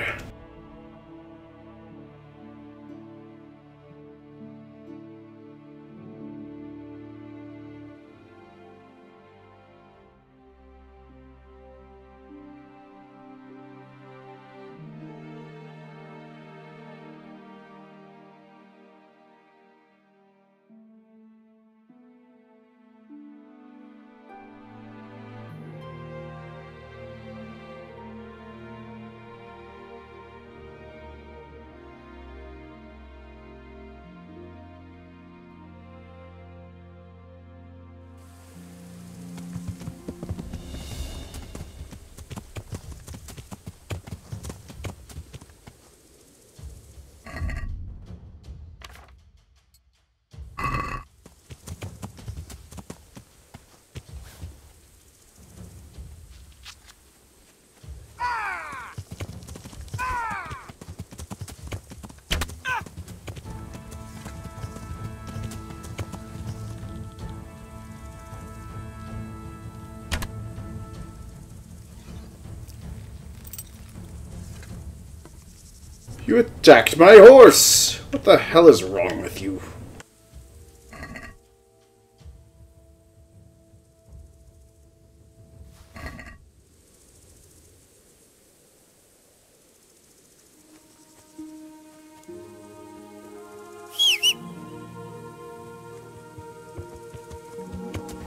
You attacked my horse! What the hell is wrong with you?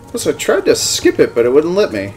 Plus, I tried to skip it, but it wouldn't let me.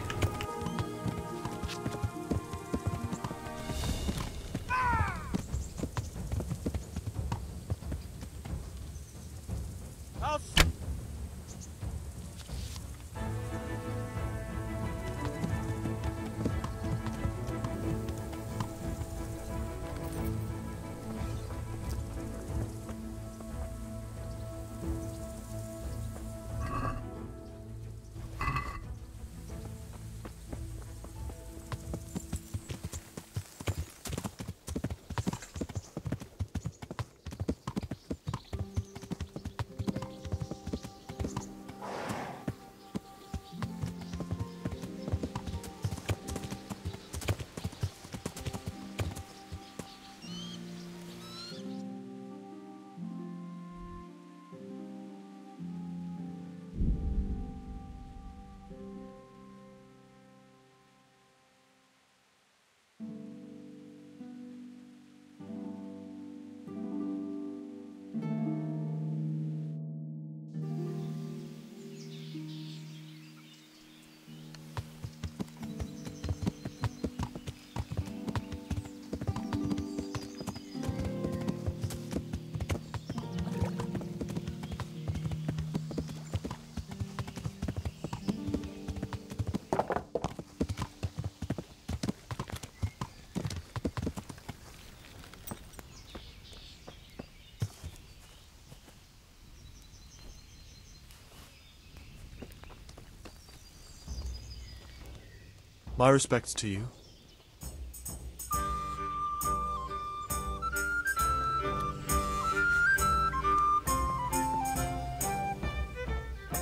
My respects to you.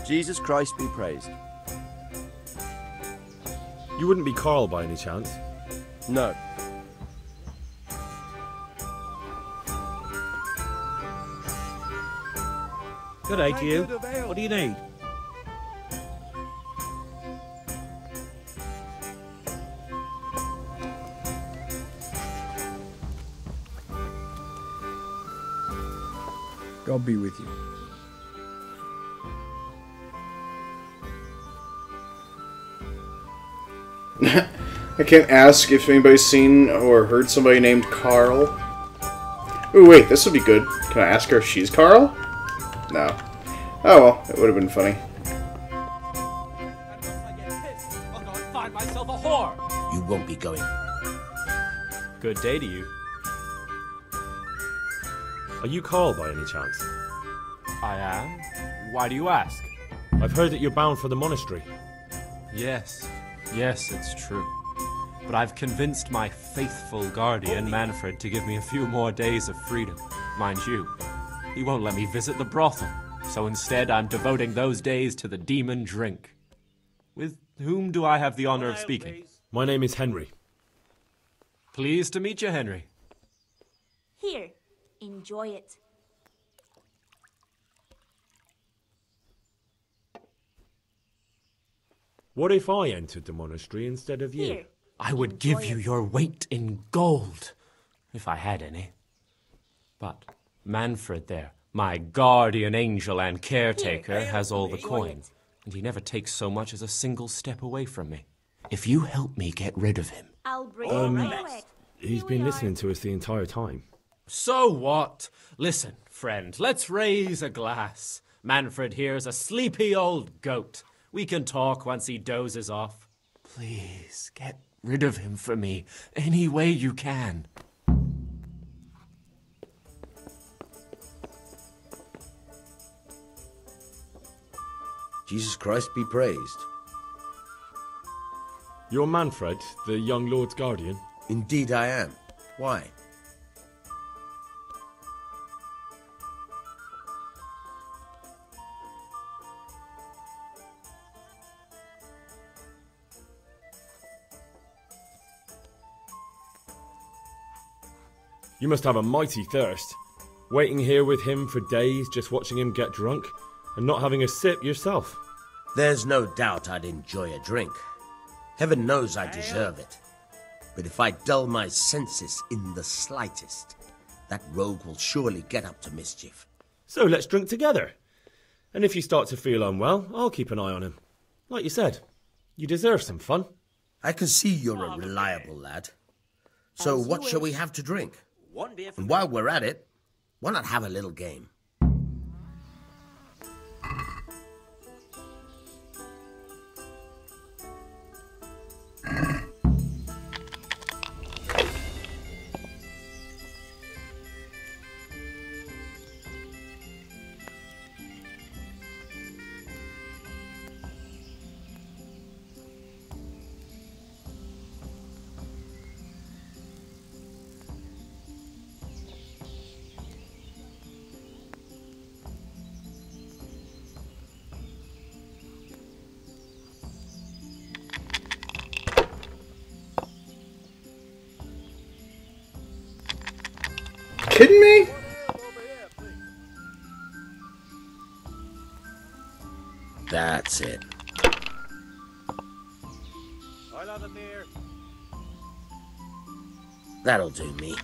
Jesus Christ be praised. You wouldn't be Carl by any chance? No. Good day to you. What do you need? God be with you. I can't ask if anybody's seen or heard somebody named Carl. Ooh, wait, this would be good. Can I ask her if she's Carl? No. Oh well, it would have been funny. Find myself a whore. You won't be going. Good day to you. Are you Carl by any chance? I am. Why do you ask? I've heard that you're bound for the monastery. Yes. Yes, it's true. But I've convinced my faithful guardian, Manfred, to give me a few more days of freedom. Mind you, he won't let me visit the brothel. So instead, I'm devoting those days to the demon drink. With whom do I have the honor of speaking? My name is Henry. Pleased to meet you, Henry. Here, enjoy it. What if I entered the monastery instead of you? Here. I would give you your weight in gold, if I had any. But Manfred there, my guardian angel and caretaker, has all the coin, and he never takes so much as a single step away from me. If you help me get rid of him... I'll bring him right away. He's been listening to us the entire time. So what? Listen, friend, let's raise a glass. Manfred here's a sleepy old goat. We can talk once he dozes off. Please, get rid of him for me, any way you can. Jesus Christ be praised. You're Manfred, the young lord's guardian? Indeed I am. Why? You must have a mighty thirst. Waiting here with him for days, just watching him get drunk, and not having a sip yourself. There's no doubt I'd enjoy a drink. Heaven knows I deserve it. But if I dull my senses in the slightest, that rogue will surely get up to mischief. So let's drink together. And if you start to feel unwell, I'll keep an eye on him. Like you said, you deserve some fun. I can see you're a reliable lad. So what shall we have to drink? And while we're at it, why not have a little game? Kidding me? That's it. That'll do me.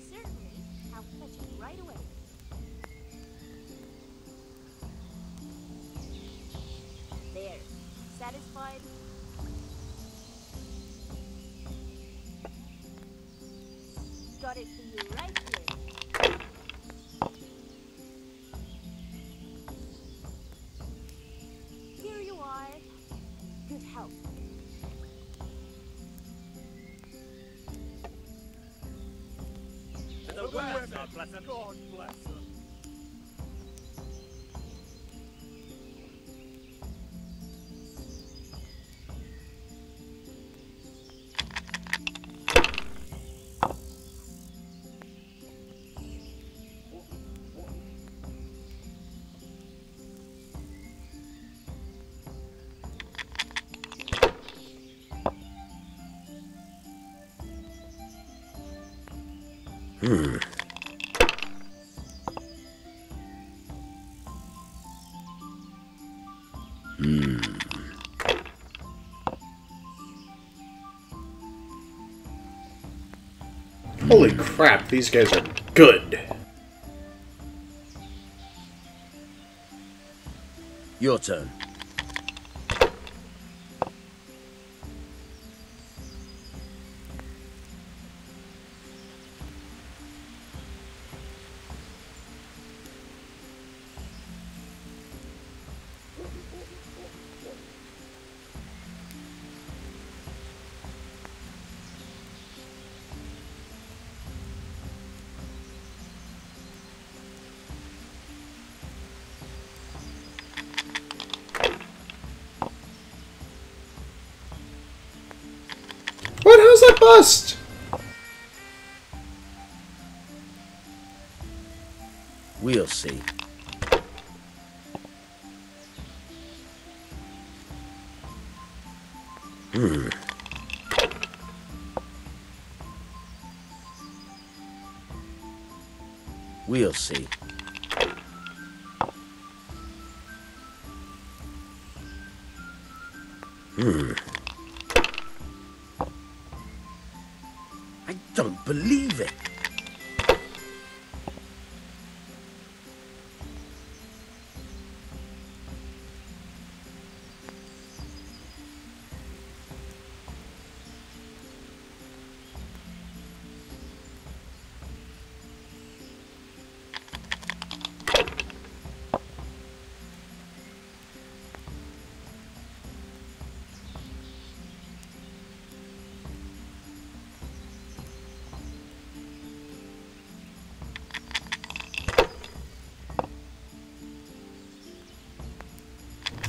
Certainly, I'll fetch it right away. There. Satisfied? Got it for you right here. Here you are. Good health. God bless her. Holy crap, these guys are good. Your turn. What? How's that bust? We'll see. We'll see. I don't believe it.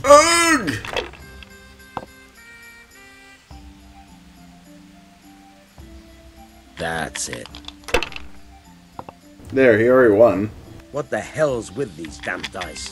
Ugh! That's it. There, he already won. What the hell's with these damn dice?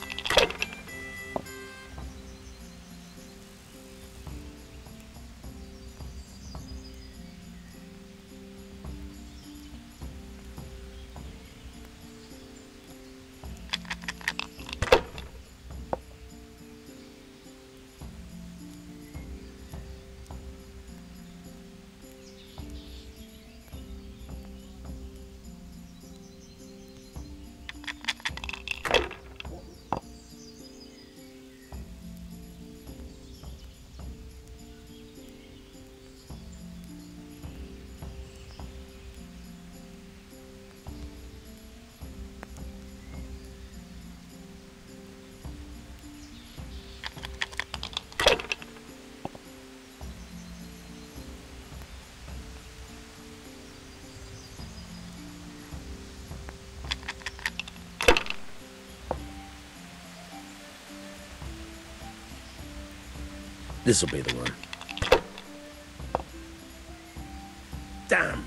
This'll be the one. Damn!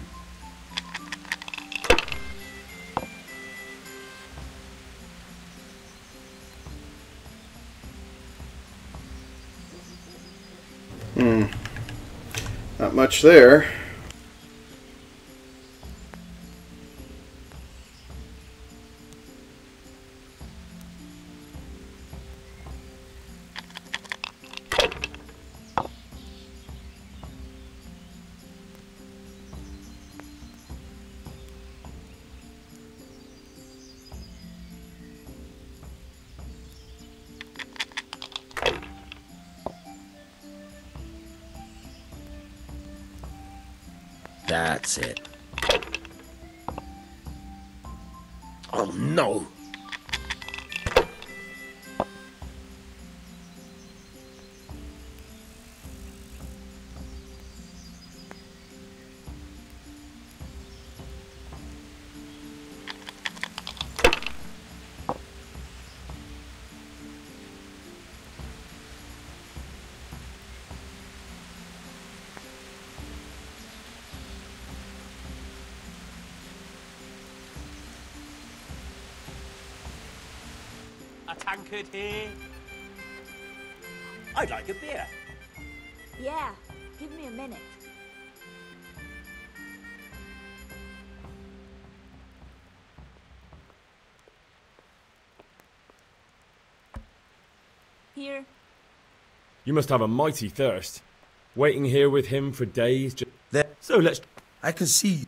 Not much there. That's it. Oh no! A tankard here? I'd like a beer. Yeah, give me a minute. Here. You must have a mighty thirst. Waiting here with him for days. So let's... I can see...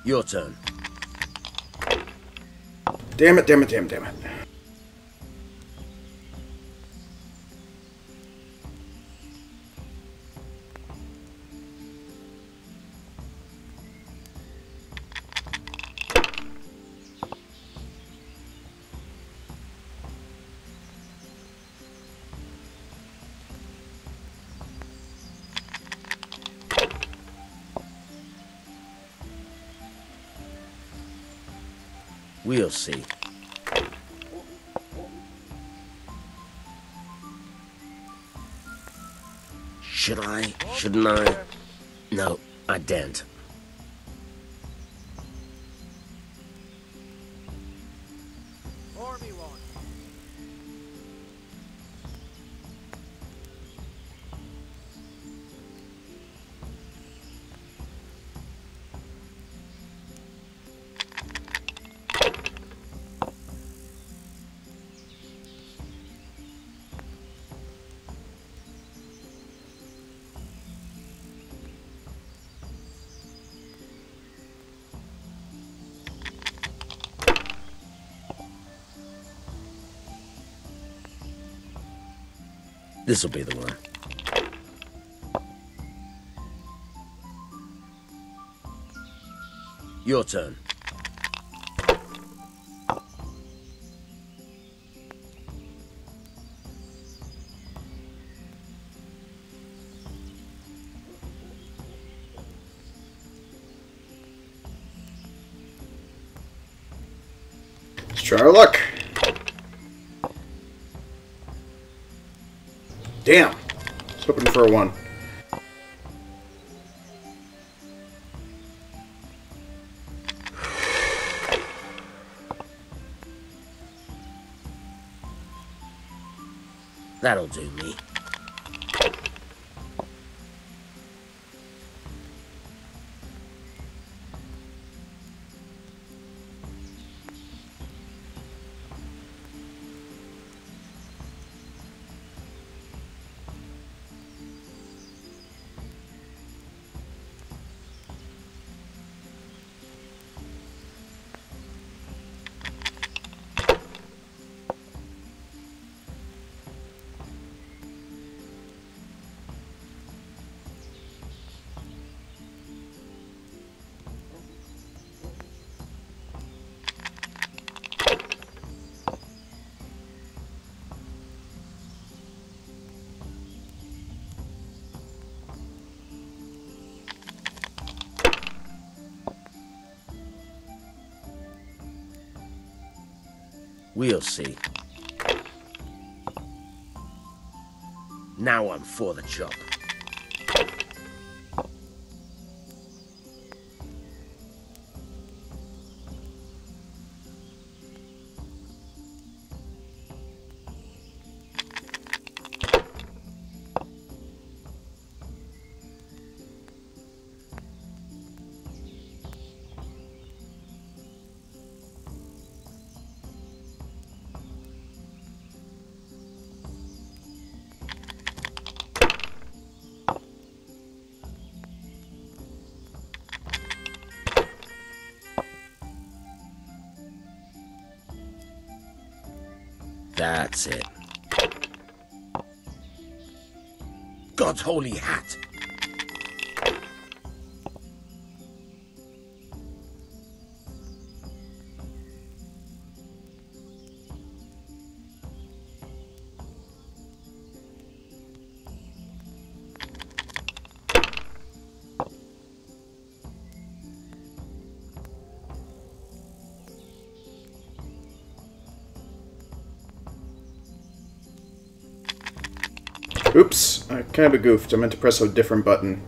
Your turn. Damn it, damn it, damn it. We'll see. Should I? Shouldn't I? No, I daren't. Pour me one. This'll be the one. Your turn. Let's try our luck. Damn. I was hoping for a 1. That'll do me. We'll see. Now I'm for the chop. That's it. God's holy hat! Oops, I kind of goofed. I meant to press a different button.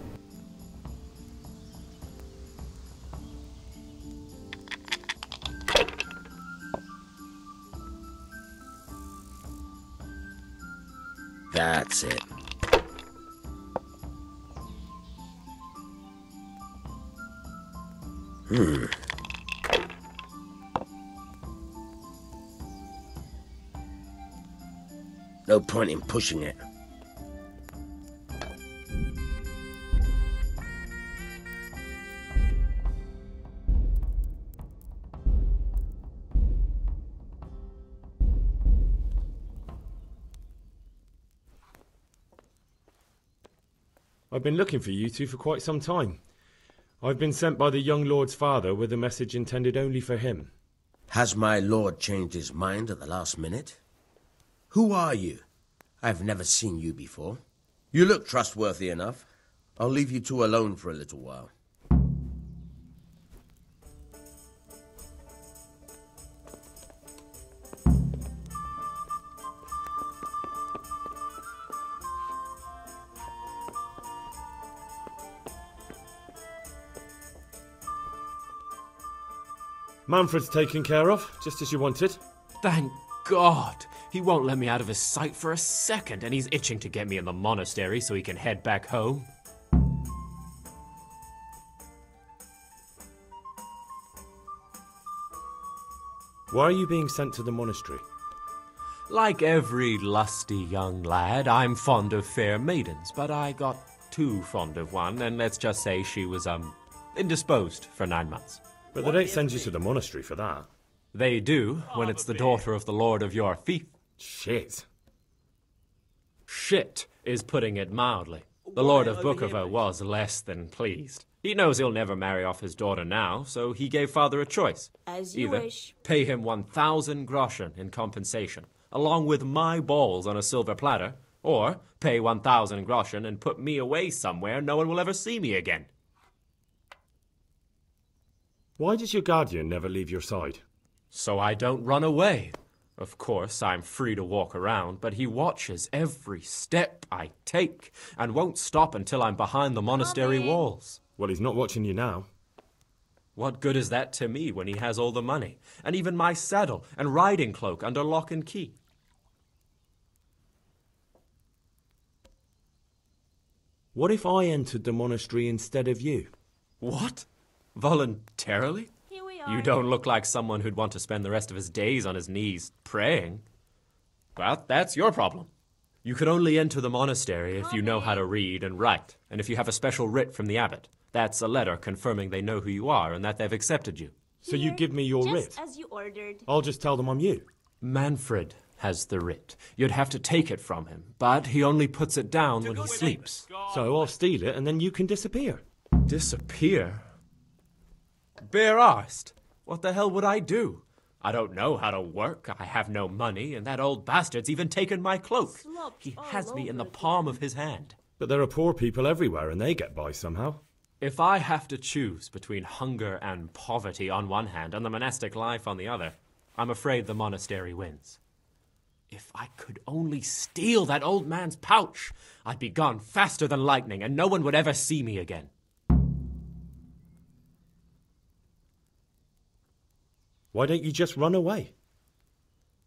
That's it. No point in pushing it. I've been looking for you two for quite some time. I've been sent by the young lord's father with a message intended only for him. Has my lord changed his mind at the last minute? Who are you? I've never seen you before. You look trustworthy enough. I'll leave you two alone for a little while. Manfred's taken care of, just as you wanted. Thank God! He won't let me out of his sight for a second, and he's itching to get me in the monastery so he can head back home. Why are you being sent to the monastery? Like every lusty young lad, I'm fond of fair maidens, but I got too fond of one, and let's just say she was, indisposed for 9 months. But they don't send you to the monastery for that. They do, when it's the daughter of the lord of your fief. Shit. Shit is putting it mildly. The Lord of Bookover was less than pleased. He knows he'll never marry off his daughter now, so he gave father a choice. As you Either wish. pay him 1,000 groschen in compensation, along with my balls on a silver platter, or pay 1,000 groschen and put me away somewhere no one will ever see me again. Why does your guardian never leave your side? So I don't run away. Of course, I'm free to walk around, but he watches every step I take and won't stop until I'm behind the monastery walls. Well, he's not watching you now. What good is that to me when he has all the money, and even my saddle and riding cloak under lock and key? What if I entered the monastery instead of you? What? Voluntarily? Here we are. You don't look like someone who'd want to spend the rest of his days on his knees praying. Well, that's your problem. You can only enter the monastery if you know how to read and write, and if you have a special writ from the abbot. That's a letter confirming they know who you are and that they've accepted you. So you give me your writ? Just as you ordered. I'll just tell them I'm you. Manfred has the writ. You'd have to take it from him, but he only puts it down when he sleeps. So I'll steal it and then you can disappear. Disappear? Bare arsed. What the hell would I do? I don't know how to work, I have no money, and that old bastard's even taken my cloak. He has me in the palm of his hand. But there are poor people everywhere and they get by somehow. If I have to choose between hunger and poverty on one hand and the monastic life on the other, I'm afraid the monastery wins. If I could only steal that old man's pouch, I'd be gone faster than lightning and no one would ever see me again. Why don't you just run away?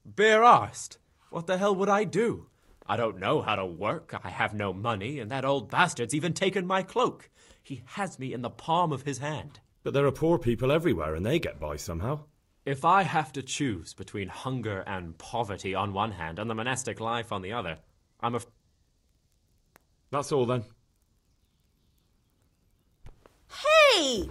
Bare arsed. What the hell would I do? I don't know how to work, I have no money, and that old bastard's even taken my cloak. He has me in the palm of his hand. But there are poor people everywhere and they get by somehow. If I have to choose between hunger and poverty on one hand and the monastic life on the other, That's all then. Hey!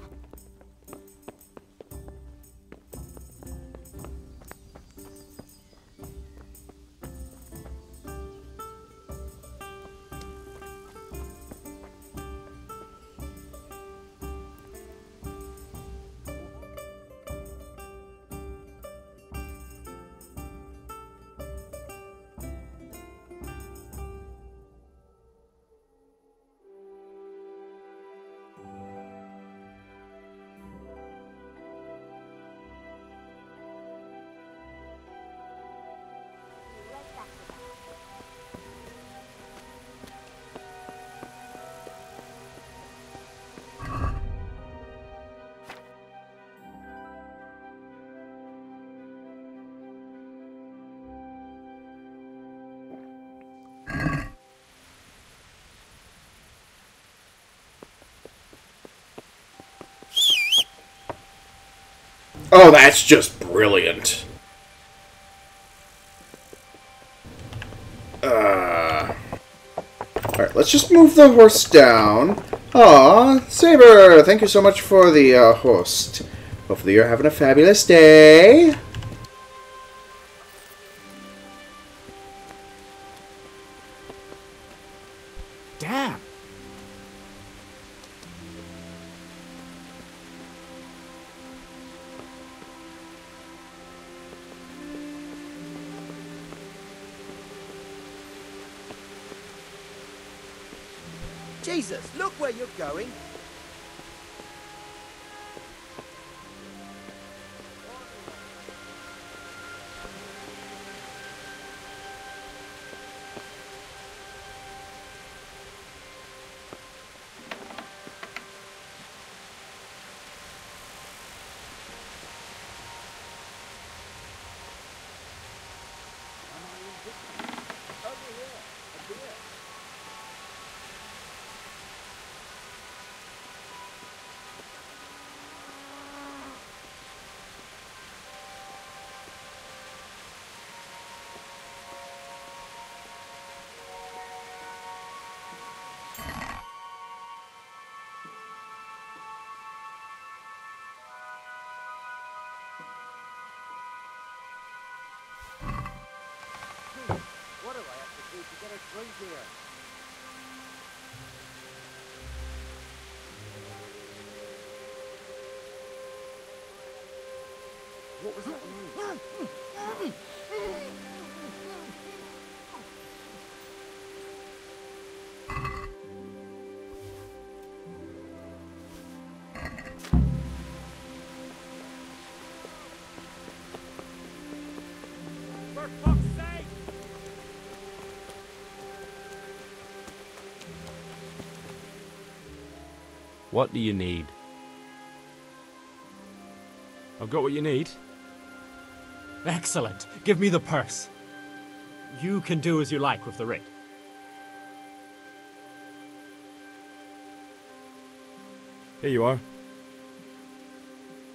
Oh, that's just brilliant. Alright, let's just move the horse down. Aw, Saber, thank you so much for the host. Hopefully you're having a fabulous day. Damn. Jesus, look where you're going. to get a drink here. What was that? For fuck's sake! What do you need? I've got what you need. Excellent. Give me the purse. You can do as you like with the ring. Here you are.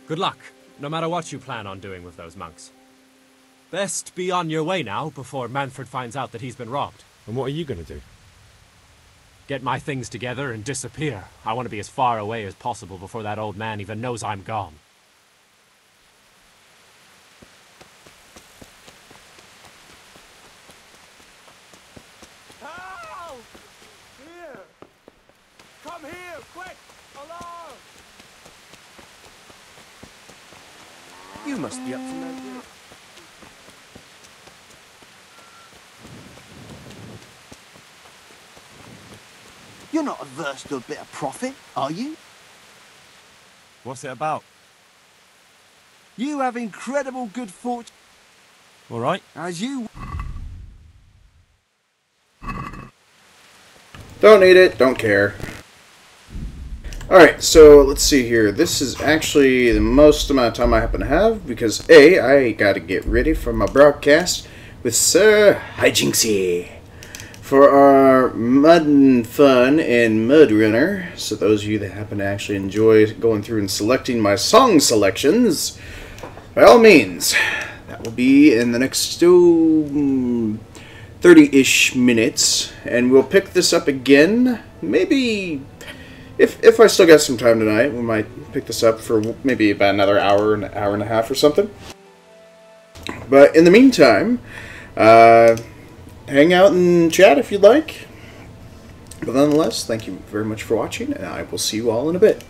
Good luck, no matter what you plan on doing with those monks. Best be on your way now before Manfred finds out that he's been robbed. And what are you going to do? Get my things together and disappear. I want to be as far away as possible before that old man even knows I'm gone. Help! Here! Come here, quick! Alarm! You must be up to no good. You're not averse to a bit of profit, are you? What's it about? You have incredible good fortune. All right. As you... Don't need it, don't care. Alright, so let's see here. This is actually the most amount of time I happen to have because A, I gotta get ready for my broadcast with Sir Hijinksy for our Mud and Fun and Mud Runner. So those of you that happen to actually enjoy going through and selecting my song selections, by all means, that will be in the next 30-ish minutes, and we'll pick this up again. Maybe, if I still got some time tonight, we might pick this up for maybe about another hour, an hour and a half or something. But in the meantime, hang out and chat if you'd like. But nonetheless, thank you very much for watching, and I will see you all in a bit.